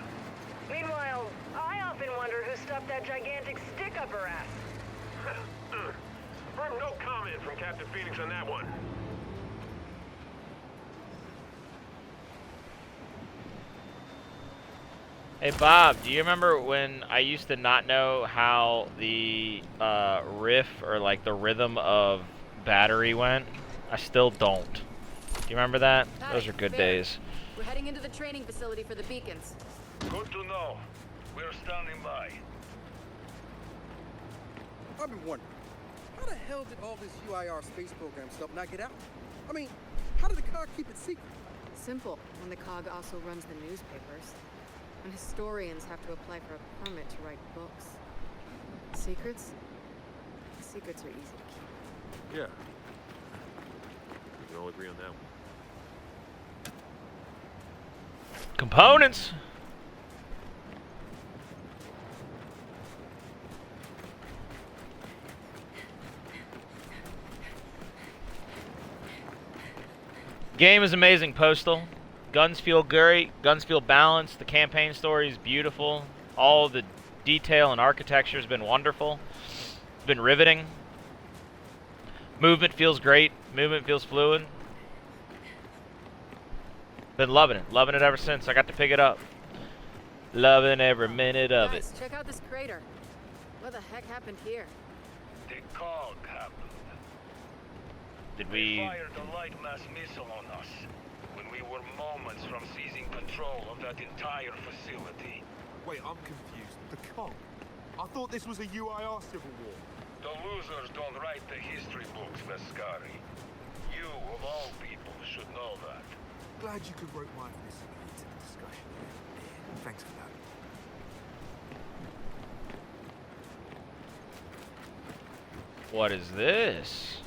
Meanwhile, I often wonder who stuffed that gigantic stick up her ass. No comment from Captain Phoenix on that one. Hey Bob, do you remember when I used to not know how the riff or like the rhythm of Battery went? I still don't. Do you remember that? Those are good days. We're heading into the training facility for the beacons. Good to know. We're standing by. I've been wondering, how the hell did all this UIR space program stuff not get out? I mean, how did the COG keep it secret? Simple, when the COG also runs the newspapers. And historians have to apply for a permit to write books. Secrets? Secrets are easy to keep. Yeah. We can all agree on that one. Game is amazing, Postal. Guns feel great. Guns feel balanced. The campaign story is beautiful. All the detail and architecture has been wonderful. It's been riveting. Movement feels great. Movement feels fluid. Been loving it. Loving it ever since I got to pick it up. Loving every minute of it. Guys, check out this crater. What the heck happened here? The cog happened. Did They we... fired a light mass missile on us when we were moments from seizing control of that entire facility. Wait, I'm confused. The cog? I thought this was a UIR civil war. The losers don't write the history books, Vescari. You, of all people, should know that. Glad you could rope my ethnicity into the discussion. Yeah, thanks for that. What is this?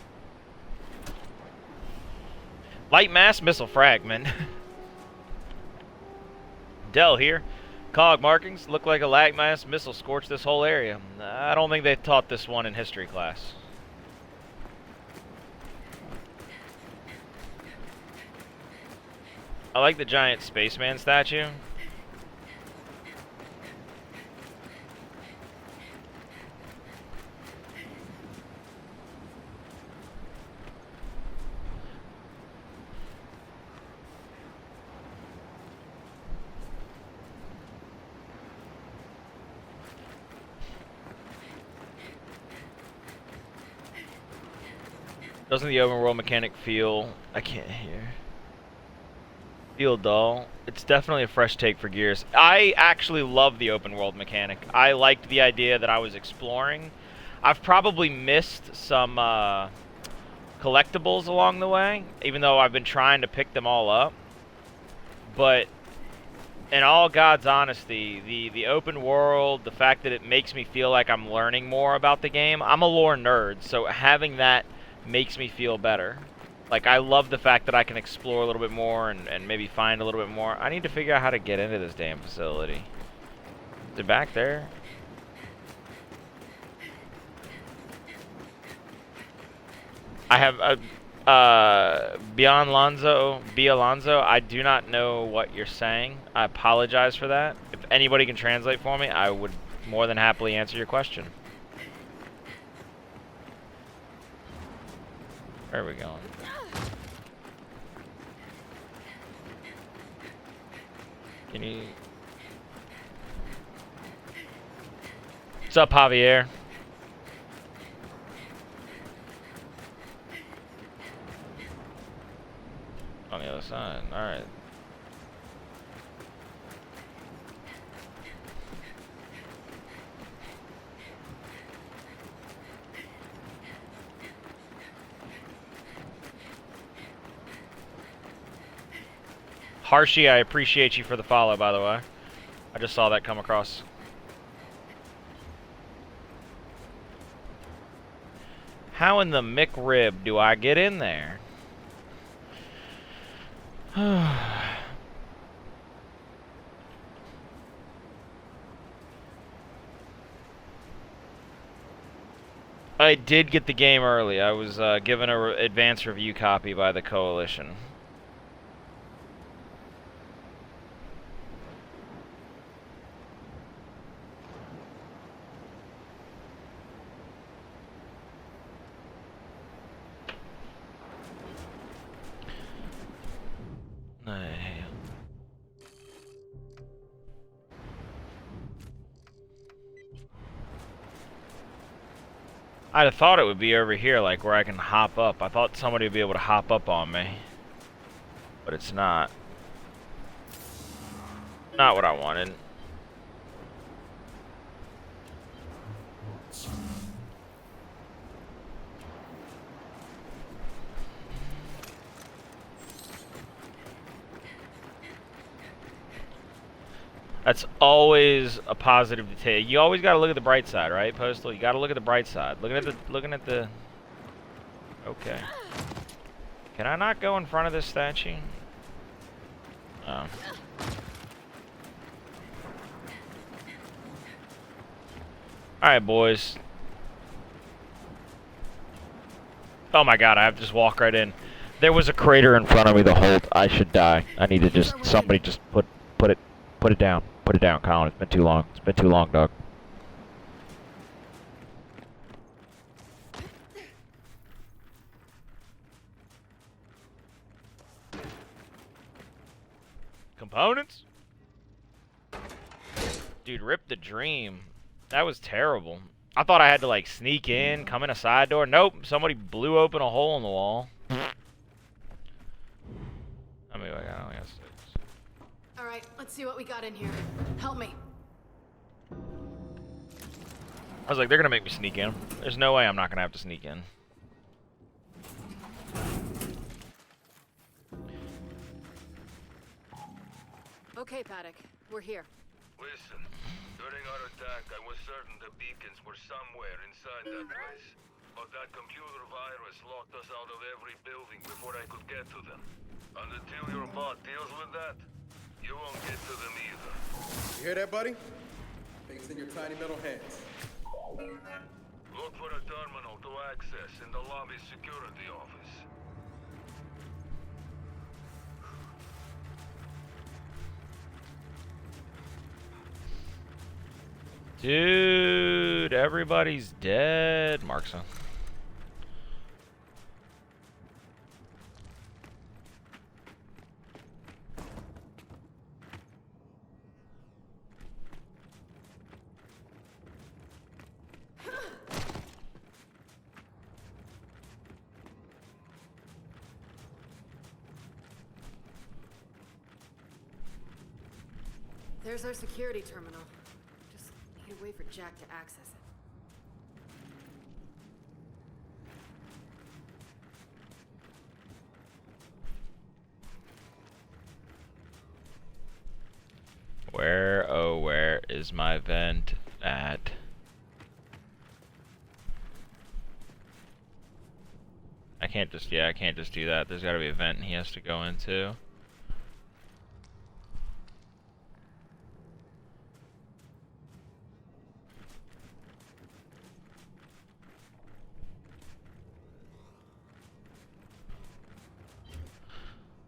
Light mass missile fragment. Dell here. Cog markings look like a light mass missile scorched this whole area. I don't think they taught this one in history class. I like the giant spaceman statue. Doesn't the open world mechanic feel... I can't hear. Feel dull? It's definitely a fresh take for Gears. I actually love the open world mechanic. I liked the idea that I was exploring. I've probably missed some collectibles along the way, even though I've been trying to pick them all up. But in all God's honesty, the open world, the fact that it makes me feel like I'm learning more about the game. I'm a lore nerd, so having that makes me feel better. Like, I love the fact that I can explore a little bit more and maybe find a little bit more. I need to figure out how to get into this damn facility. Is it back there? I have Beyond Alonzo, B. Alonzo, I do not know what you're saying. I apologize for that. If anybody can translate for me, I would more than happily answer your question. Where are we going? Can you... What's up, Javier? On the other side. Alright. Harshy, I appreciate you for the follow, by the way. I just saw that come across. How in the McRib do I get in there? I did get the game early. I was given an advance review copy by the Coalition. I'd have thought it would be over here, like where I can hop up. I thought somebody would be able to hop up on me. But it's not. Not what I wanted. That's always a positive to take. You always got to look at the bright side, right, Postal? You got to look at the bright side. Looking at the. Okay. Can I not go in front of this statue? Oh. All right, boys. Oh my God! I have to just walk right in. There was a crater in front of me the whole. I should die. I need to just somebody just put it down. Put it down, Colin. It's been too long. It's been too long, dog. Components? Dude, rip the dream. That was terrible. I thought I had to like sneak in, come in a side door. Nope, somebody blew open a hole in the wall. I mean, I only got 6. All right, let's see what we got in here. Help me. I was like, they're gonna make me sneak in. There's no way I'm not gonna have to sneak in. Okay, Paddock, we're here. Listen, during our attack, I was certain the beacons were somewhere inside that place. But that computer virus locked us out of every building before I could get to them. And until your bot deals with that, you won't get to them either. You hear that, buddy? Things in your tiny metal hands. Look for a terminal to access in the lobby security office. Dude, everybody's dead. Markson. There's our security terminal. Just need a way for Jack to access it. Where, oh, where is my vent at? I can't just do that. There's gotta be a vent he has to go into.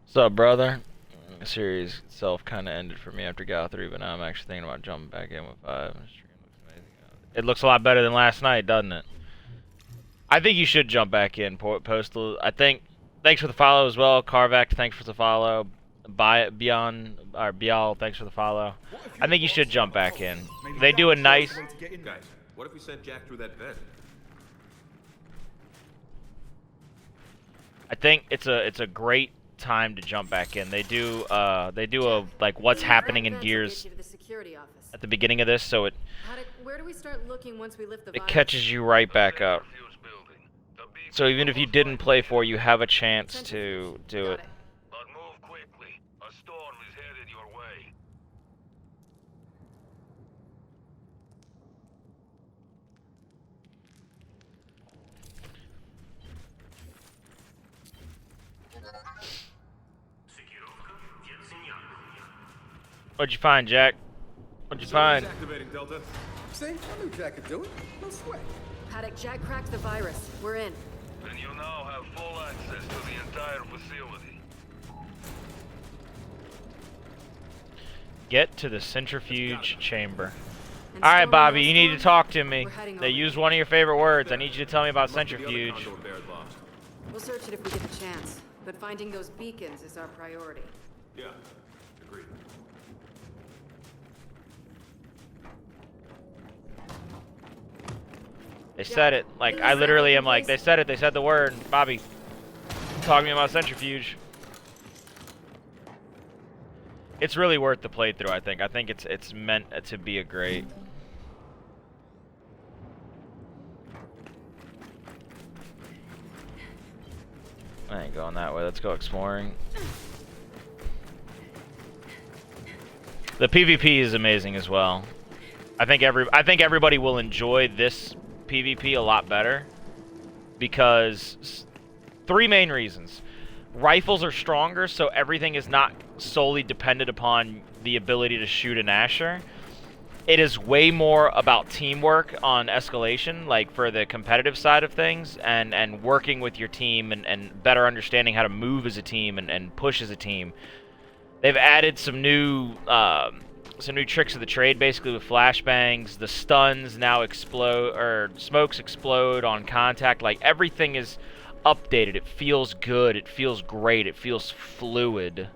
What's up, brother? The series itself kind of ended for me after GAL 3, but now I'm actually thinking about jumping back in with 5. It looks a lot better than last night, doesn't it? I think you should jump back in, Postal. I think. Thanks for the follow as well, Carvac. Thanks for the follow. Beyond or Bial, thanks for the follow. I think you should jump back in. They do a nice. Guys, what if we sent Jack through that vent? I think it's a great time to jump back in. They do a like what's happening in Gears at the beginning of this, so Where do we start looking once we lift the it catches you right back up. So even if you didn't play 4, you have a chance to do it. But move quickly. A storm is headed your way. What'd you find, Jack? What'd you find? Activating Delta. See, I knew Jack could do it. No sweat. Paddock, Jack cracked the virus. We're in. Then you now have full access to the entire facility. Get to the centrifuge chamber. Alright, Bobby, you need to talk to me. They used one of your favorite words. I need you to tell me about centrifuge. We'll search it if we get the chance. But finding those beacons is our priority. Yeah, agreed. They said it. Like, I literally am like, they said it. They said the word. Bobby, talk to me about centrifuge. It's really worth the playthrough, I think. I think it's meant to be a great. I ain't going that way. Let's go exploring. The PvP is amazing as well. I think everybody will enjoy this PvP a lot better because 3 main reasons. Rifles are stronger, so everything is not solely dependent upon the ability to shoot an Asher. it is way more about teamwork on Escalation, like for the competitive side of things, and working with your team and better understanding how to move as a team and push as a team. They've added some new tricks of the trade, basically with flashbangs. The stuns now explode, or smokes explode on contact. Like, everything is updated. It feels good. It feels great. It feels fluid.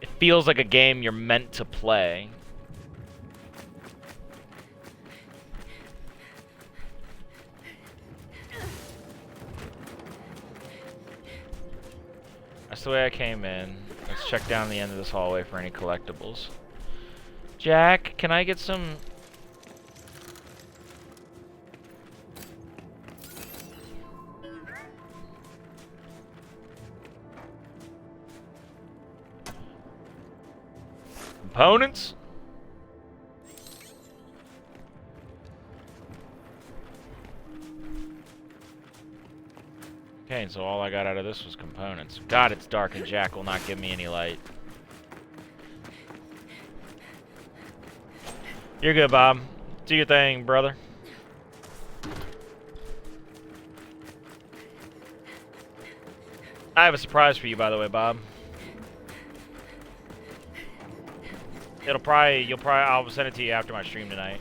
It feels like a game you're meant to play. That's the way I came in. Let's check down the end of this hallway for any collectibles. Jack, can I get some... components? Okay, so all I got out of this was components. God, it's dark and Jack will not give me any light. You're good, Bob. Do your thing, brother. I have a surprise for you, by the way, Bob. I'll send it to you after my stream tonight.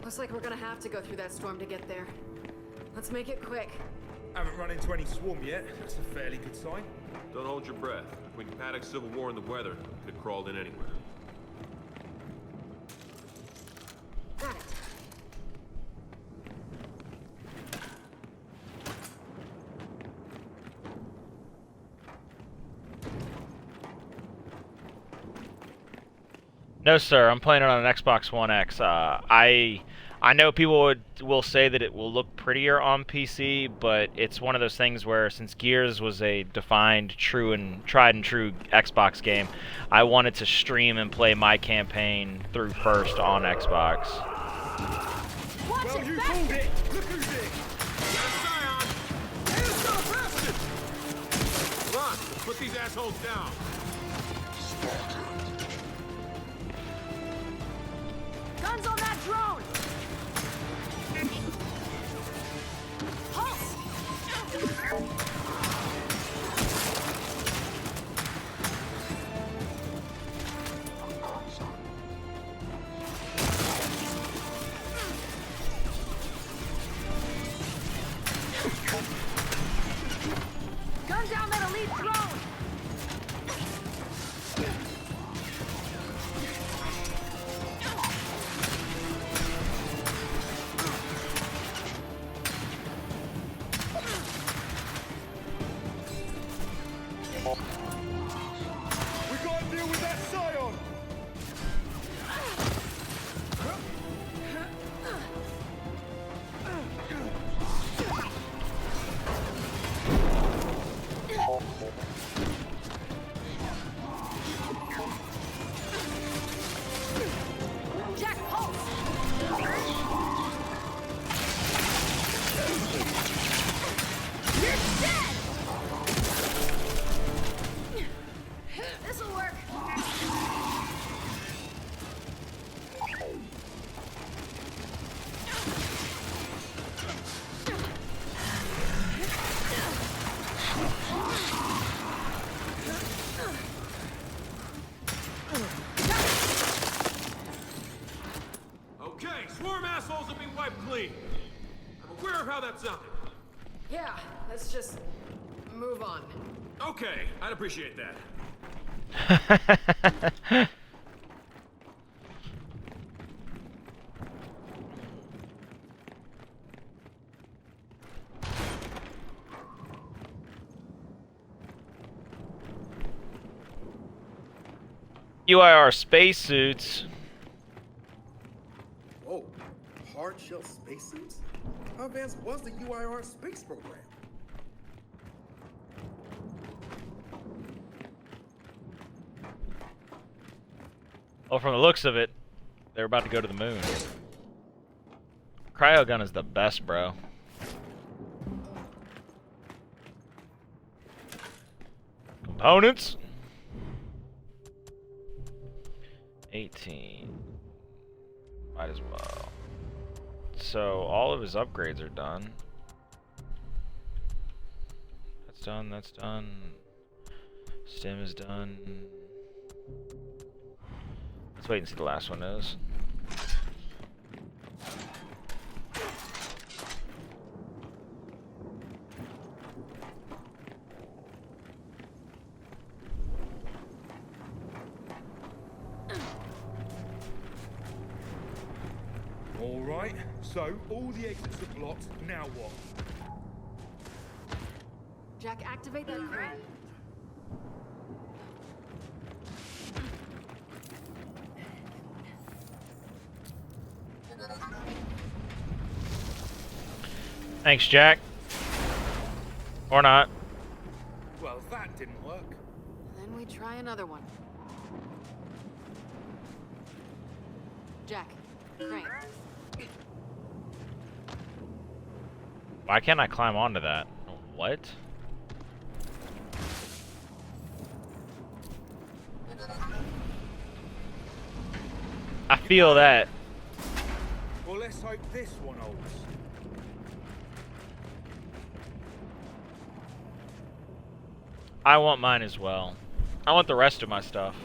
Looks like we're gonna have to go through that storm to get there. Let's make it quick. Haven't run into any swarm yet. That's a fairly good sign. Don't hold your breath. Between Paddock's civil war and the weather, could have crawled in anywhere. Got it. No, sir. I'm playing it on an Xbox One X. I know people will say that it will look prettier on PC, but it's one of those things where, since Gears was a defined, tried and true Xbox game, I wanted to stream and play my campaign through first on Xbox. Well, you fooled it. Look who's in. Scion. Hey, let's go faster. Come on, let's put these assholes down. Guns on that drone! Gun down that elite drone! We gotta deal with that Scion. Jack, pulse! You're dead! This'll work. Okay, swarm assholes have been wiped clean. I'm aware of how that sounded. Yeah, let's just move on. Okay, I'd appreciate that. UIR spacesuits. Whoa, hard shell spacesuits? How advanced was the UIR space program? Well, from the looks of it, they're about to go to the moon. Cryogun is the best, bro. Components. 18. Might as well. So all of his upgrades are done. That's done. That's done. Stim is done. Let's wait and see the last one is. All right, so all the exits are blocked. Now what? Jack, activate that crane. Thanks, Jack. Or not. Well, that didn't work. Then we try another one. Jack, crane. Why can't I climb onto that? What? I feel that. Well, let's hope this one holds. I want mine as well. I want the rest of my stuff.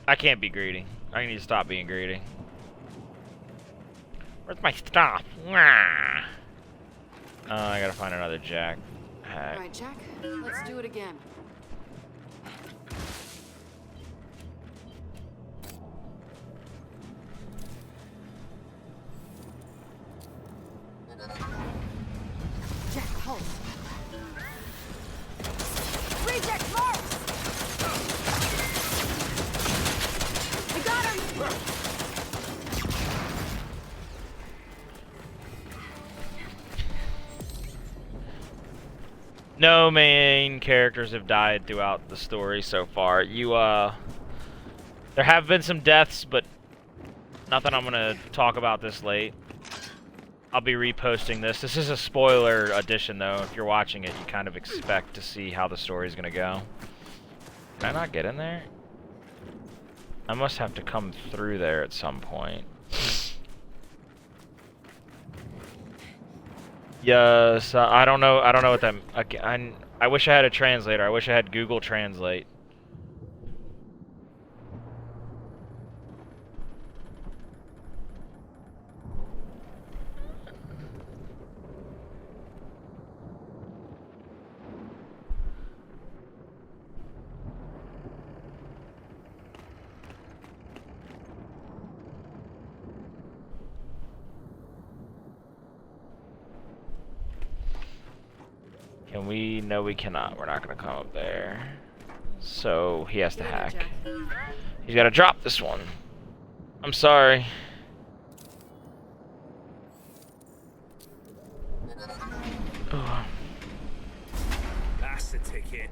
I can't be greedy. I need to stop being greedy. Where's my stuff? I gotta find another Jack. Hack. Alright, Jack, let's do it again. Jack, halt. Reject marks! We got him! No main characters have died throughout the story so far. There have been some deaths, but nothing I'm gonna talk about this late. I'll be reposting this. This is a spoiler edition, though. If you're watching it, you kind of expect to see how the story's gonna go. Can I not get in there? I must have to come through there at some point. Yes, I don't know. I don't know what that. I wish I had a translator. I wish I had Google Translate. Can we? No, we cannot. We're not going to come up there. So he has to hack. He's got to drop this one. I'm sorry. Ugh. That's the ticket.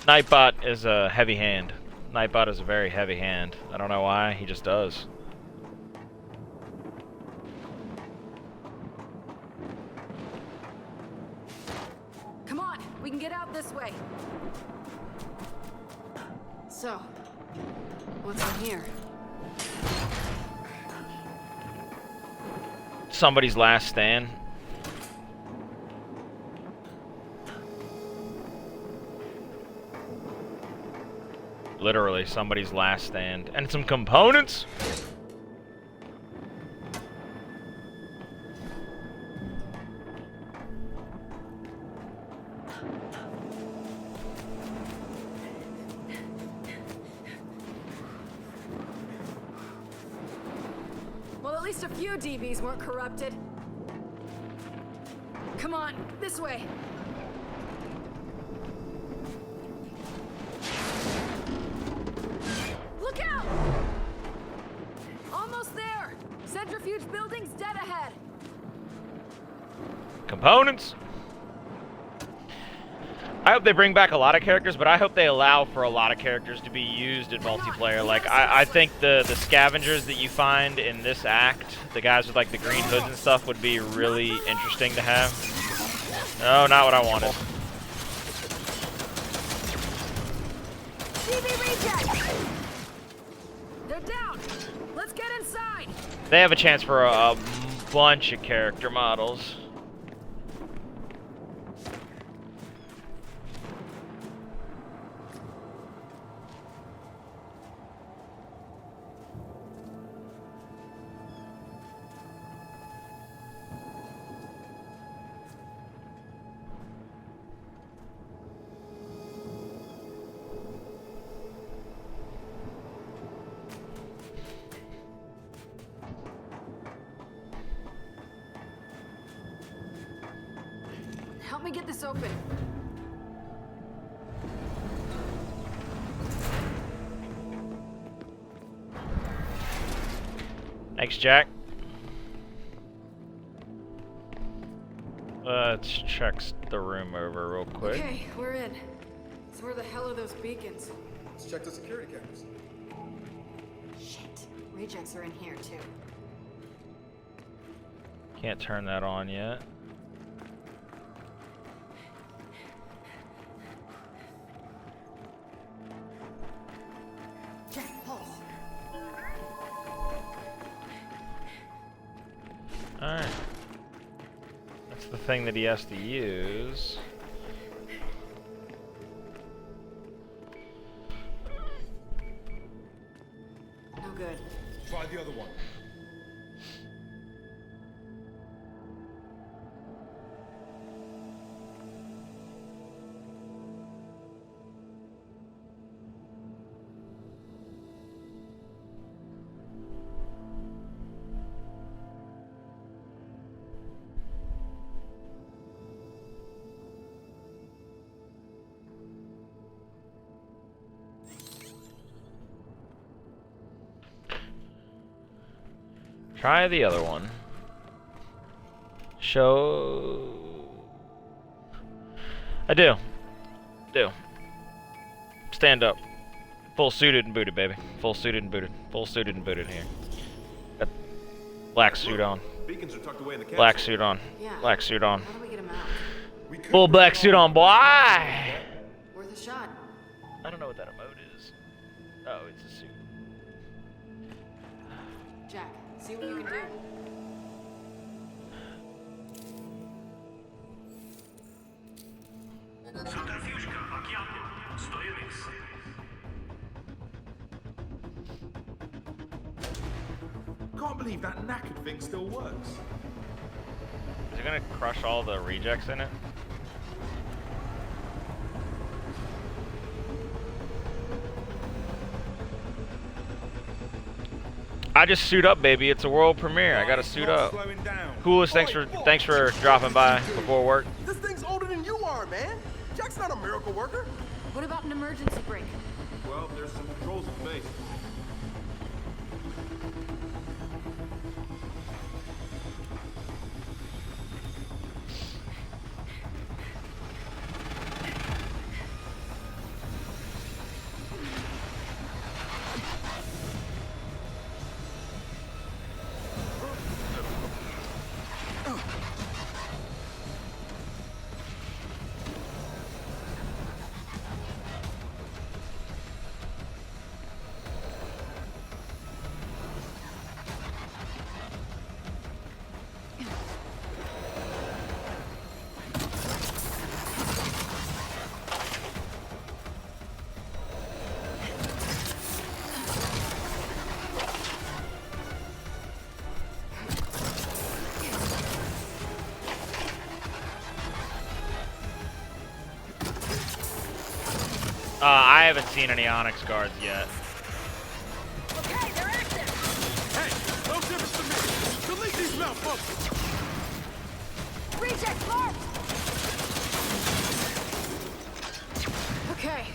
Nightbot is a heavy hand. Nightbot is a very heavy hand. I don't know why. He just does. Come on, we can get out this way. So, what's in here? Somebody's last stand. Literally, somebody's last stand. And some components? Well, at least a few DBs weren't corrupted. Come on, this way. Centrifuge building's dead ahead. Components. I hope they bring back a lot of characters, but I hope they allow for a lot of characters to be used in multiplayer. Like, I think the scavengers that you find in this act, the guys with like the green hoods and stuff, would be really interesting to have. No, not what I wanted. They're down. Let's get inside. They have a chance for a bunch of character models. Help me get this open. Thanks, Jack. Let's check the room over real quick. Okay, we're in. So where the hell are those beacons? Let's check the security cameras. Shit. Rejects are in here, too. Can't turn that on yet. Alright. That's the thing that he has to use. No good. Try the other one. Try the other one. Show. I do. Stand up. Full suited and booted, baby. Full suited and booted. Full suited and booted here. Got black suit on. Beacons are tucked away in the Black suit on. Yeah. Black suit on. How do we get him out? Full black suit on, boy! Worth a shot. I don't know what that emote is. Oh, it's a suit. Jack, see what you can do. Can't believe that knackered thing still works. Is it gonna crush all the rejects in it? I just suit up, baby. It's a world premiere. I gotta suit up. Coolest, thanks for dropping by before work. This thing's older than you are, man. Jack's not a miracle worker. What about an emergency brake? Well, there's some controls in base. I haven't seen any Onyx guards yet. Okay, they're active. Hey, no difference to me. Delete these malfunctions. Reject marked. Okay.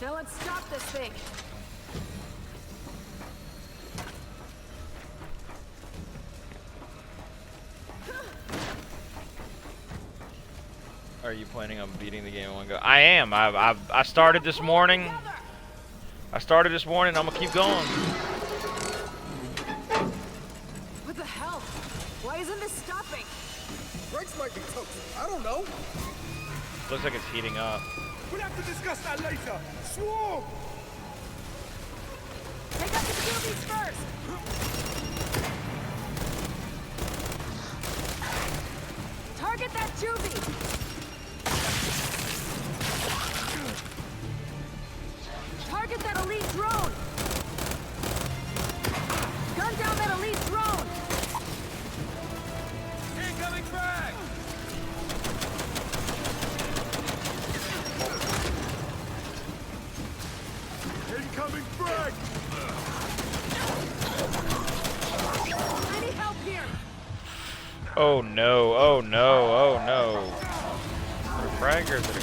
Now let's stop this thing. Are you planning on beating the game in one go? I am. I started this morning. I'm gonna keep going. What the hell? Why isn't this stopping? Brakes might be toast. I don't know. Looks like it's heating up. We'll have to discuss that later. Swarm! Take out the Jubies first! Target that Juvie! Target that elite drone! Gun down that elite drone! Incoming frag! Incoming frag! I need help here! Oh no, oh no, oh no. Is it a frag or is it a...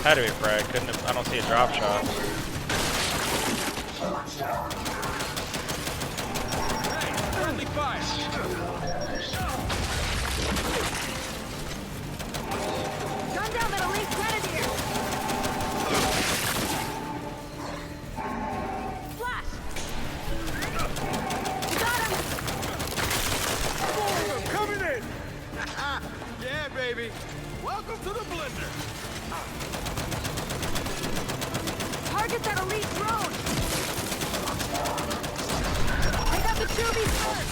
Had to be a frag, couldn't have... I don't see a drop shot. Hey, friendly fire! Gun down that elite grenadier! Flash! Got him! Coming in! Yeah, baby. Welcome to the blender. Target that elite drone! I got the Jubies first!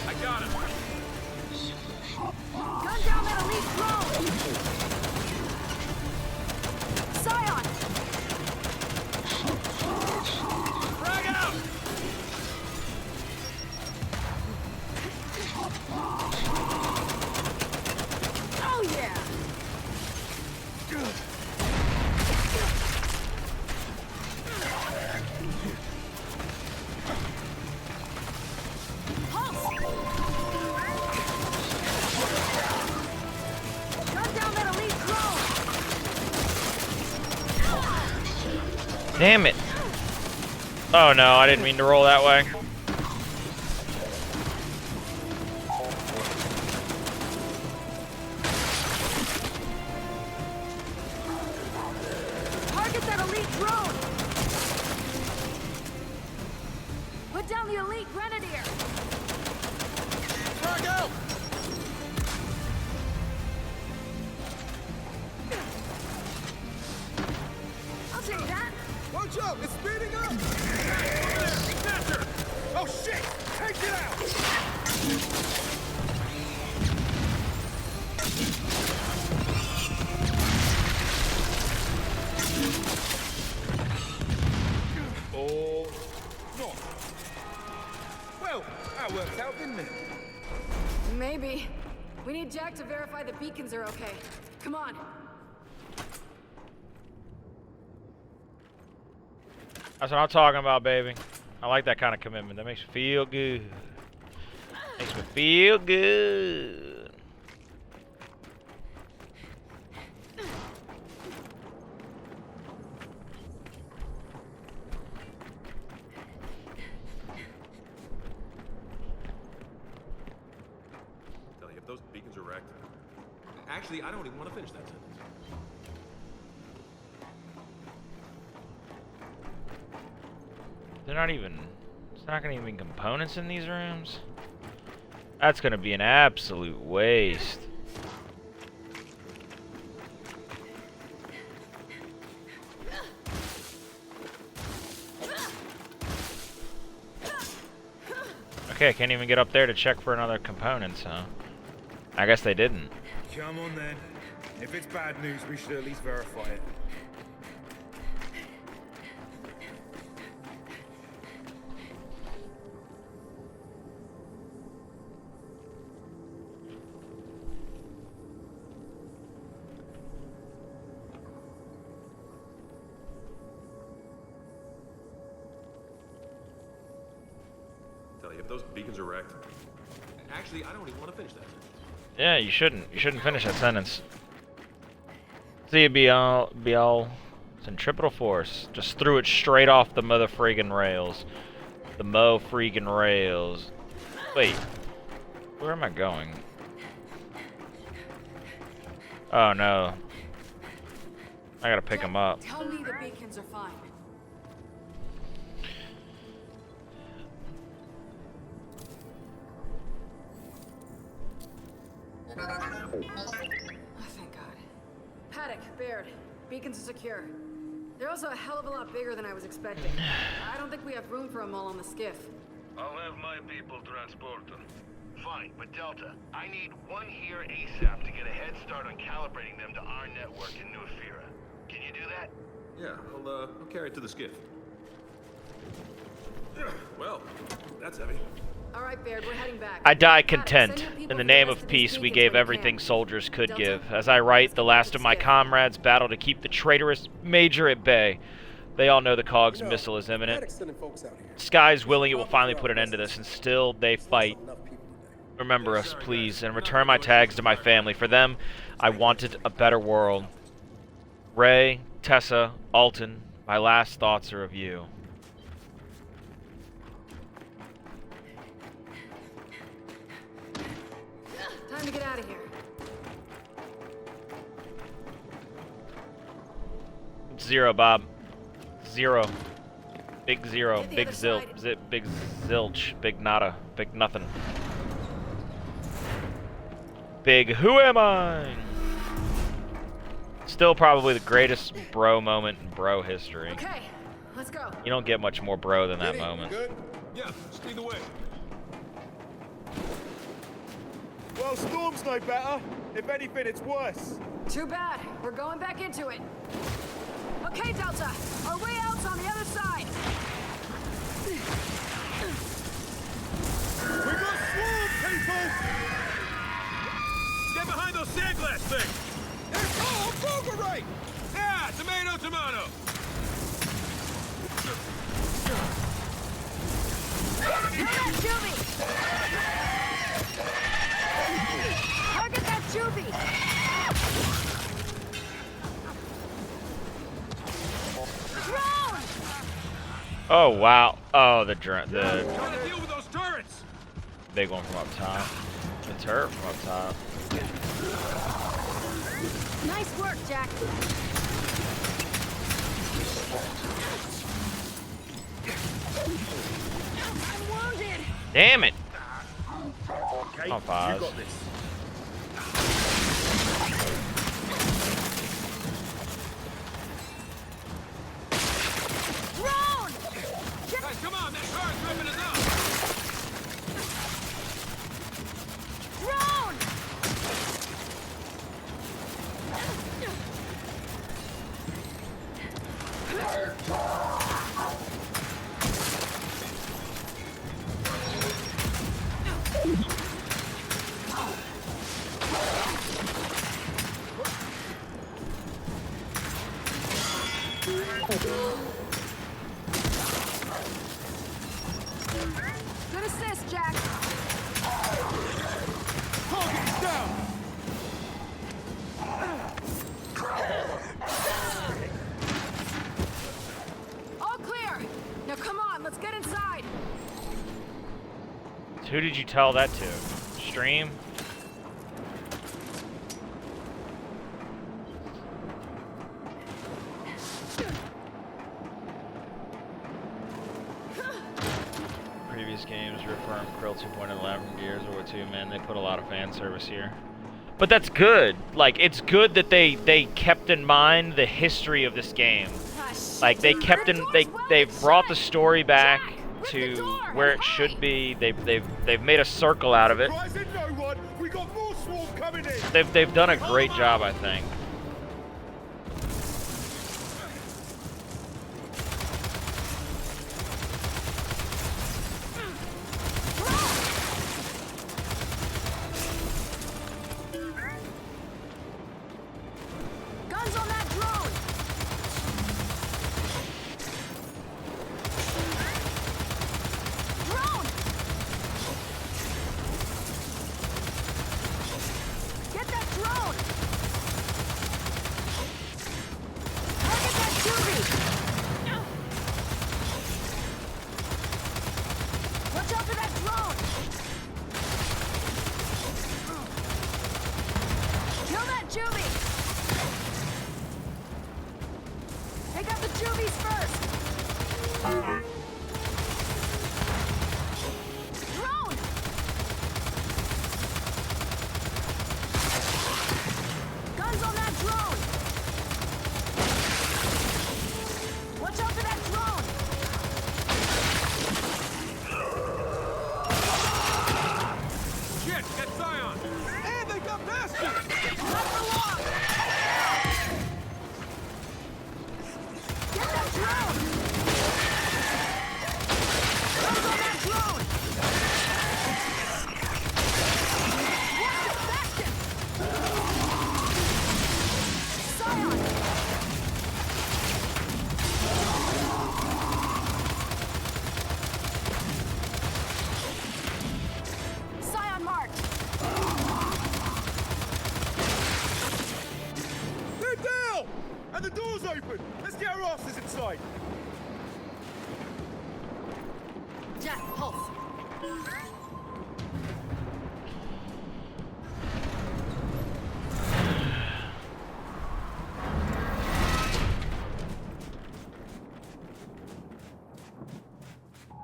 I got him! Gun down that elite drone! Scion! Frag out! Oh yeah! Pulse! Gun down that elite drone! Damn it. Oh no, I didn't mean to roll that way. Target that elite drone! Put down the elite grenadier! Frag out! I'll take that! Watch out! It's speeding up! Snatcher! Oh shit! Take it out! Oh no! Well, that worked out, didn't it? Maybe. We need Jack to verify the beacons are okay. Come on. That's what I'm talking about, baby. I like that kind of commitment. That makes me feel good. Makes me feel good. Tell you, if those beacons are wrecked... Actually, I don't even want to finish that sentence. They're not even... It's not gonna even be components in these rooms? That's gonna be an absolute waste. Okay, I can't even get up there to check for another components, huh? I guess they didn't. Come on then. If it's bad news, we should at least verify it. Tell you, if those beacons are wrecked... Actually, I don't even want to finish that sentence. Yeah, you shouldn't. You shouldn't finish that sentence. See, BL Centripetal Force just threw it straight off the mother friggin' rails. The mo freaking rails. Wait. Where am I going? Oh no. I gotta pick him up. Tell me the beacons are fine. Oh, thank God. Paddock, Baird, beacons are secure. They're also a hell of a lot bigger than I was expecting. I don't think we have room for them all on the skiff. I'll have my people transport them. Fine, but Delta, I need one here ASAP to get a head start on calibrating them to our network in New Ephyra. Can you do that? Yeah, I'll carry it to the skiff. Well, that's heavy. All right, Baird, we're heading back. I die Paddock, content. send your people In the to name rest of these peace, we beacons gave when you everything can. soldiers could Delta, give. As I write, the last of my comrades battle to keep the traitorous Major at bay. They all know the COG's missile is imminent. Paddock's sending folks out here. Sky's willing it will finally put an end to this, and still they fight. Remember us, please, and return my tags to my family. For them, I wanted a better world. Ray, Tessa, Alton, my last thoughts are of you. Time to get out of here. Zero, Bob. Zero. Big zero. Hit the Big other zil. side. Zip. Big zilch. Big nada. Big nothing. Big who am I? Still probably the greatest bro moment in bro history. Okay, let's go. You don't get much more bro than that moment. Good? Yeah, just lead the way. Well, Storm's no better. If anything, it's worse. Too bad. We're going back into it. Okay, Delta. Our way out's on the other side. We got swarm, people! Get behind those sandglass things! Fulgurate! Yeah, tomato, tomato! Kill that juvie! Target that juvie! Drone! Oh wow! Oh, the Trying to deal with those turrets! big one from up top. The turret from up top. Nice work, Jack. I'm wounded. Damn it! Okay, Oh, pause. you got this. Drone! Guys, come on, that turret's ripping us up! Drone! Good assist, Jack. Target's down! All clear. Now come on, let's get inside. Who did you tell that to? Stream? Previous games reaffirmed Krill 2.11 from Gears of War 2. Man, they put a lot of fan service here. But that's good. Like, it's good that they kept in mind the history of this game. Like, they kept in they've brought the story back to where it should be. They've made a circle out of it. Rising no one! We got more swarm coming in! They've done a great job, I think. Guns on that drone! Drone! Get that drone! juvie! Take out the juvies first! Drone! Guns on that drone! Watch out for that drone! Shit, get Zion! And they got past you! Not for long! Get that drone! Guns on that drone! Watch it, Bastion! Zion! Scion marked! They're down! And the door's open! Let's get our asses inside! Jack, pulse.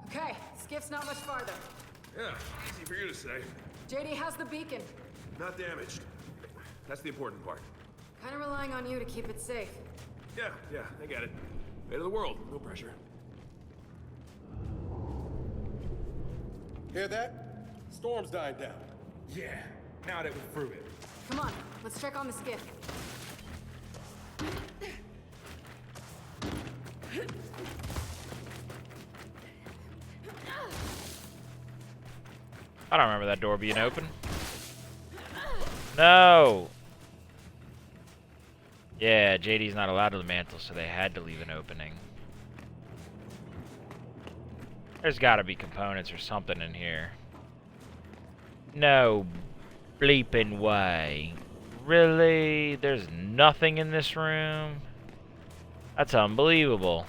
Okay, skiff's not much farther. Yeah, easy for you to say. JD, how's the beacon? Not damaged. That's the important part. Kinda relying on you to keep it safe. Yeah, I get it. Fate of the world, no pressure. Hear that? Storm's dying down. Yeah, now that we're through it. Come on, let's check on the skiff. I don't remember that door being open. No! Yeah, JD's not allowed to the mantle, so they had to leave an opening. There's gotta be components or something in here. No bleeping way. Really? There's nothing in this room? That's unbelievable.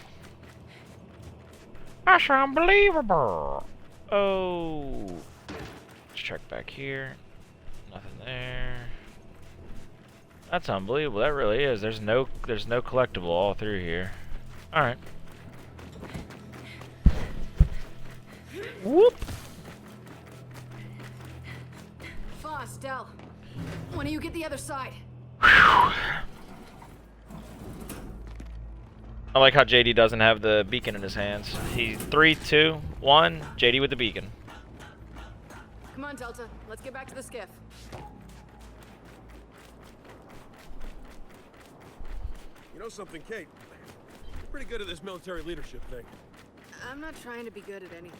That's unbelievable. Oh. Let's check back here. Nothing there. That's unbelievable. That really is. There's no collectible all through here. All right. Whoop. Foss, Del. When do you get the other side? I like how JD doesn't have the beacon in his hands. He's 3, 2, 1. JD with the beacon. Come on, Delta. Let's get back to the skiff. You know something, Kate? You're pretty good at this military leadership thing. I'm not trying to be good at anything.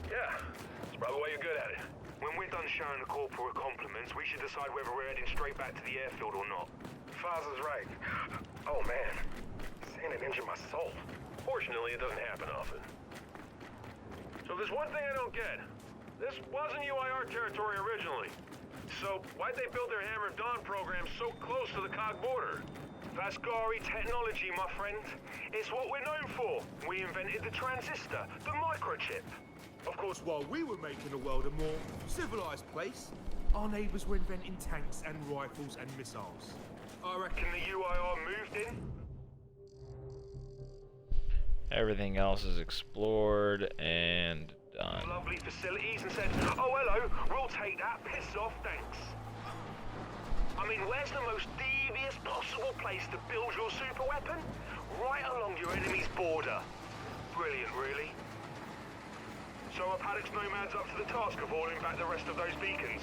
Yeah, that's probably why you're good at it. When we're done showing the corporal compliments, we should decide whether we're heading straight back to the airfield or not. Faz is right. Oh man, saying it injured my soul. Fortunately, it doesn't happen often. So there's one thing I don't get. This wasn't UIR territory originally. So why'd they build their Hammer of Dawn program so close to the COG border? Vascari technology, my friend. It's what we're known for. We invented the transistor, the microchip. Of course, while we were making the world a more civilized place, our neighbors were inventing tanks and rifles and missiles. I reckon the UIR moved in. Everything else is explored and done. Lovely facilities and said, oh hello, we'll take that, piss off, thanks. I mean, where's the most devious possible place to build your super weapon? Right along your enemy's border. Brilliant, really. So are Paddock's nomads up to the task of hauling back the rest of those beacons?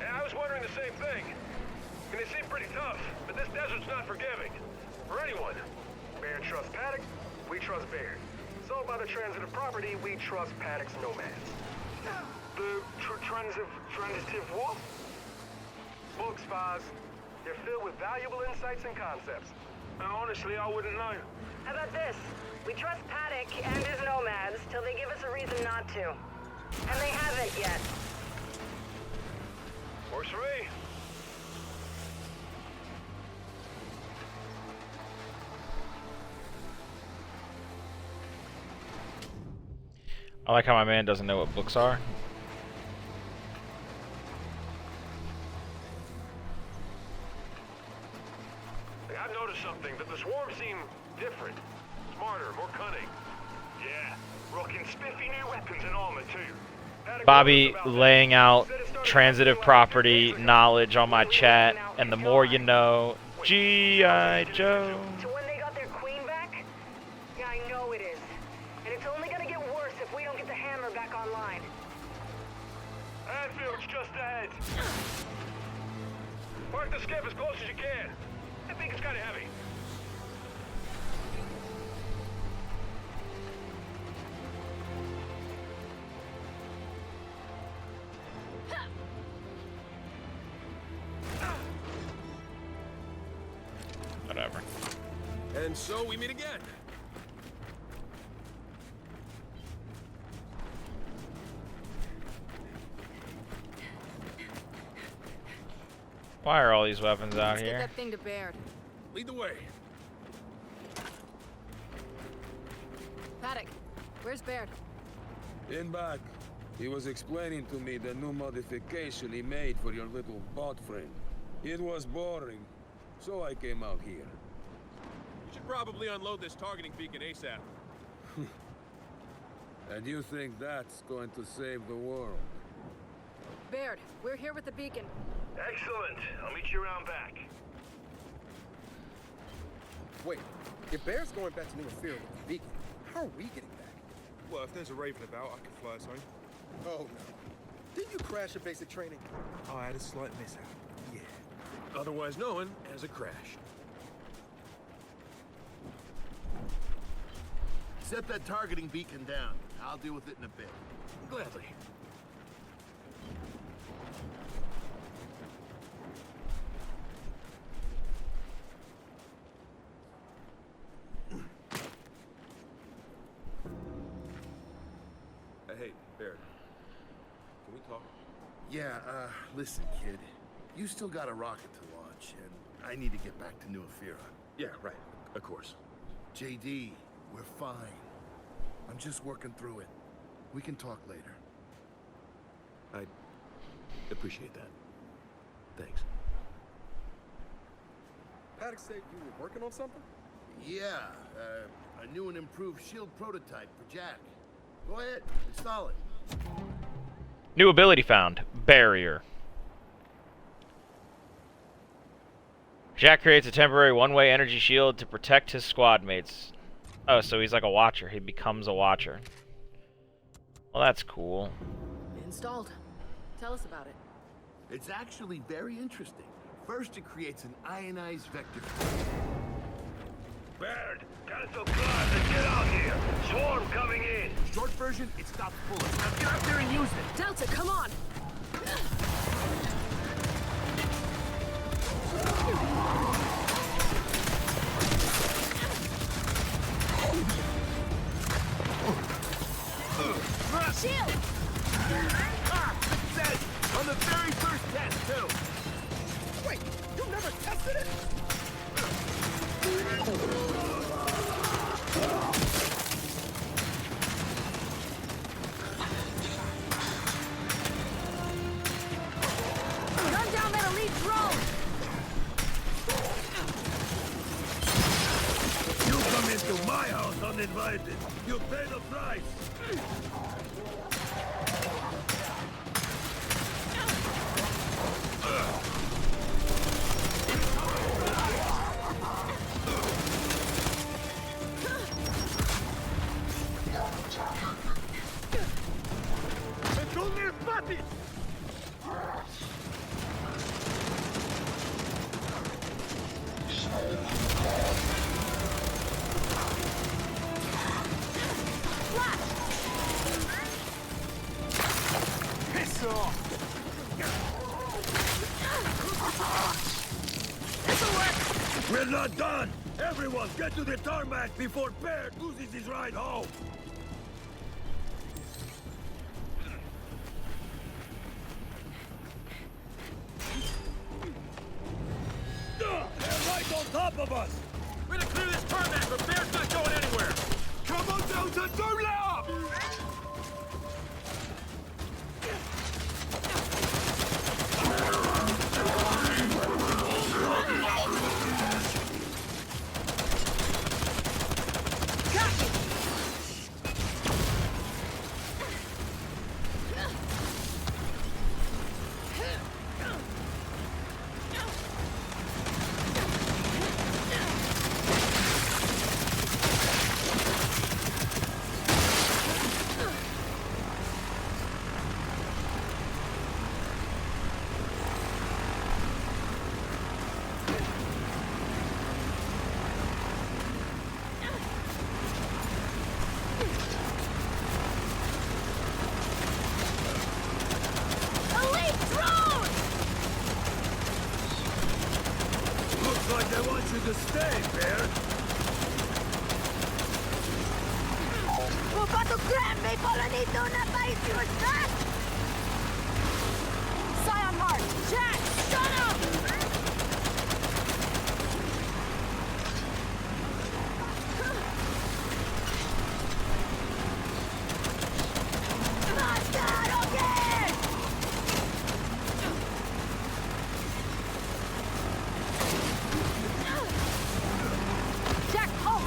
Yeah, I was wondering the same thing. I mean, they seem pretty tough, but this desert's not forgiving. For anyone. Baird trusts Paddock, we trust Baird. So by the transitive property, we trust Paddock's nomads. The transitive what? Books, Foz. They're filled with valuable insights and concepts. Honestly, I wouldn't know. How about this? We trust Paddock and his nomads till they give us a reason not to. And they haven't yet. Works for me. I like how my man doesn't know what books are. new weapons and armor too. Bobby laying out transitive property knowledge on my chat, and the more you know. G.I. Joe. To when they got their queen back? Yeah, I know it is. And it's only gonna get worse if we don't get the hammer back online. Anfield's just ahead. Park the skiff as close as you can. I think it's kind of heavy. Whatever. And so we meet again. Why are all these weapons out Let's get here? that thing to Baird. Lead the way. Paddock, where's Baird? In back. He was explaining to me the new modification he made for your little bot friend. It was boring, so I came out here. You should probably unload this targeting beacon ASAP. And you think that's going to save the world? Baird, we're here with the beacon. Excellent. I'll meet you around back. Wait, if Bear's going back to New Fear with the beacon, how are we getting back? Well, if there's a Raven about, I can fly us home. Oh no. Didn't you crash your basic training? I had a slight mishap. Yeah. Otherwise known as a crash. Set that targeting beacon down. I'll deal with it in a bit. Gladly. Hey, Baird. Can we talk? Yeah, listen, kid. You still got a rocket to launch, and I need to get back to New Ephyra. Yeah, right. Of course. JD, we're fine. I'm just working through it. We can talk later. I appreciate that. Thanks. Paddock said you were working on something? Yeah, a new and improved shield prototype for Jack. Go ahead, install it. New ability found. Barrier. Jack creates a temporary one-way energy shield to protect his squad mates. Oh, so he's like a watcher. He becomes a watcher. Well, that's cool. Installed. Tell us about it. It's actually very interesting. First, it creates an ionized vector. Baird, cancel class and get out here. Swarm coming in. Short version, it stops bullets. Now get out there and use it. Delta, come on! Shield! Ah, success! On the very first test, too! Wait, you never tested it? Run down that elite drone! You come into my house uninvited. You pay the price. We're not done! Everyone, get to the tarmac before Baird loses his ride home! They're right on top of us! We're gonna clear this tarmac, but Baird's not going anywhere! Come on, Delta, don't let up! they want you to stay, Bear. Rubato grande polonito na paisiusta! Scion Heart! Jack! Shut up! Jack, pulse!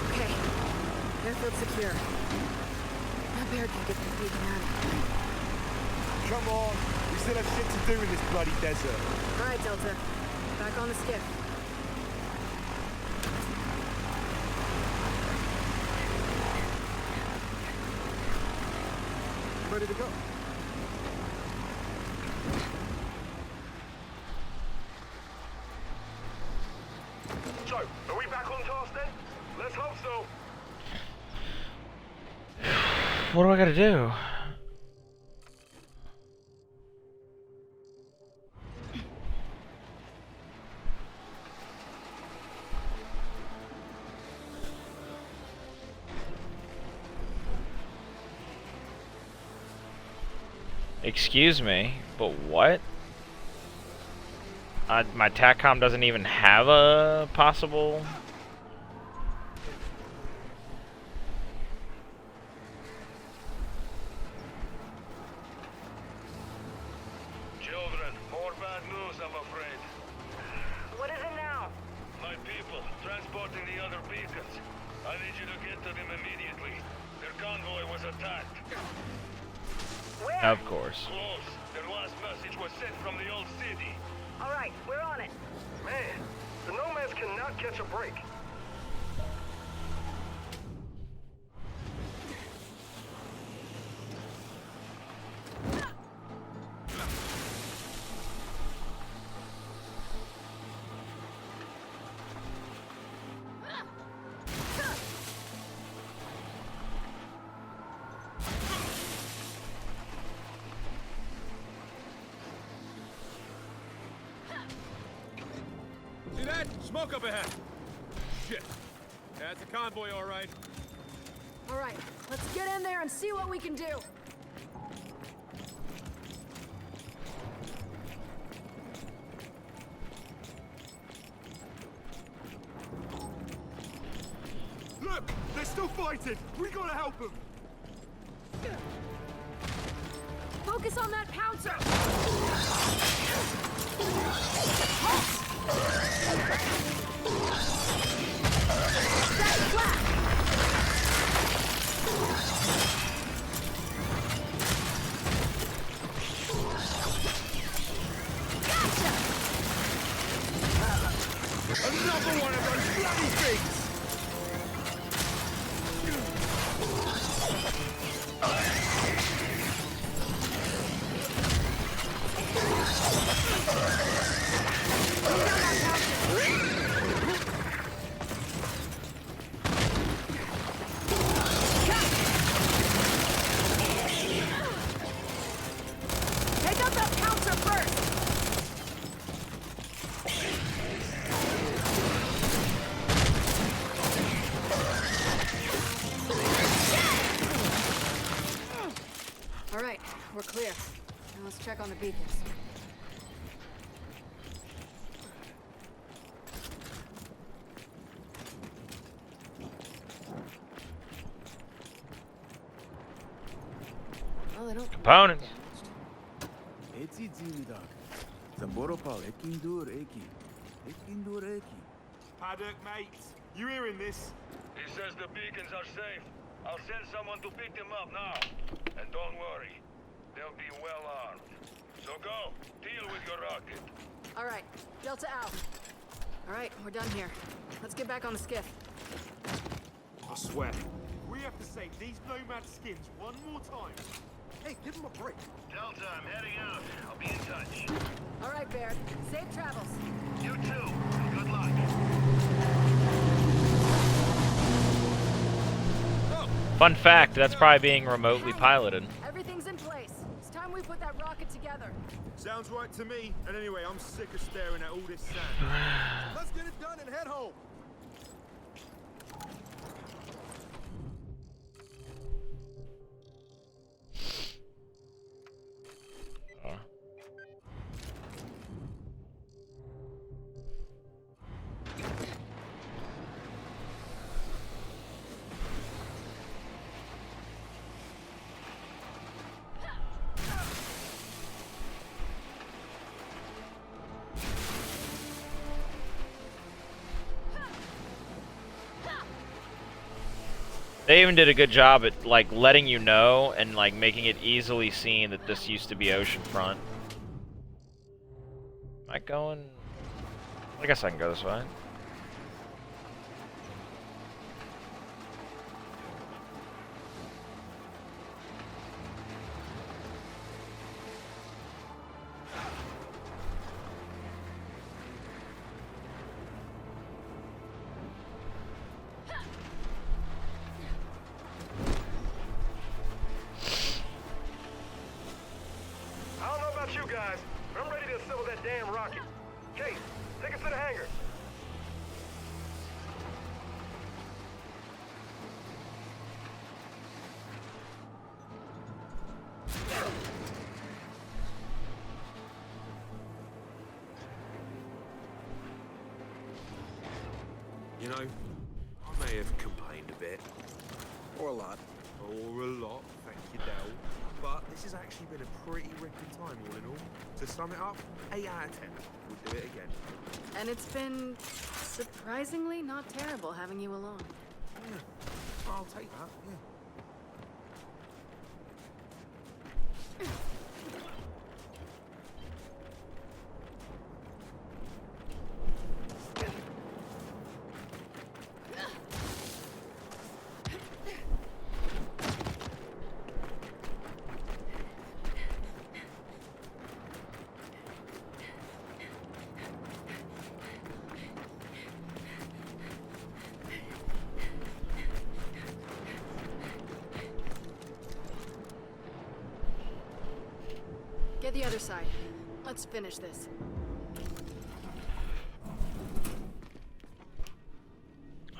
Okay. Airfield secure. Now Bear can get the beacon out of here. Come on. We still have shit to do in this bloody desert. All right, Delta. Back on the skiff. Ready to go. So, are we back on task then? Let's hope so. What do I gotta do? Excuse me, but what? My TACCOM doesn't even have a possible... Children, more bad news, I'm afraid. What is it now? My people, transporting the other beacons. I need you to get to them immediately. Their convoy was attacked. Where? Of course. Close. Their last message was sent from the old city. All right, we're on it. Man, the Nomads cannot catch a break. See that? Smoke up ahead. Shit. That's a convoy, all right. All right, let's get in there and see what we can do. Look! They're still fighting! We gotta help them! Focus on that pouncer! That's flat! Gotcha! Another one of those bloody things! Take out that pouncer first! All right, we're clear. Now let's check on the beacons. Oh, they don't. Components. Paddock, mate. You hearing this? He says the beacons are safe. I'll send someone to pick them up now. And don't worry, they'll be well armed. So go, deal with your rocket. All right, Delta out. All right, we're done here. Let's get back on the skiff. I swear. We have to save these nomad skins one more time. Hey, give them a break. Delta, I'm heading out. I'll be in touch. All right, Baird. Safe travels. You too. Good luck. Fun fact, that's probably being remotely piloted. Everything's in place. It's time we put that rocket together. Sounds right to me. And anyway, I'm sick of staring at all this sand. Let's get it done and head home. They even did a good job at like letting you know and like making it easily seen that this used to be oceanfront. Am I going? I guess I can go this way. I don't know about you guys, but I'm ready to assemble that damn rocket. Case, take us to the hangar. You know, I may have complained a bit. Or a lot. Or a lot, thank you, Del. But this has actually been a pretty ripping time, all in all. To sum it up, 8 out of 10. We'll do it again. And it's been surprisingly not terrible having you along. Yeah, I'll take that, yeah. Get the other side. Let's finish this.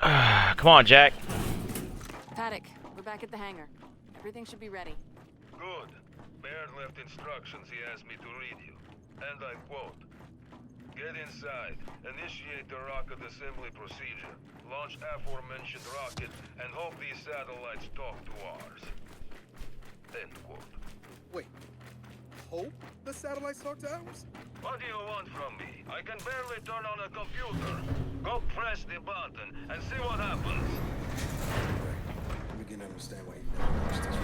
Come on, Jack. Paddock, we're back at the hangar. Everything should be ready. Good. Baird left instructions he asked me to read you. And I quote, "Get inside, initiate the rocket assembly procedure, launch aforementioned rocket, and hope these satellites talk to ours." End quote. Wait. Hope the satellites talk to ours? What do you want from me? I can barely turn on a computer. Go press the button and see what happens. We can understand why you never watched this.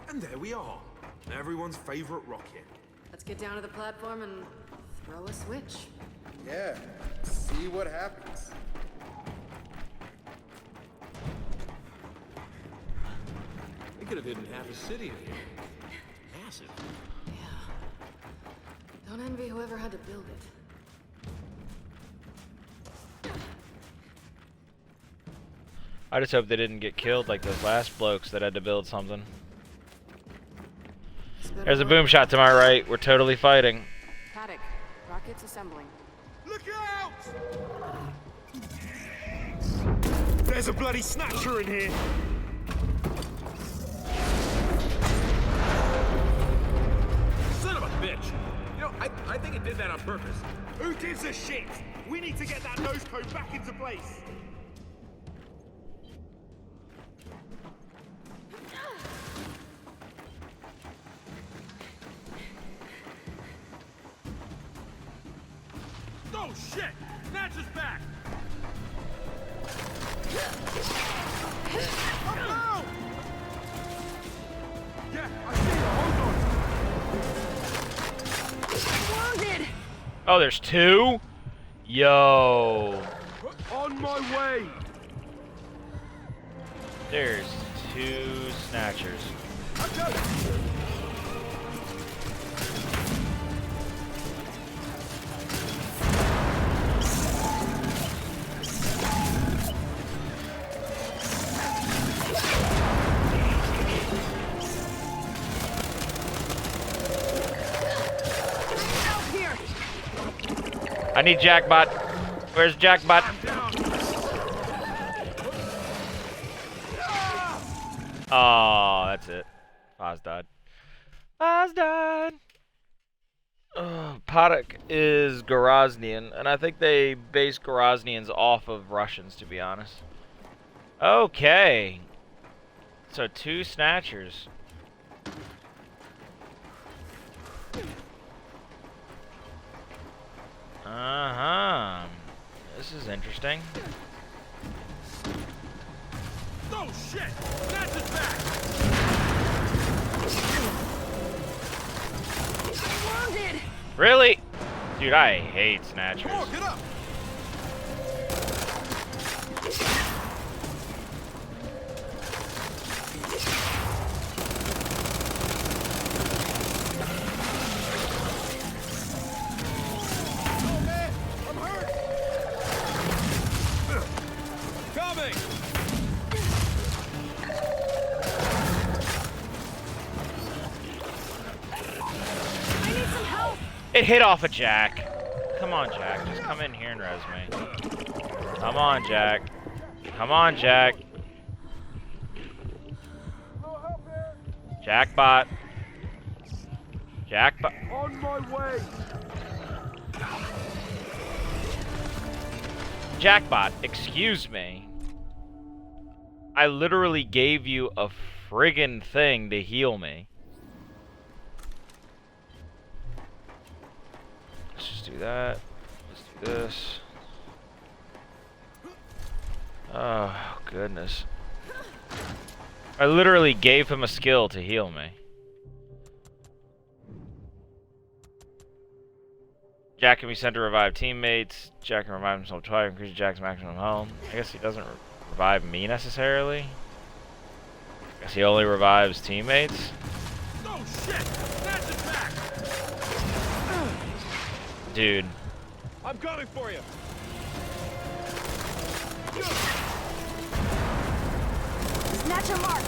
And there we are. Everyone's favorite rocket. Let's get down to the platform and throw a switch. Yeah. See what happens. We could have hidden half a city in here. Massive. Don't envy whoever had to build it. I just hope they didn't get killed like those last blokes that had to build something. There's a boom shot to my right. We're totally fighting. Paddock, rockets assembling. Look out! There's a bloody snatcher in here. Son of a bitch! You know, I think it did that on purpose. Who gives a shit? We need to get that nose cone back into place. Oh shit! Snatch us back! Oh no! Yeah, I see you. Hold on. Wounded! Oh, there's two? Yo. On my way! There's two snatchers. I got it! I need Jackbot. Where's Jackbot? Oh, that's it. Oz died. Oz died. Paddock is Groznian, and I think they base Groznians off of Russians, to be honest. Okay. So 2 snatchers. Uh-huh. This is interesting. Oh shit! Snatch it back! Wounded! Really? Dude, I hate snatchers. Come on, get up! Oh man, I'm hurt! Coming! I need some help! It hit off a Jack. Come on, Jack. Just come in here and res me. Come on, Jack. Come on, Jack. Jackbot. Jackbot. On my way! Jackbot, excuse me. I literally gave you a friggin' thing to heal me. Let's just do that. Let's do this. Oh, goodness. I literally gave him a skill to heal me. Jack can be sent to revive teammates. Jack can revive himself twice, increase Jack's maximum health. I guess he doesn't revive me necessarily. I guess he only revives teammates. Oh shit! Snatch it back! Dude. I'm coming for you! Snatcher marked!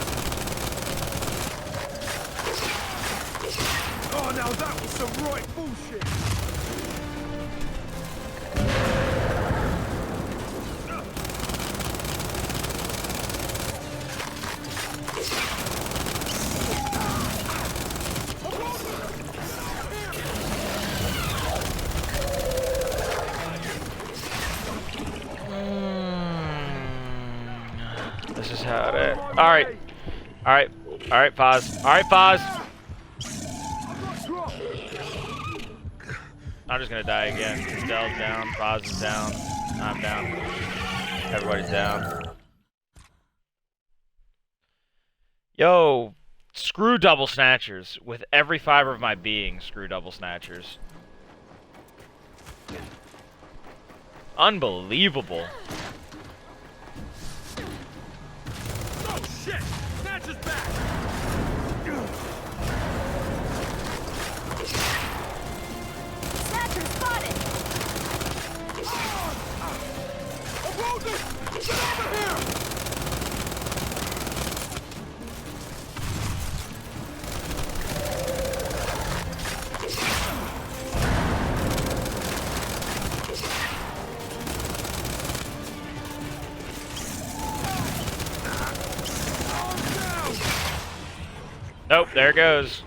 Oh, now that was some right bullshit! This is how it. Alright. Alright. Alright, pause. Alright, pause. I'm just gonna die again. Dell's down, pause is down. I'm down. Everybody's down. Yo, screw double snatchers. With every fiber of my being, screw double snatchers. Unbelievable. Oh shit! Snatch it back! Snatcher spotted! Erosion! Get over here! Nope, there it goes.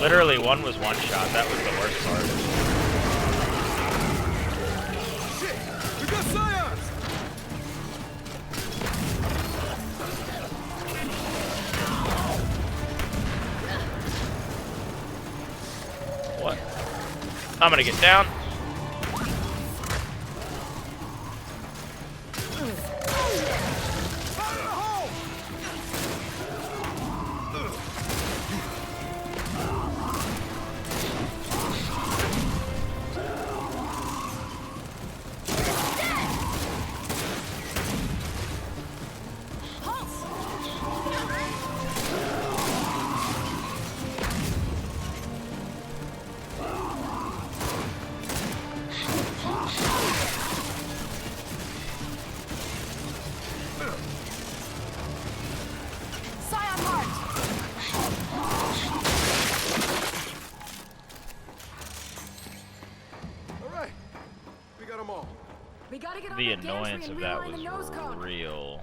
Literally, one was one shot. That was the worst part. Shit! We got science! What? I'm gonna get down. We gotta get on the that gantry annoyance and of that realign the nose was cone. real.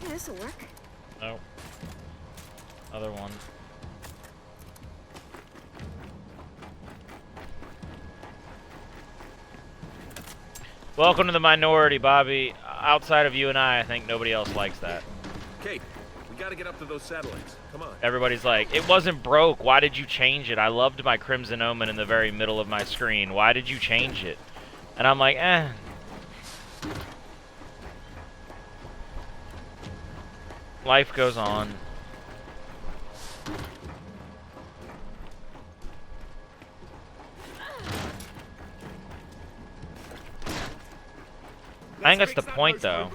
Yeah, this'll work. Nope. Other one. Welcome to the minority, Bobby. Outside of you and I think nobody else likes that. Kate, we gotta get up to those satellites. Come on. Everybody's like, it wasn't broke. Why did you change it? I loved my Crimson Omen in the very middle of my screen. Why did you change it? And I'm like, eh. Life goes on. I think that's the point, though.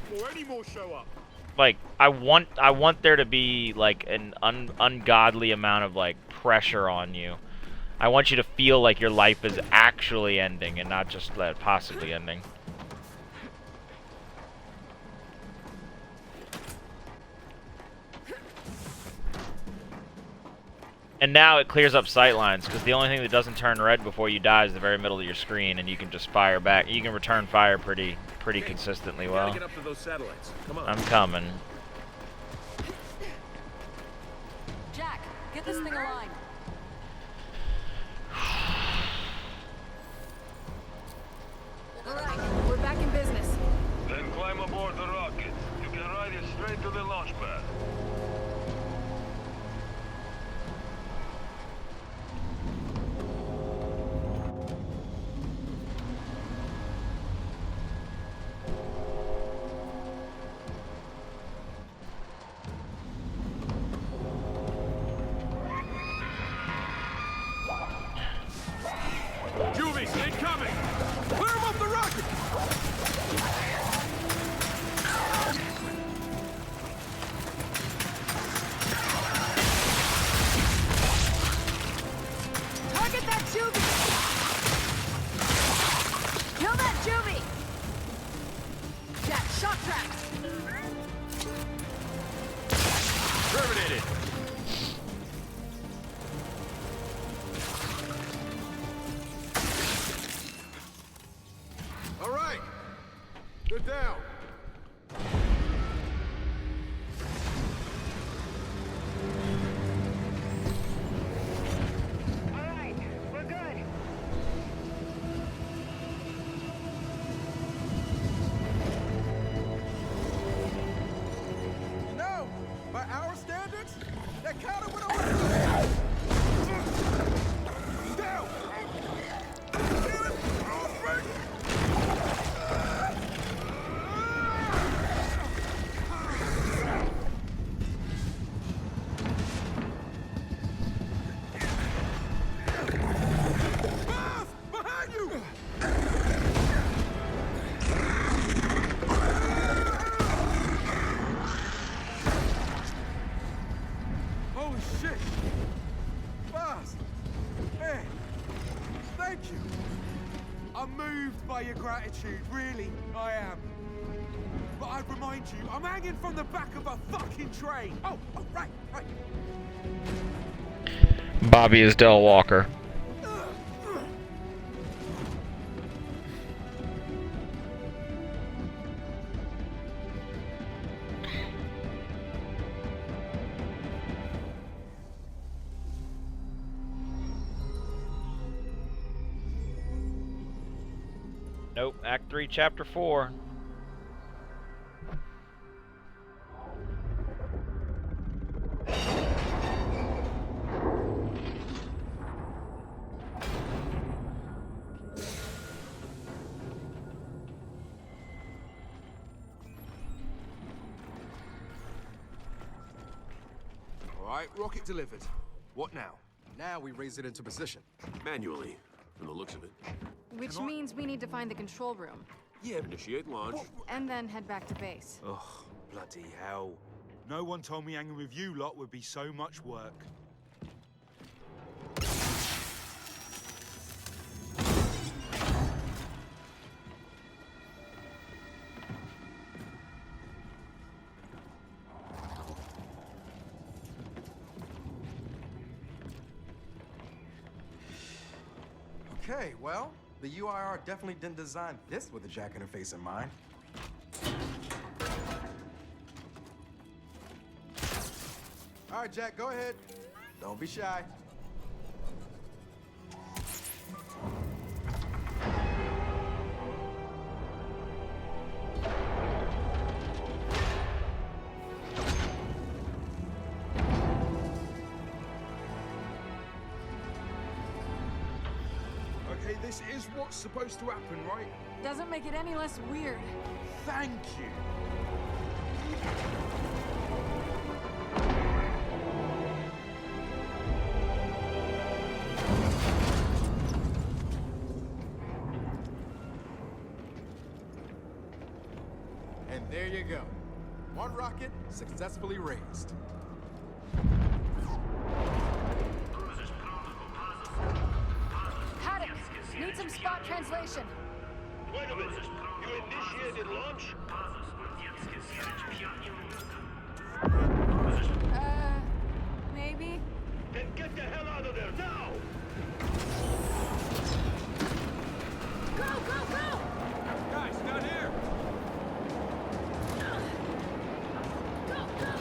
Like, I want there to be like an ungodly amount of like pressure on you. I want you to feel like your life is actually ending and not just possibly ending. And now it clears up sightlines, because the only thing that doesn't turn red before you die is the very middle of your screen, and you can just fire back. You can return fire pretty consistently well. Get up to those satellites. Come on. I'm coming. Jack, get this thing aligned. All right, we're back in business. Then climb aboard the rocket. You can ride it straight to the launch pad. Juvies, incoming! Clear him off the rocket! Target that juvie! Kill that juvie! Jack, shot trap! Terminated! All right, they're down. All right, we're good. No, by our standards, that counter went away. Down. Get it. Oh, Frank. Boss, behind you. Holy shit! Boss! Man, thank you! I'm moved by your gratitude, really, I am. But I'd remind you, I'm hanging from the back of a fucking train! Oh, right. Bobby is Del Walker. Nope, Act 3, Chapter 4. All right, rocket delivered. What now? Now we raise it into position. Manually, from the looks of it. Which means we need to find the control room. Yeah, initiate launch. And then head back to base. Ugh, bloody hell. No one told me hanging with you lot would be so much work. Okay, well, the UIR definitely didn't design this with a jack interface in mind. All right, Jack, go ahead. Don't be shy. Okay, this is what's supposed to happen, right? Doesn't make it any less weird. Thank you. And there you go. One rocket successfully raised. Haddock, need some spot translation. Wait a minute. You initiated launch? Maybe? Then get the hell out of there now! Go, go, go! Guys, down here! Go, go!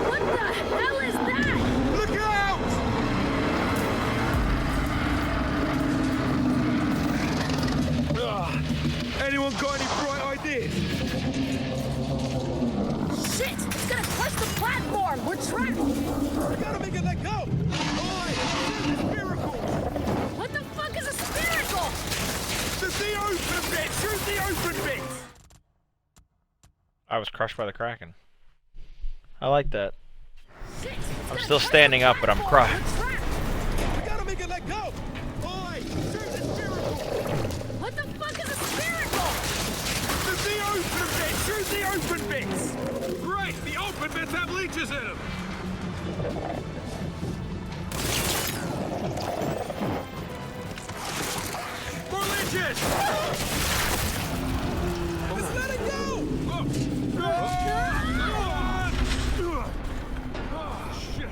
What the hell is that? Look out! Anyone got any bright ideas? Shit! It's gonna crush the platform! We're trapped! We gotta make it let go! Oi! There's a miracle! What the fuck is a spherical? The open bit! Shoot the open bit! I was crushed by the Kraken. I like that. Shit! I'm still standing up, but I'm crushed. We gotta make it let go! Oi! Shoot the miracle! What the fuck is a spherical? The open bit! Shoot the open bits! Great! The open bits have leeches in them! More leeches! Just let it go! Oh, shit!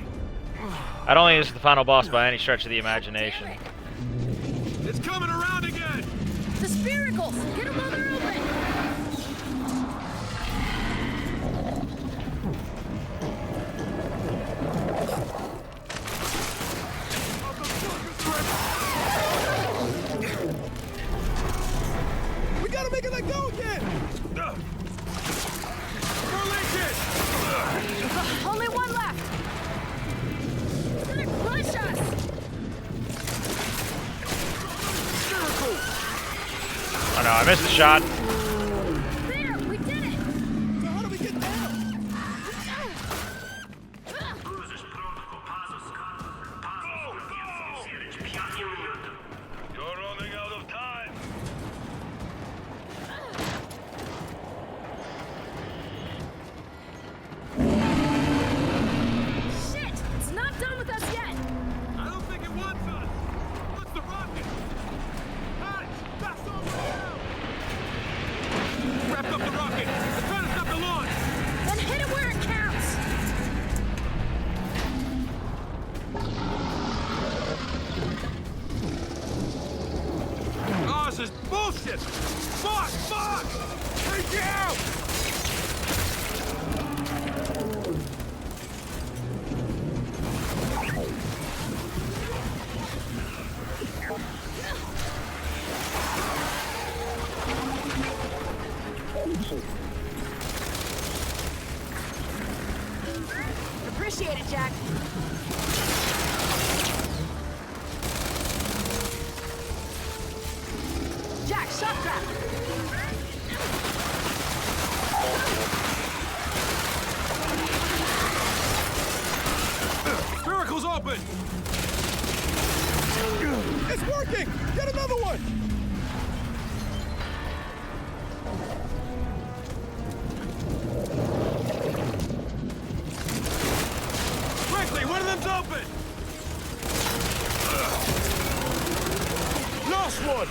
I don't think this is the final boss by any stretch of the imagination. It's coming around again! The sphericals! Get them while they're open! We gotta make it let go again! More leeches! Only one left! It's gonna crush us! Miracle! Oh no, I missed the shot. There! We did it! So how do we get down? You're running out of time! Shit! It's not done with us yet! I don't think it wants us! What's the rocket? Hey! That's all now! Wrap up the rocket! It's trying to stop the launch! Then hit it where it counts! Oh, this is bullshit! Fuck! Fuck! Take it out! Appreciate it, Jack. Jack, shot trap! Miracle's open! It's working! Get another one! Quickly, one of them's open! Last one!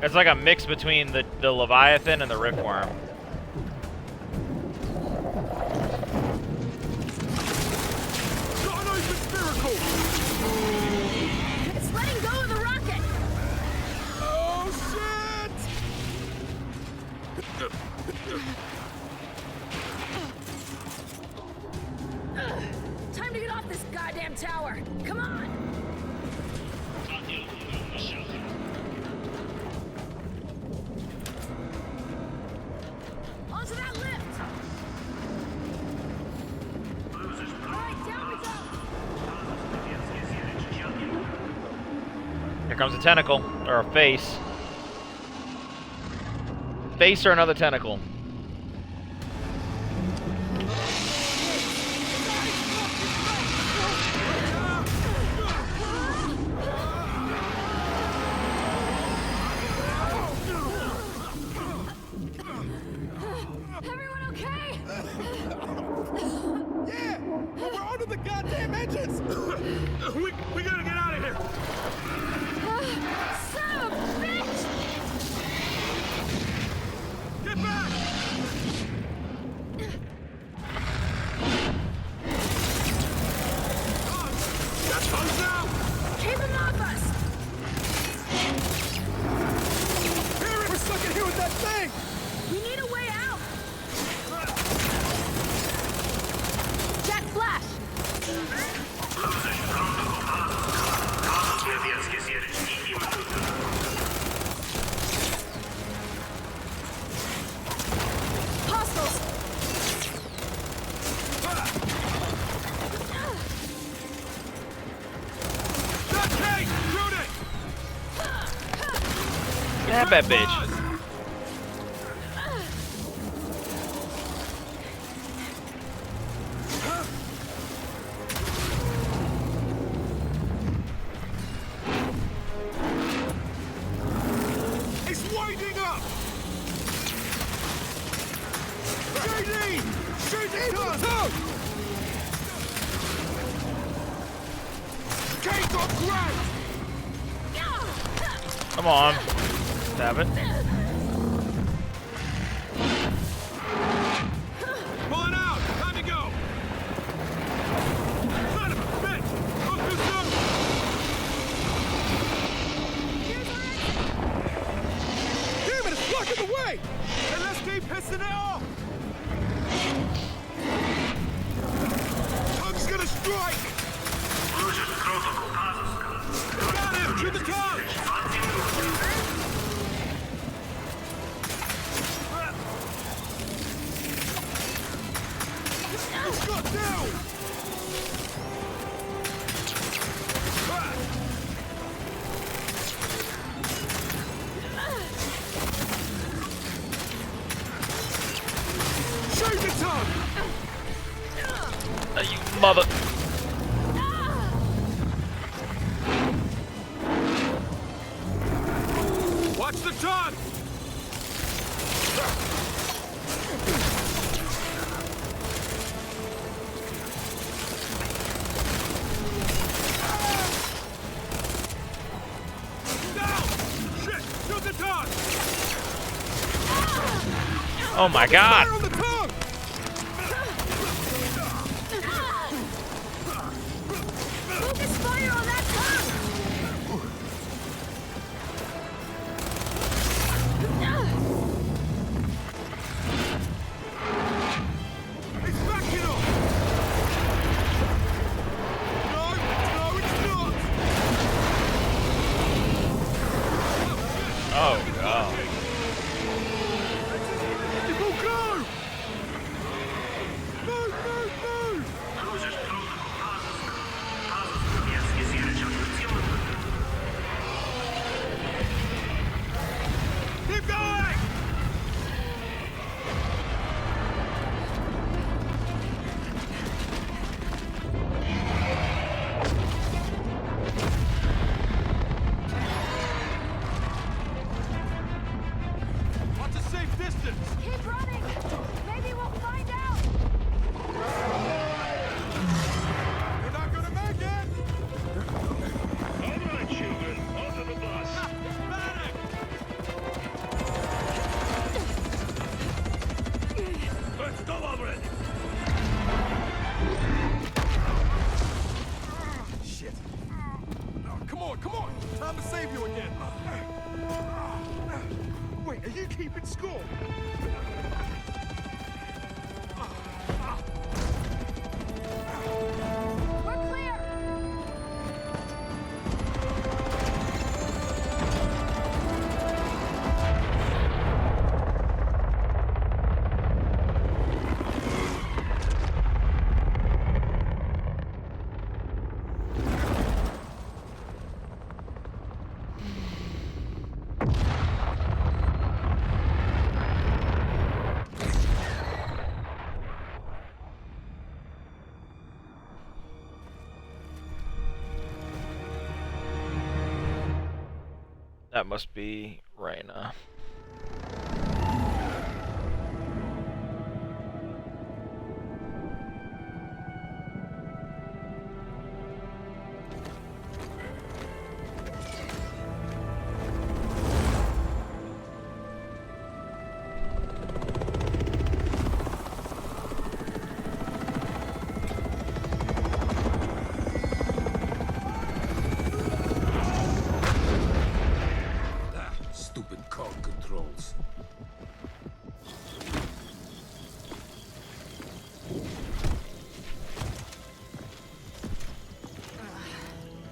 It's like a mix between the Leviathan and the Riftworm. Got an open miracle! It's letting go of the rocket! Oh, shit! Time to get off this goddamn tower! Come on! Onto that lift! Alright, down we go! Here comes a tentacle, or a face. Face or another tentacle. Everyone okay? Yeah! But we're under the goddamn engines! we gotta get out of here! Son of a bitch! Get back! That's close now! Keep him off us! Here, we're stuck in here with that thing! We need a way out! Jack Flash! Hostiles! That's Kate! Shoot it! Grab that bitch. It's winding up! JD! Shoot into the toe! Kate got grabbed! Come on. Stab it. Pulling out! Time to go! Son of a bitch! Look too soon! Damn it, it's blocking the way! Then let's keep pissing it off! Bug's gonna strike! Got him! Shoot the car! He's got down! Shoot the tongue! You mother. Watch the tongue! Oh my god. Fire on the tongue! Focus fire on that tongue! It's backing up! No, it's not! Oh god. People go! Move, move, move! Keep going! keeping score. We're clear! That must be Reyna. Stupid cog controls.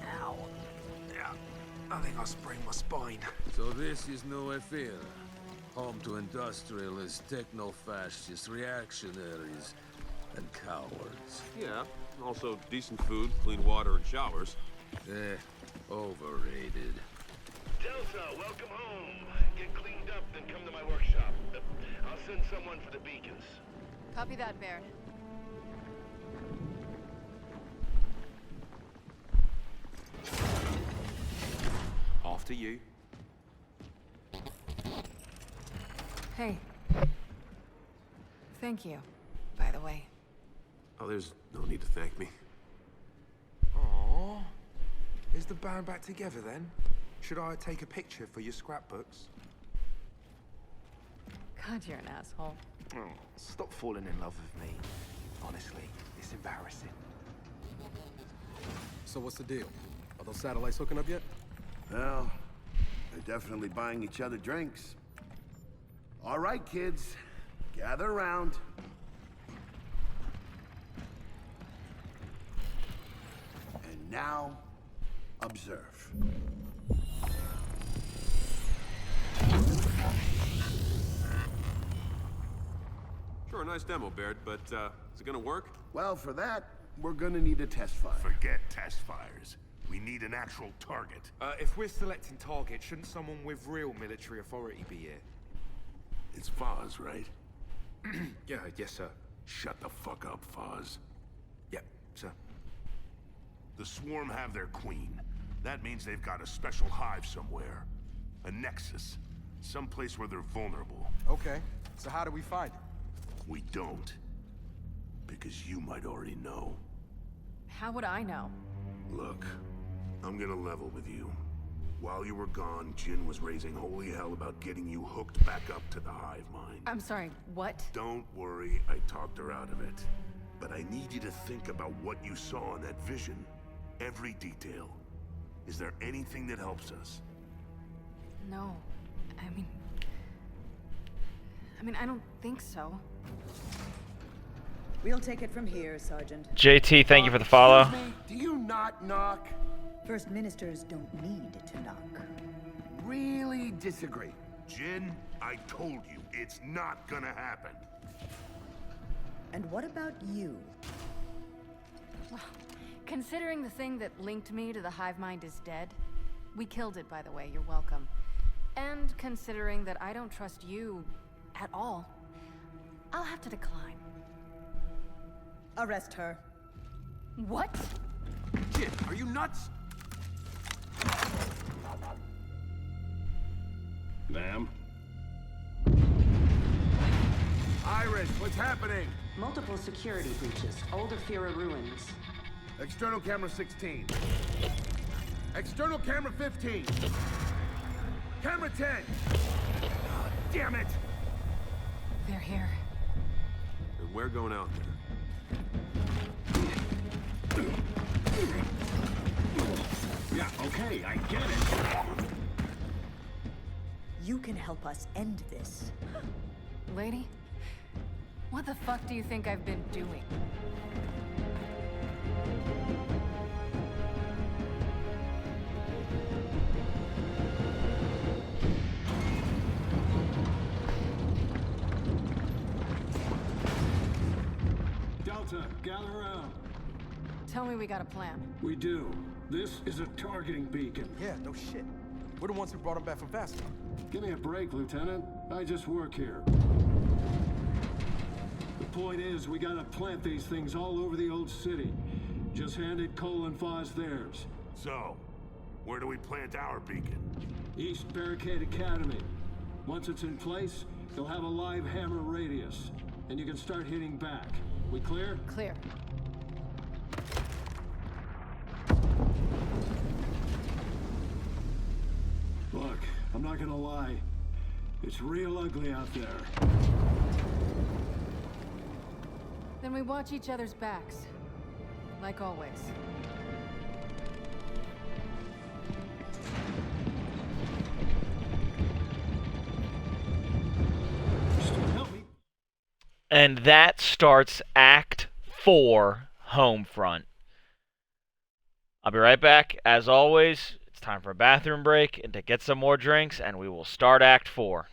Ow. Yeah, I think I sprained my spine. So this is New Fear, home to industrialists, techno-fascists, reactionaries, and cowards. Yeah, also decent food, clean water, and showers. Overrated. Delta, welcome home. Get cleaned up, then come to my workshop. I'll send someone for the beacons. Copy that, Baird. After you. Hey. Thank you, by the way. Oh, there's no need to thank me. Aww. Is the band back together then? Should I take a picture for your scrapbooks? God, you're an asshole. Oh, stop falling in love with me. Honestly, it's embarrassing. So what's the deal? Are those satellites hooking up yet? Well, they're definitely buying each other drinks. All right, kids. Gather around. And now, observe. Sure, nice demo, Baird, but is it gonna work? Well, for that, we're gonna need a test fire. Forget test fires. We need an actual target. If we're selecting targets, shouldn't someone with real military authority be here? It's Foz, right? Yeah, yes, sir. Shut the fuck up, Foz. Yep, sir. The Swarm have their queen. That means they've got a special hive somewhere. A nexus. Someplace where they're vulnerable. Okay, so how do we find it? We don't. Because you might already know. How would I know? Look, I'm gonna level with you. While you were gone, Jin was raising holy hell about getting you hooked back up to the hive mind. I'm sorry, what? Don't worry, I talked her out of it. But I need you to think about what you saw in that vision. Every detail. Is there anything that helps us? No. I mean, I don't think so. We'll take it from here, Sergeant. JT, thank you for the follow. Do you not knock? First ministers don't need to knock. Really disagree. Jin, I told you, it's not gonna happen. And what about you? Considering the thing that linked me to the hive mind is dead, we killed it, by the way, you're welcome. And considering that I don't trust you at all, I'll have to decline. Arrest her. What? Jin, are you nuts? Ma'am? Iris, what's happening? Multiple security breaches. Older Fira ruins. External camera 16. External camera 15. Camera 10. Oh, damn it! They're here. And we're going out there. Yeah, okay, I get it. You can help us end this. Lady, what the fuck do you think I've been doing? Delta, gather around. Tell me we got a plan. We do. This is a targeting beacon. Yeah, no shit. We're the ones who brought him back from Vasco. Give me a break, Lieutenant. I just work here. The point is, we gotta plant these things all over the old city. Just handed Cole and Foz theirs. So, where do we plant our beacon? East Barricade Academy. Once it's in place, you'll have a live hammer radius, and you can start hitting back. We clear? Clear. Look, I'm not gonna lie. It's real ugly out there. Then we watch each other's backs. Like always. And that starts Act 4, Homefront. I'll be right back. As always, it's time for a bathroom break and to get some more drinks, and we will start Act 4.